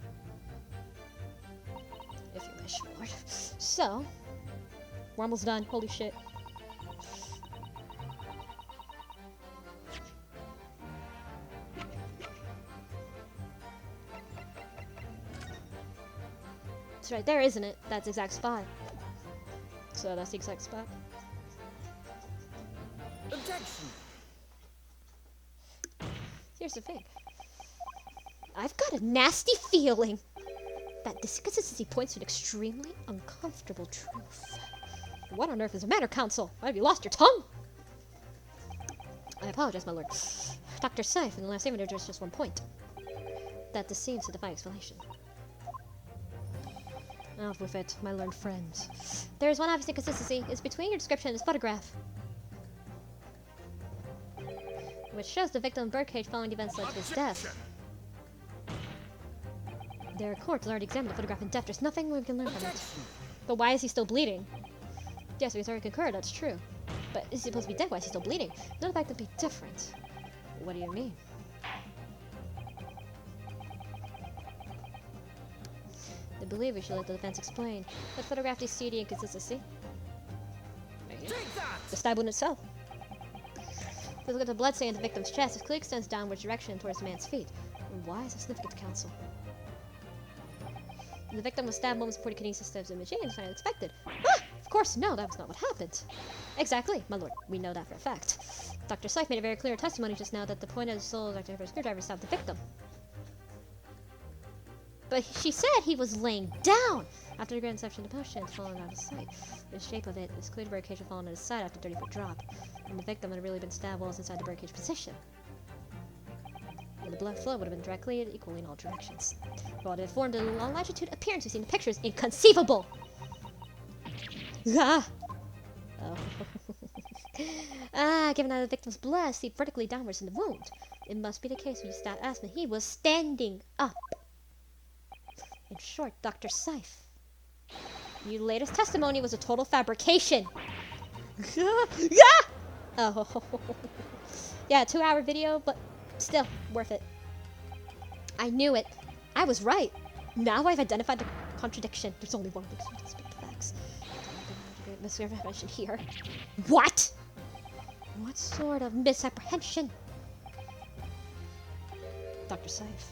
If you wish, my lord. So, we're almost done. Holy shit. It's right there, isn't it? That's the exact spot. So that's the exact spot. Objection! Here's the thing. I've got a nasty feeling that this inconsistency points to an extremely uncomfortable truth. What on earth is the matter, counsel? Why have you lost your tongue? I apologize, my lord. Dr. Saif, in the last statement, there's just one point. That this seems to defy explanation. Off with it, my learned friend. There is one obvious inconsistency. It's between your description and his photograph, which shows the victim in birdcage following the events led to his death. Their court has already examined the photograph in depth. There's nothing we can learn from it. But why is he still bleeding? Yes, he's already concurred, that's true. But is he supposed to be dead? Why is he still bleeding? None of that could be different. What do you mean? I believe we should let the defense explain. What photographed is CD inconsistency? Right here. The stab wound itself. If we look at the blood stain on the victim's chest, it clearly extends downward direction towards the man's feet. Why is that significant to counsel? The victim was stabbed moments before the kinesis steps imaging and found unexpected. Ah! Of course, no, that was not what happened. Exactly, my lord. We know that for a fact. Dr. Saif made a very clear testimony just now that the point of the soul Dr. Everett's screwdriver stabbed the victim. But she said he was laying down. After the grand section of the potion, it's fallen out of sight. The shape of it is clear the birdcage had fallen on its side after a 30-foot drop, and the victim had really been stabbed while it was inside the birdcage position. And the blood flow would have been directly and equally in all directions. While it had formed a long longitude appearance we see in the pictures, inconceivable! Ah! Oh. Given that the victim's blood seeped vertically downwards in the wound, it must be the case when you stabbed Aspen. He was standing up. In short, Dr. Seif, your latest testimony was a total fabrication. Oh. Yeah, 2-hour video, but still worth it. I knew it. I was right. Now I've identified the contradiction. There's only one way to speak the facts. Misapprehension here. What? What sort of misapprehension? Dr. Seif.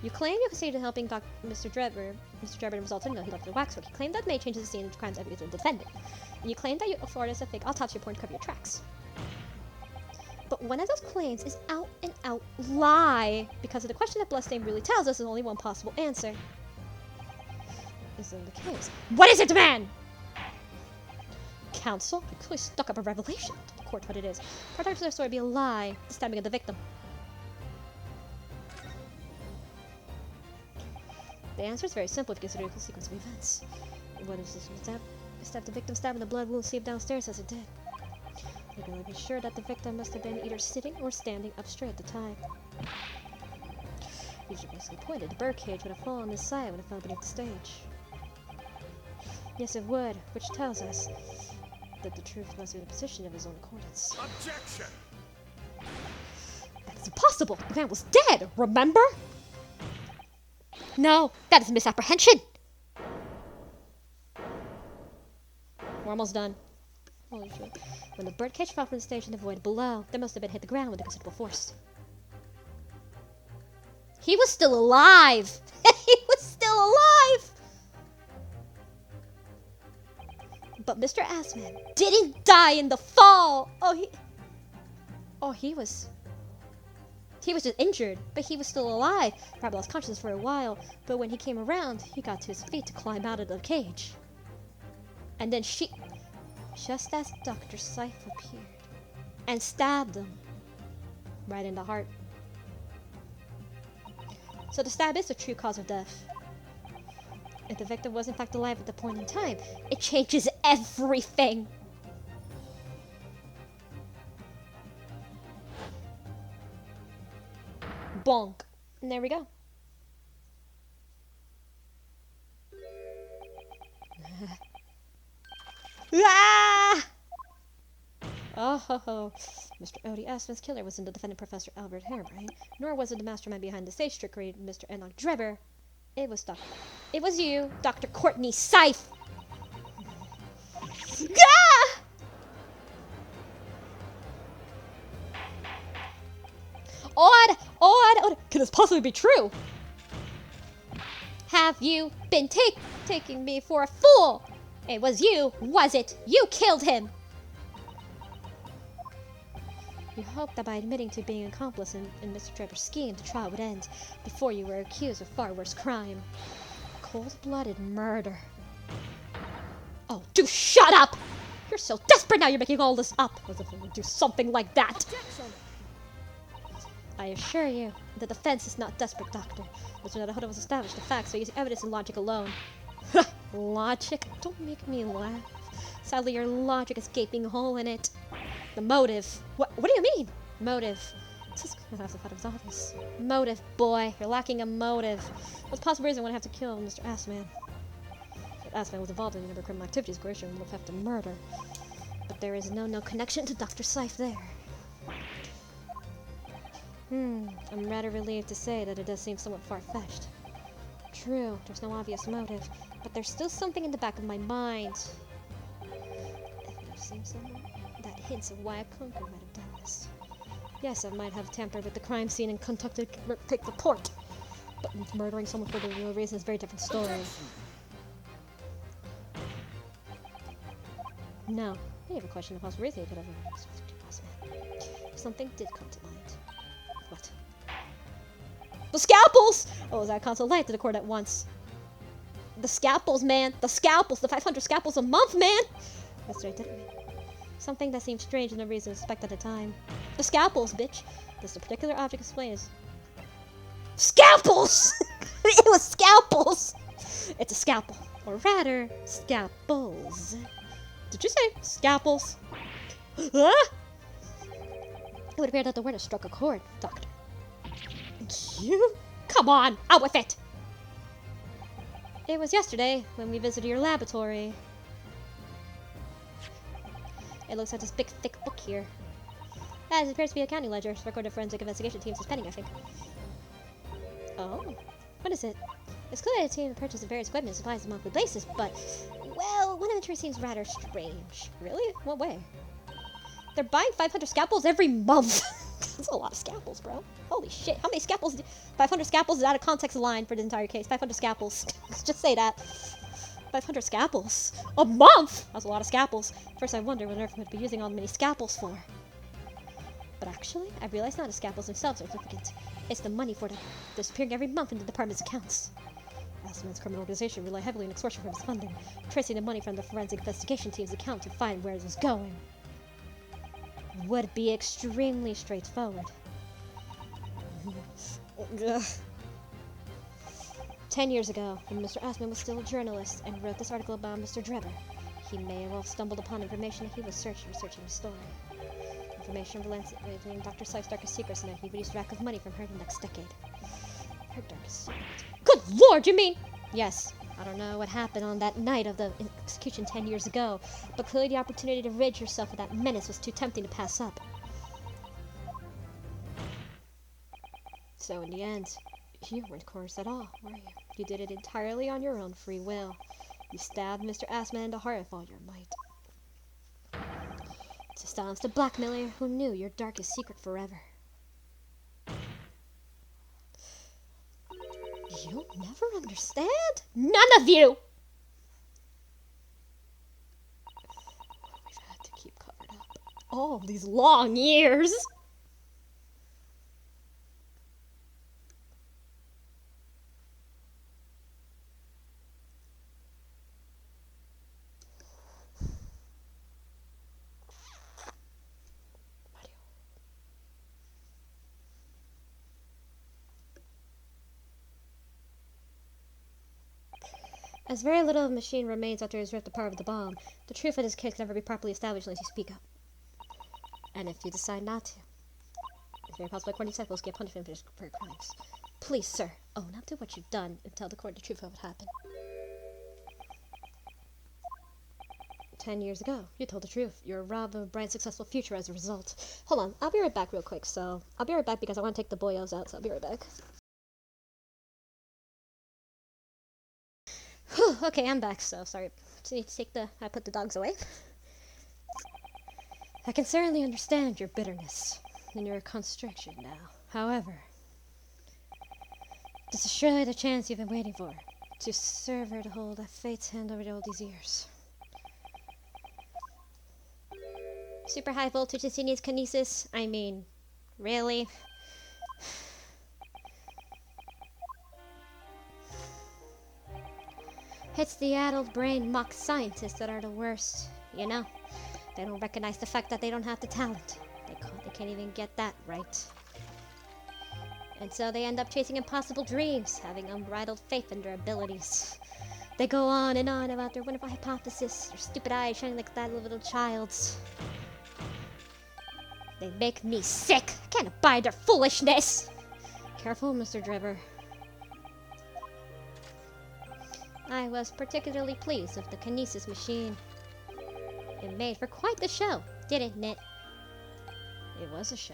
You claim you succeeded in helping Mr. Drebber. Mr. Drebber resulted in no he left the waxwork. You claim that made changes to the scene of crimes every defendant. And you claim that you afforded us a fake autopsy report to cover your tracks. But one of those claims is out and out lie, because of the question that Bloodstain really tells us is only one possible answer. Isn't the case? What is it, man? Counsel? I clearly stuck up a revelation. Tell the court what it is. Part of their story be a lie. The stabbing of the victim. The answer is very simple if you consider the sequence of events. What if this stabbed the victim, stabbing the blood wound seeped downstairs as it did? You can be sure that the victim must have been either sitting or standing up straight at the time. You should basically point it. The birdcage would have fallen on this side when it fell beneath the stage. Yes, it would, which tells us that the truth must be in the position of his own accordance. Objection! That is impossible! The man was dead, remember? No, that is misapprehension! We're almost done. Holy shit. When the birdcage fell from the stage in the void below, they must have been hit the ground with a considerable force. He was still alive! He was still alive! But Mr. Assman didn't die in the fall! He was just injured, but he was still alive. Probably lost consciousness for a while, but when he came around, he got to his feet to climb out of the cage. And then just as Dr. Seif appeared, and stabbed him right in the heart. So the stab is the true cause of death. If the victim was in fact alive at the point in time, it changes everything. Bonk. And there we go. Ah! Oh, Mr. Odie Aspen's killer wasn't the defendant Professor Albert Harebrine, nor was it the mastermind behind the stage trickery, Mr. Enoch Drebber. It was you, Dr. Courtney Seif! Ah! Odd! Can this possibly be true? Have you been taking me for a fool? It was you, was it? You killed him! You hoped that by admitting to being an accomplice in Mr. Drebber's scheme, the trial would end before you were accused of far worse crime. Cold-blooded murder. Oh, do shut up! You're so desperate now you're making all this up. As if I would do something like that. Objection! I assure you, the defense is not desperate, Doctor. Mr. Nadahoda was established the facts by using evidence and logic alone. Logic? Don't make me laugh. Sadly, your logic is a gaping hole in it. The motive. What do you mean? Motive. I thought it was obvious. Motive, boy. You're lacking a motive. What's possible reason I would have to kill Mr. Assman? If Assman was involved in a number of criminal activities, Gratian would have to murder. But there is no connection to Dr. Seif there. I'm rather relieved to say that it does seem somewhat far-fetched. True, there's no obvious motive, but there's still something in the back of my mind. If I've seen someone, that hints of why a conqueror might have done this. Yes, I might have tampered with the crime scene and conducted a fake report, but murdering someone for the real reason is a very different story. No, I have a question of possible reason you could have something did come to mind. What? The scalpels! Oh, that console light to the court at once. The scalpels, man. The scalpels. The 500 scalpels a month, man. That's right, didn't we? Something that seemed strange and no reason to suspect at the time. The scalpels, bitch. This is a particular object explains. Scalpels! It was scalpels! It's a scalpel. Or rather, scalpels. Did you say scalpels? Huh? It would appear that the word has struck a chord, Doctor. You? Come on, out with it! It was yesterday when we visited your laboratory. It looks like this big, thick book here. As it appears to be a county ledger. Recorded forensic investigation team suspending, I think. Oh? What is it? It's clear that the team purchases various equipment supplies on a monthly basis, but, well, one of the entries seems rather strange. Really? What way? They're buying 500 scalpels every month. That's a lot of scalpels, bro. Holy shit. How many scalpels? 500 scalpels is out of context line for the entire case. 500 scalpels. Just say that. 500 scalpels? A month? That's a lot of scalpels. First I wondered what everyone would be using all the many scalpels for. But actually, I realized not the scalpels themselves are significant. It's the money for them disappearing every month into the department's accounts. Asman's criminal organization rely heavily on extortion from its funding, tracing the money from the forensic investigation team's account to find where it was going. Would be extremely straightforward. 10 years ago, when Mr. Asman was still a journalist and wrote this article about Mr. Drebber, he may have well stumbled upon information that he was researching the story. Information relating Dr. Sife's darkest secrets, and that he would use track of money from her the next decade. Her darkest secret. Good lord, you mean? Yes. I don't know what happened on that night of the execution 10 years ago, but clearly the opportunity to rid yourself of that menace was too tempting to pass up. So in the end, you weren't coerced at all, were you? You did it entirely on your own free will. You stabbed Mr. Asman in the heart with all your might. To silence the blackmailer who knew your darkest secret forever. You'll never understand? None of you! We've had to keep covered up all these long years. As very little of the machine remains after it has ripped the power of the bomb, the truth of this case can never be properly established unless you speak up. And if you decide not to, it's very possible that court disciples get punishment for your crimes. Please, sir, own up to what you've done and tell the court the truth of what happened. 10 years ago, you told the truth. You're robbed of a bright, successful future as a result. Hold on, I'll be right back real quick. So, I'll be right back because I want to take the boyos out, so I'll be right back. Whew, okay, I'm back, so sorry. Just need to take I put the dogs away. I can certainly understand your bitterness and your constriction now. However, this is surely the chance you've been waiting for. To serve her to hold that fate's hand over all these years. Super high voltage instantaneous kinesis? I mean, really? It's the addled brain mock scientists that are the worst, you know? They don't recognize the fact that they don't have the talent. They can't even get that right. And so they end up chasing impossible dreams, having unbridled faith in their abilities. They go on and on about their wonderful hypothesis, their stupid eyes shining like that little child's. They make me sick! I can't abide their foolishness! Careful, Mr. Drebber. I was particularly pleased with the kinesis machine. It made for quite the show, didn't it? It was a show.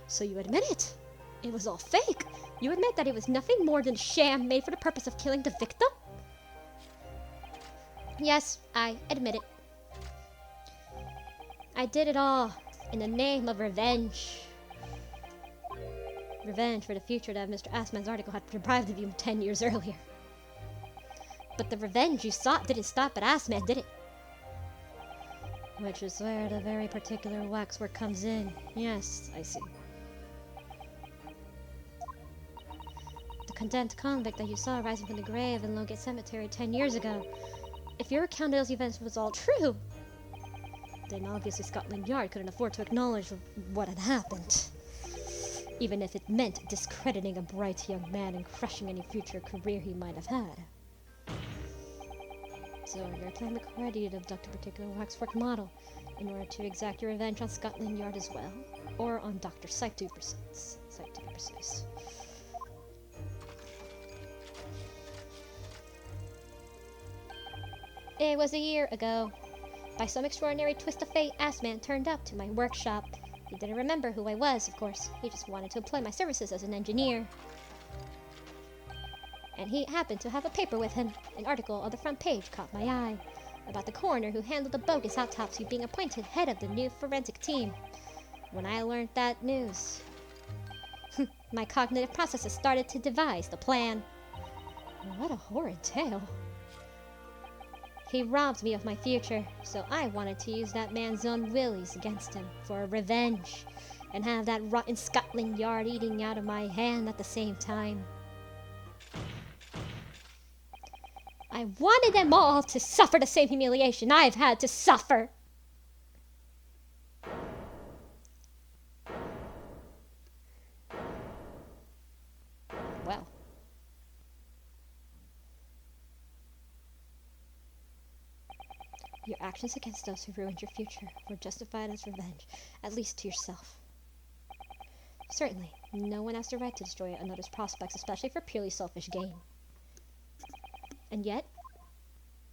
So you admit it? It was all fake? You admit that it was nothing more than a sham made for the purpose of killing the victim? Yes, I admit it. I did it all in the name of revenge. Revenge for the future that Mr. Asman's article had deprived of you 10 years earlier. But the revenge you sought didn't stop at Asman, did it? Which is where the very particular waxwork comes in. Yes, I see. the condemned convict that you saw rising from the grave in Longate Cemetery 10 years ago. If your account of those events was all true, then obviously Scotland Yard couldn't afford to acknowledge what had happened, even if it meant discrediting a bright young man and crushing any future career he might have had. So your plan required you to abduct a particular waxwork model in order to exact your revenge on Scotland Yard as well, or on Dr. Syke to be precise. It was a year ago. By some extraordinary twist of fate, Assman turned up to my workshop. He didn't remember who I was, of course. He just wanted to employ my services as an engineer. And he happened to have a paper with him. An article on the front page caught my eye about the coroner who handled the bogus autopsy being appointed head of the new forensic team. When I learned that news, my cognitive processes started to devise the plan. What a horrid tale. He robbed me of my future, so I wanted to use that man's own willies against him for revenge, and have that rotten Scotland Yard eating out of my hand at the same time. I wanted them all to suffer the same humiliation I've had to suffer. Well. Your actions against those who ruined your future were justified as revenge, at least to yourself. Certainly, no one has the right to destroy another's prospects, especially for purely selfish gain. And yet,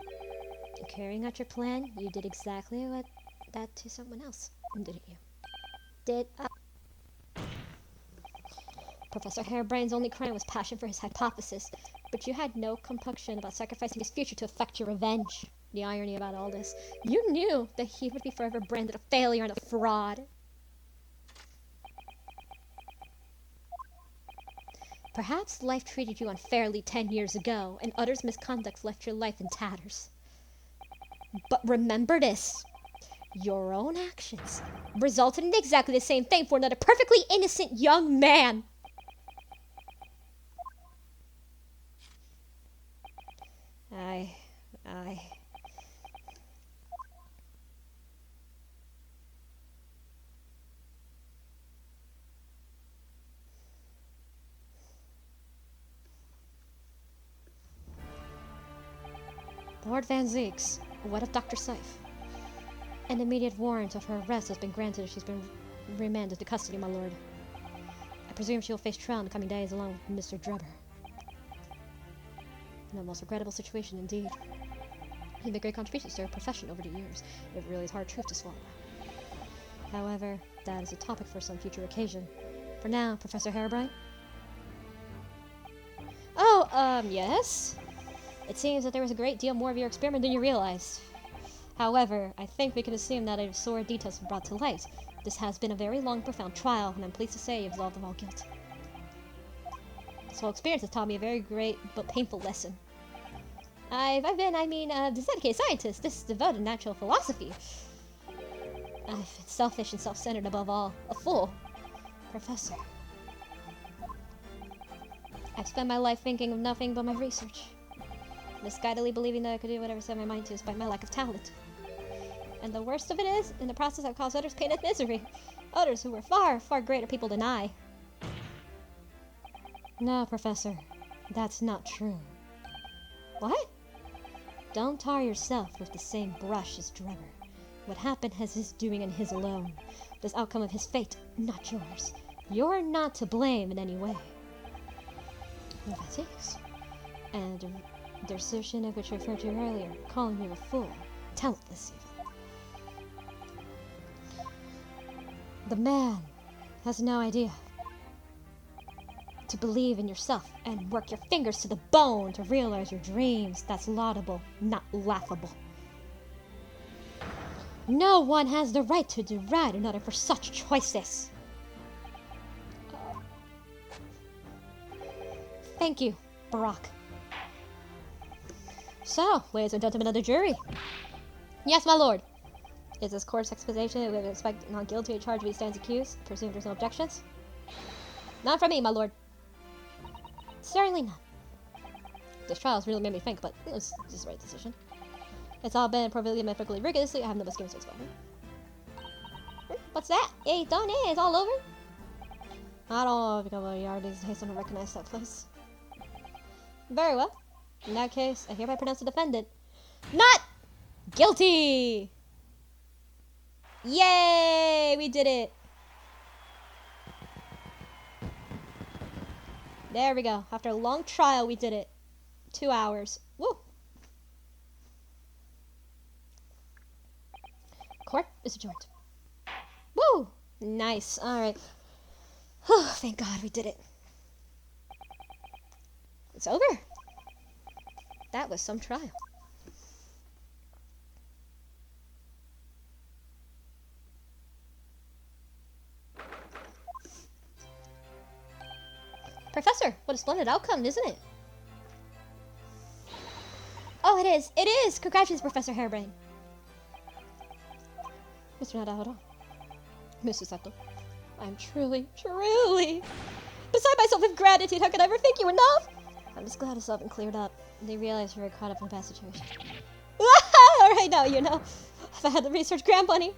in carrying out your plan, you did exactly that to someone else, didn't you? Professor Harebrain's only crime was passion for his hypothesis, but you had no compunction about sacrificing his future to effect your revenge. The irony about all this, you knew that he would be forever branded a failure and a fraud. Perhaps life treated you unfairly 10 years ago, and others' misconduct left your life in tatters. But remember this. Your own actions resulted in exactly the same thing for another perfectly innocent young man. Lord Van Zeeks, what of Dr. Syke? An immediate warrant of her arrest has been granted if she's been remanded to custody, my lord. I presume she will face trial in the coming days along with Mr. Drebber. In a most regrettable situation indeed. He made great contributions to her profession over the years. It really is hard truth to swallow. However, that is a topic for some future occasion. For now, Professor Harebrain? Oh, yes? It seems that there was a great deal more of your experiment than you realized. However, I think we can assume that a sore details have been brought to light. This has been a very long, profound trial, and I'm pleased to say you've absolved of all guilt. This whole experience has taught me a very great but painful lesson. I've been this dedicated scientist, this devoted natural philosophy. I've been selfish and self-centered above all. A fool. Professor. I've spent my life thinking of nothing but my research. Misguidedly believing that I could do whatever I set my mind to despite my lack of talent. And the worst of it is, in the process I've caused others pain and misery. Others who were far, far greater people than I. No, Professor. That's not true. What? Don't tar yourself with the same brush as Drebber. What happened has his doing and his alone. This outcome of his fate, not yours. You're not to blame in any way. Well, that is. And the assertion of which I referred to earlier, calling you a fool, talentless even. The man has no idea. To believe in yourself and work your fingers to the bone to realize your dreams, that's laudable, not laughable. No one has the right to deride another for such choices. Thank you, Barack. So, ladies and gentlemen of the jury. Yes, my lord. Is this court's explanation we expect not guilty of charge if he stands accused? Presume there's no objections? None from me, my lord. Certainly not. This trial's really made me think, but it was just the right decision. It's all been prolifically rigorously. I have no misgivings whatsoever. What's that? Hey, done it. It's all over? I don't know if you go to the yard these days. I don't recognize that place. Very well. In that case, I hereby pronounce the defendant not guilty! Yay! We did it! There we go. After a long trial, we did it. 2 hours. Woo! Court is adjourned. Woo! Nice. Alright. Oh, thank God we did it. It's over. That was some trial. Professor, what a splendid outcome, isn't it? Oh, it is. It is. Congratulations, Professor Harebrain. Mr. Nadahara. Mrs. Sato. I'm truly beside myself with gratitude. How could I ever thank you enough? I'm just glad it's all been cleared up. They realize we were caught up in a bad situation. Alright, now you know. If I had the research grant money.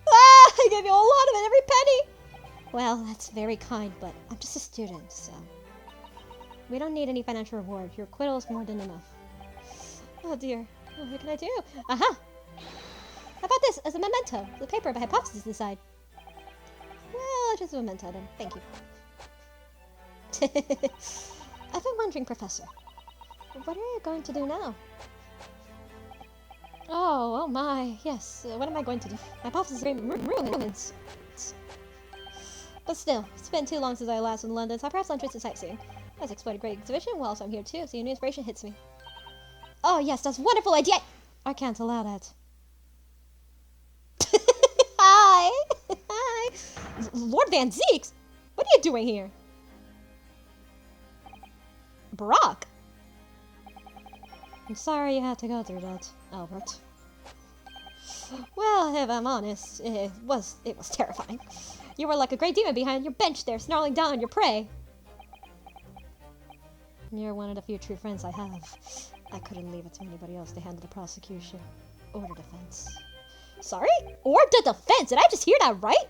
I gave you a lot of it, every penny. Well, that's very kind, but I'm just a student, so. We don't need any financial reward. Your acquittal is more than enough. Oh dear. What can I do? Aha! How about this as a memento? The paper by hypothesis inside. Well, just a memento then. Thank you. I've been wondering, Professor. What are you going to do now? Oh my. Yes. What am I going to do? My hypothesis is ruins. But still, it's been too long since I last was in London, so I perhaps interest in sightseeing. Let's explore a great exhibition while I'm here too, so your new inspiration hits me. Oh yes, that's a wonderful idea! I can't allow that. Hi! Hi! Lord Van Zeeks? What are you doing here? Brock? I'm sorry you had to go through that, Albert. Well, if I'm honest, it was terrifying. You were like a great demon behind your bench there, snarling down on your prey. You're one of the few true friends I have. I couldn't leave it to anybody else to handle the prosecution or the defense. Sorry? Or the defense? Did I just hear that right?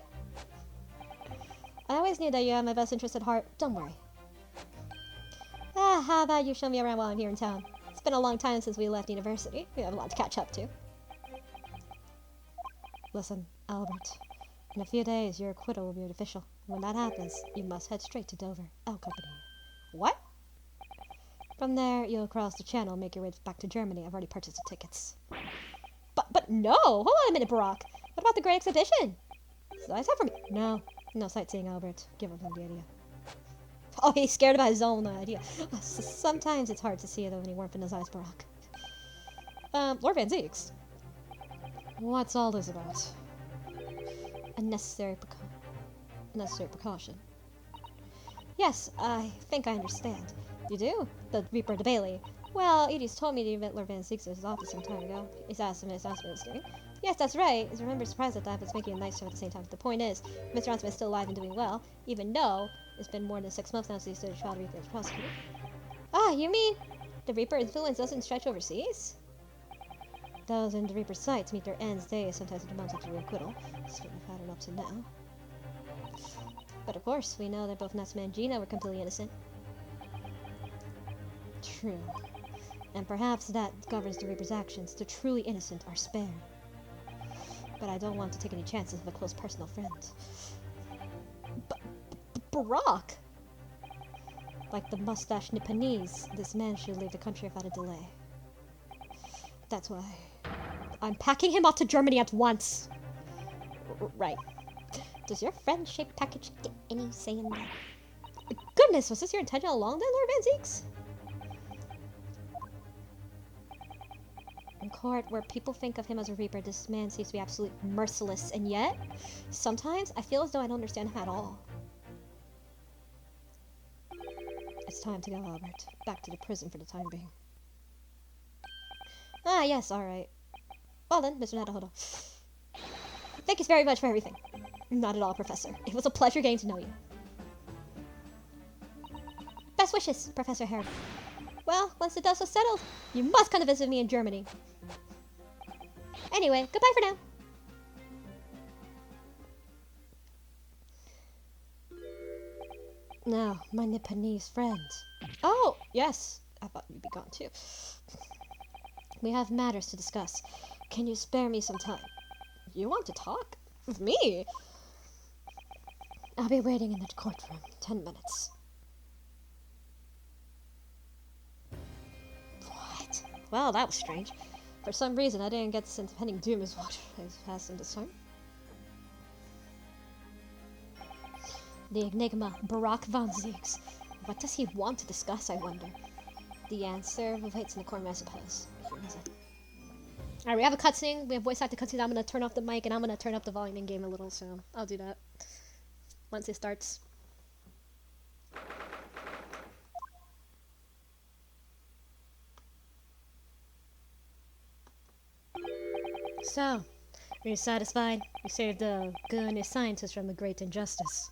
I always knew that you had my best interest at heart. Don't worry. How about you show me around while I'm here in town? It's been a long time since we left university. We have a lot to catch up to. Listen, Albert. In a few days, your acquittal will be official. When that happens, you must head straight to Dover. I'll accompany you. What? From there, you'll cross the channel and make your way back to Germany. I've already purchased the tickets. But no! Hold on a minute, Barack. What about the Great Exhibition? So I said for me. No sightseeing, Albert. Give up on the idea. Oh, he's scared about his own idea. Sometimes it's hard to see it any warmth in his eyes, Barack. Lord Van Zeeks. What's all this about? A necessary precaution. Yes, I think I understand. You do? The Reaper de Bailey. Well, Edie's told me to invite Lord Van Zeeks to his office some time ago. He's asked me what he's doing. Yes, that's right. I remember surprised at that, but it's making a nice show at the same time. The point is, Mr. Ronson is still alive and doing well, even though it's been more than 6 months now since he stood trial to Reaper as prosecutor. Ah, you mean the Reaper influence doesn't stretch overseas? Those in the Reaper's sights meet their ends days, sometimes with months after reacquittal. It's been a pattern up to now. But of course, we know that both Natsuma and Gina were completely innocent. True. And perhaps that governs the Reaper's actions. The truly innocent are spared. But I don't want to take any chances with a close personal friend. Barack! Like the mustached Nipponese, this man should leave the country without a delay. That's why I'm packing him off to Germany at once. Right. Does your friend-shaped package get any say in that? Goodness, was this your intention all along then, Lord Van Zeeks? In court, where people think of him as a Reaper, this man seems to be absolutely merciless, and yet, sometimes I feel as though I don't understand him at all. It's time to go, Albert. Back to the prison for the time being. Ah, yes, alright. Well then, Mr. Nadahodo. Thank you very much for everything. Not at all, Professor. It was a pleasure getting to know you. Best wishes, Professor Harry. Well, once the dust is settled, you must come to visit me in Germany. Anyway, goodbye for now. Now, my Nipponese friends. Oh, yes. I thought you'd be gone too. We have matters to discuss. Can you spare me some time? You want to talk? With me? I'll be waiting in the courtroom. 10 minutes. What? Well, that was strange. For some reason, I didn't get the sense of impending doom as what has passed in discern. The enigma, Barack von Zieks. What does he want to discuss, I wonder? The answer awaits in the corner, I suppose. Alright, we have a cutscene. We have voice acted cutscene. I'm gonna turn off the mic and I'm gonna turn up the volume in game a little, so I'll do that once it starts. So, are you satisfied? You saved a goodness scientist from a great injustice.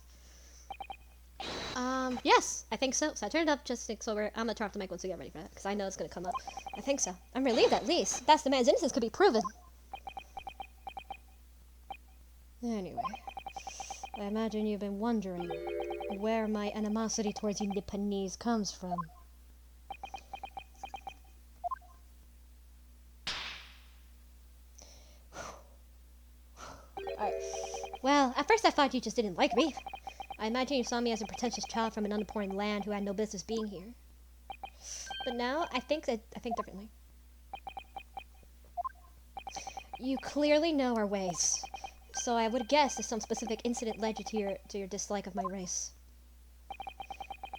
Yes, I think so. So I turned it up just so I'm gonna turn off the mic once we get ready for that, because I know it's gonna come up. I think so. I'm relieved at least. That's the man's innocence could be proven. Anyway, I imagine you've been wondering where my animosity towards you Nipponese comes from. Alright. Well, at first I thought you just didn't like me. I imagine you saw me as a pretentious child from an unimportant land who had no business being here. But now, I think differently. You clearly know our ways, so I would guess that some specific incident led you to your dislike of my race.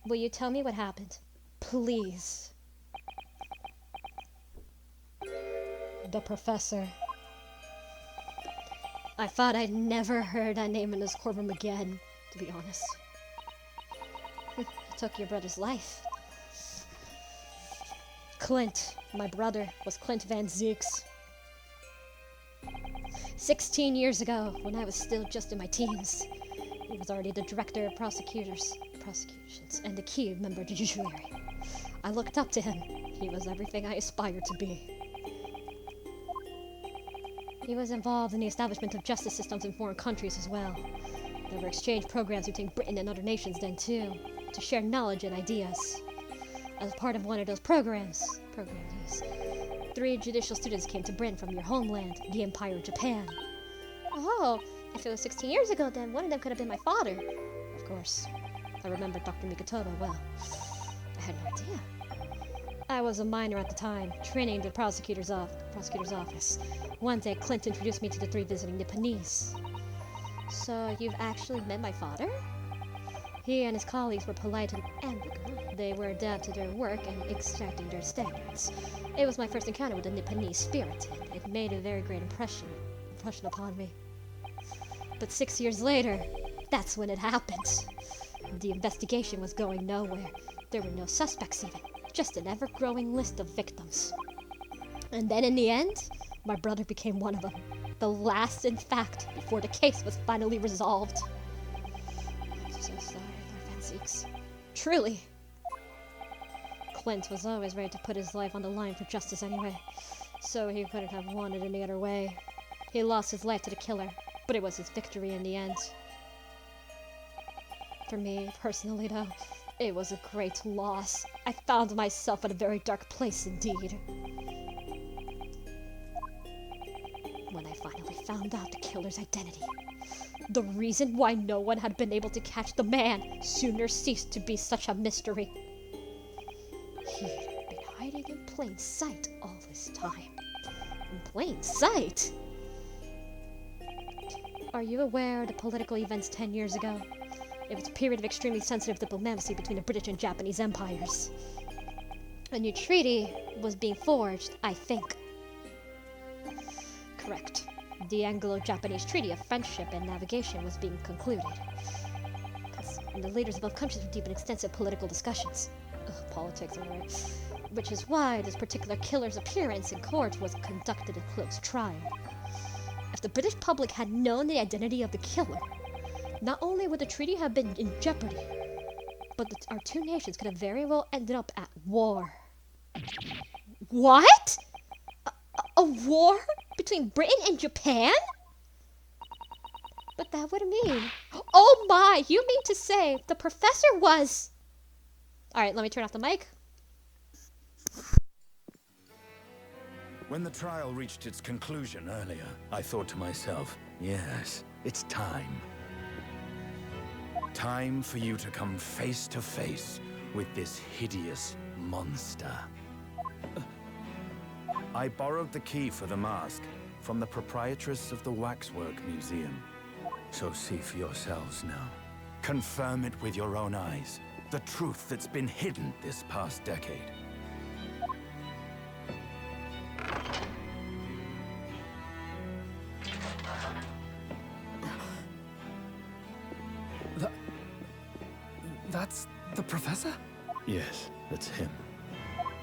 Will you tell me what happened? Please. The professor. I thought I'd never heard that name in this courtroom again, to be honest. He took your brother's life. Clint, my brother, was Clint Van Zieks. 16 years ago, when I was still just in my teens, he was already the director of prosecutions, and a key member of the judiciary. I looked up to him. He was everything I aspired to be. He was involved in the establishment of justice systems in foreign countries as well. There were exchange programs between Britain and other nations then too, to share knowledge and ideas. As part of one of those programs, 3 judicial students came to Britain from your homeland, the Empire of Japan. Oh, if it was 16 years ago, then one of them could have been my father. Of course. I remember Dr. Mikotoba well. I had no idea. I was a minor at the time, training in the prosecutor's office. One day, Clint introduced me to the 3 visiting Nipponese. So, you've actually met my father? He and his colleagues were polite and amicable. They were adept to their work and exacting their standards. It was my first encounter with the Nipponese spirit, and it made a very great impression upon me. But 6 years later, that's when it happened. The investigation was going nowhere. There were no suspects even, just an ever-growing list of victims. And then in the end, my brother became one of them. The last, in fact, before the case was finally resolved. I'm so sorry, Lord Van Zieks. Truly. Clint was always ready to put his life on the line for justice anyway, so he couldn't have won it any other way. He lost his life to the killer, but it was his victory in the end. For me, personally though, it was a great loss. I found myself in a very dark place indeed. When I finally found out the killer's identity, the reason why no one had been able to catch the man sooner ceased to be such a mystery. He'd been hiding in plain sight all this time. In plain sight? Are you aware of the political events 10 years ago? It was a period of extremely sensitive diplomacy between the British and Japanese empires. A new treaty was being forged, I think. Correct. The Anglo-Japanese Treaty of Friendship and Navigation was being concluded. The leaders of both countries were deep in extensive political discussions. Politics, alright. Which is why this particular killer's appearance in court was conducted a close trial. If the British public had known the identity of the killer, not only would the treaty have been in jeopardy, but our two nations could have very well ended up at war. What? A war between Britain and Japan? But that would mean... Oh my! You mean to say the professor was... Alright, let me turn off the mic. When the trial reached its conclusion earlier, I thought to myself, yes, it's time. Time for you to come face to face with this hideous monster. I borrowed the key for the mask from the proprietress of the Waxwork Museum. So see for yourselves now. Confirm it with your own eyes. The truth that's been hidden this past decade. That's the professor? Yes, that's him.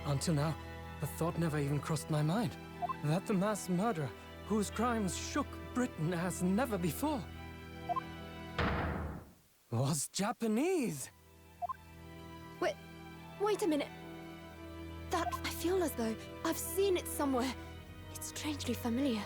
Until now, the thought never even crossed my mind. That the mass murderer, whose crimes shook Britain as never before, was Japanese. Wait a minute. That, I feel as though I've seen it somewhere. It's strangely familiar.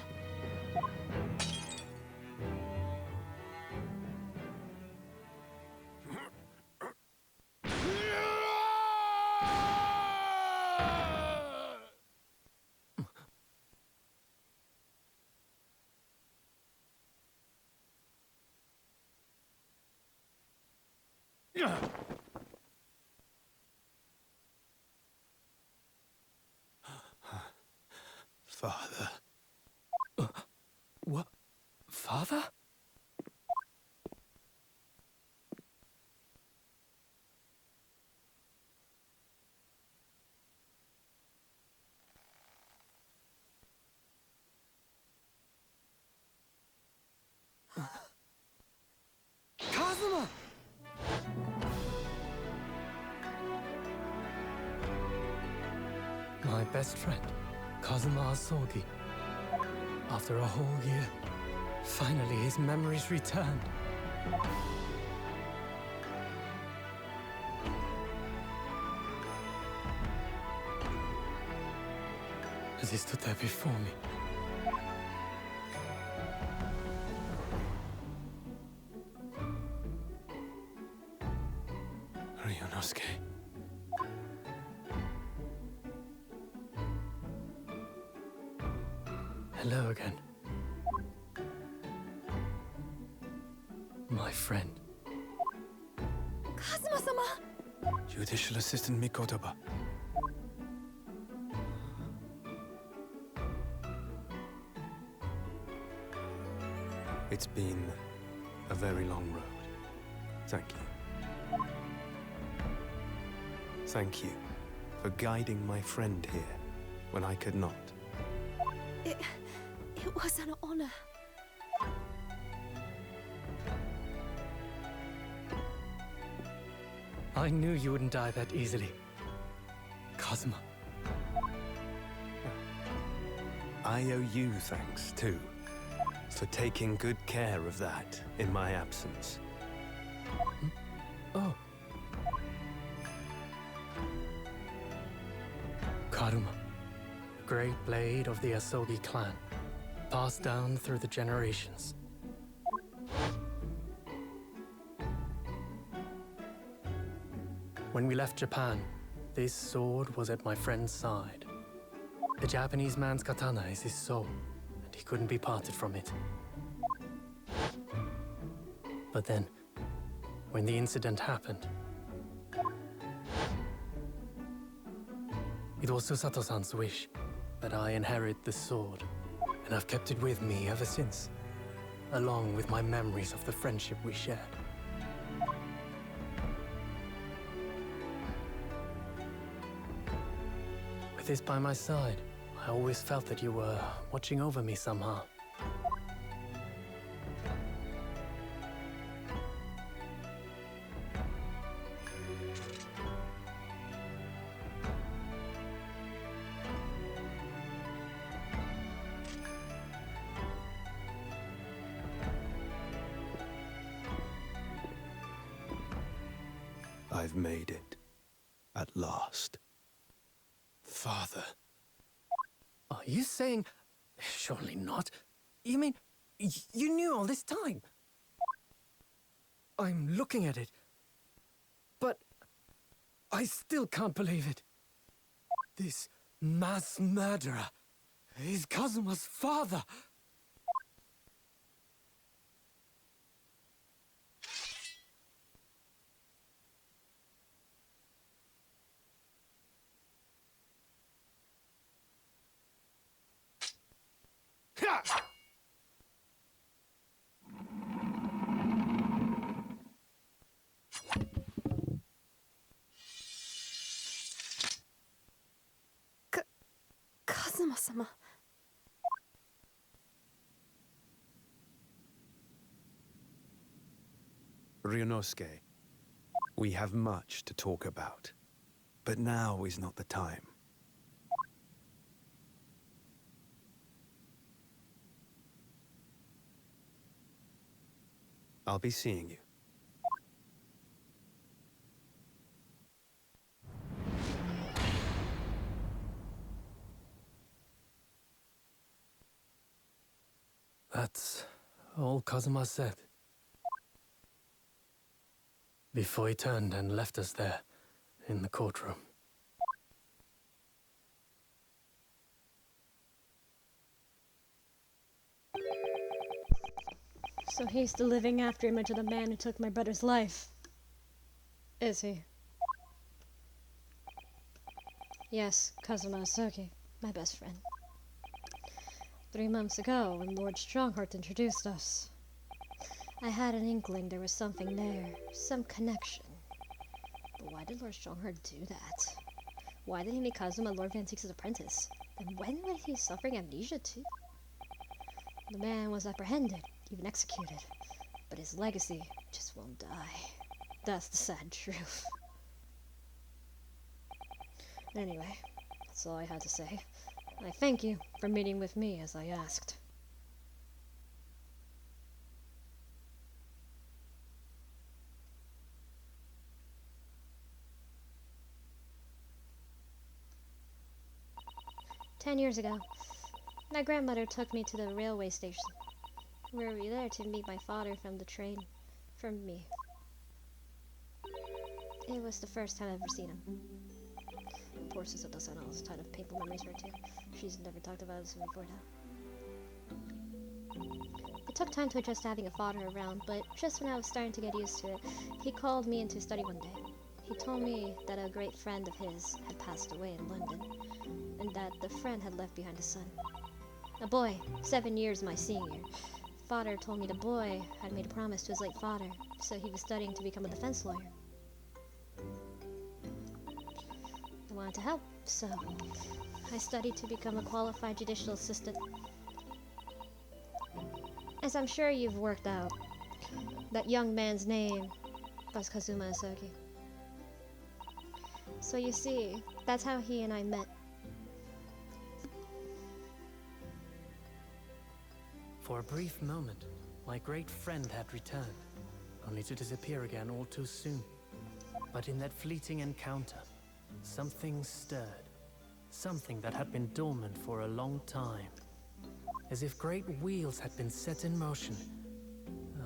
Father. What? Father? Kazuma! My best friend, Kazuma Asogi. After a whole year, finally his memories returned. As he stood there before me, Ryunosuke. Hello again. My friend. Kazuma-sama! Judicial Assistant Mikotoba. It's been a very long road. Thank you. Thank you for guiding my friend here when I could not. It was an honor. I knew you wouldn't die that easily, Kazuma. I owe you thanks, too, for taking good care of that in my absence. Oh. Karuma, the great blade of the Asogi clan, passed down through the generations. When we left Japan, this sword was at my friend's side. The Japanese man's katana is his soul, and he couldn't be parted from it. But then, when the incident happened, it was Susato-san's wish that I inherit the sword, and I've kept it with me ever since, along with my memories of the friendship we shared. With this by my side, I always felt that you were watching over me somehow. I've made it. At last. Father. Are you saying... Surely not. You mean, you knew all this time? I'm looking at it. But... I still can't believe it. This mass murderer is Kazuma's father. Kazuma-sama. Ryunosuke, we have much to talk about. But now is not the time. I'll be seeing you. That's all Kazuma said. Before he turned and left us there, in the courtroom. So he's the living after image of the man who took my brother's life. Is he? Yes, Kazuma Asogi, my best friend. 3 months ago, when Lord Strongheart introduced us, I had an inkling there was something there, some connection. But why did Lord Strongheart do that? Why did he make Kazuma Lord Van Zieks' apprentice? And when was he suffering amnesia too? The man was apprehended, even executed, but his legacy just won't die. That's the sad truth. Anyway, that's all I had to say. I thank you for meeting with me as I asked. "10 years ago, my grandmother took me to the railway station. We were there to meet my father from the train. From me. It was the first time I've ever seen him. Poor Suso doesn't know this kind of painful memories for her too. She's never talked about this before now. It took time to adjust to having a father around, but just when I was starting to get used to it, he called me into study one day. He told me that a great friend of his had passed away in London, and that the friend had left behind a son. A boy, 7 years my senior. Father told me the boy had made a promise to his late father, so he was studying to become a defense lawyer. I wanted to help, so I studied to become a qualified judicial assistant. As I'm sure you've worked out, that young man's name was Kazuma Asogi. So you see, that's how he and I met. For a brief moment, my great friend had returned, only to disappear again all too soon. But in that fleeting encounter, something stirred. Something that had been dormant for a long time. As if great wheels had been set in motion.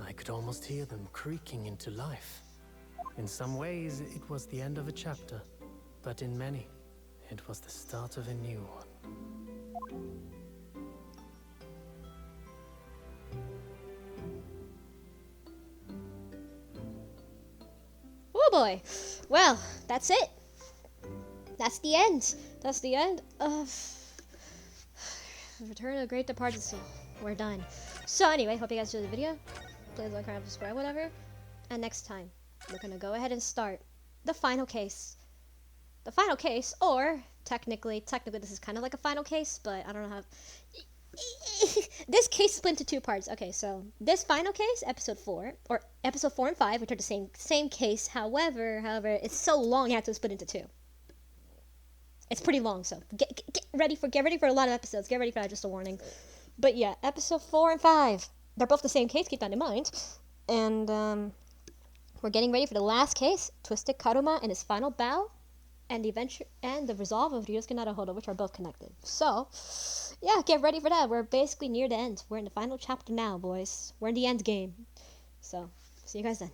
I could almost hear them creaking into life. In some ways, it was the end of a chapter, but in many, it was the start of a new one. Oh boy! Well, that's it! That's the end! That's the end of Return of the Great Departed Soul. We're done. So anyway, hope you guys enjoyed the video. Please like, comment, subscribe, whatever. And next time, we're gonna go ahead and start the final case. The final case, or technically this is kind of like a final case, but I don't know how. This case split into 2 parts. Okay, so this final case, episode 4, or episode 4 and 5, which are the same case. However, it's so long, you have to split into 2. It's pretty long, so get ready for a lot of episodes. Get ready for that, just a warning. But yeah, episode 4 and 5, they're both the same case. Keep that in mind. And We're getting ready for the last case, Twisted Karuma and his final battle, and the adventure and the resolve of Ryusuke Naruhodo, which are both connected. So, yeah, get ready for that. We're basically near the end. We're in the final chapter now, boys. We're in the end game. So, see you guys then.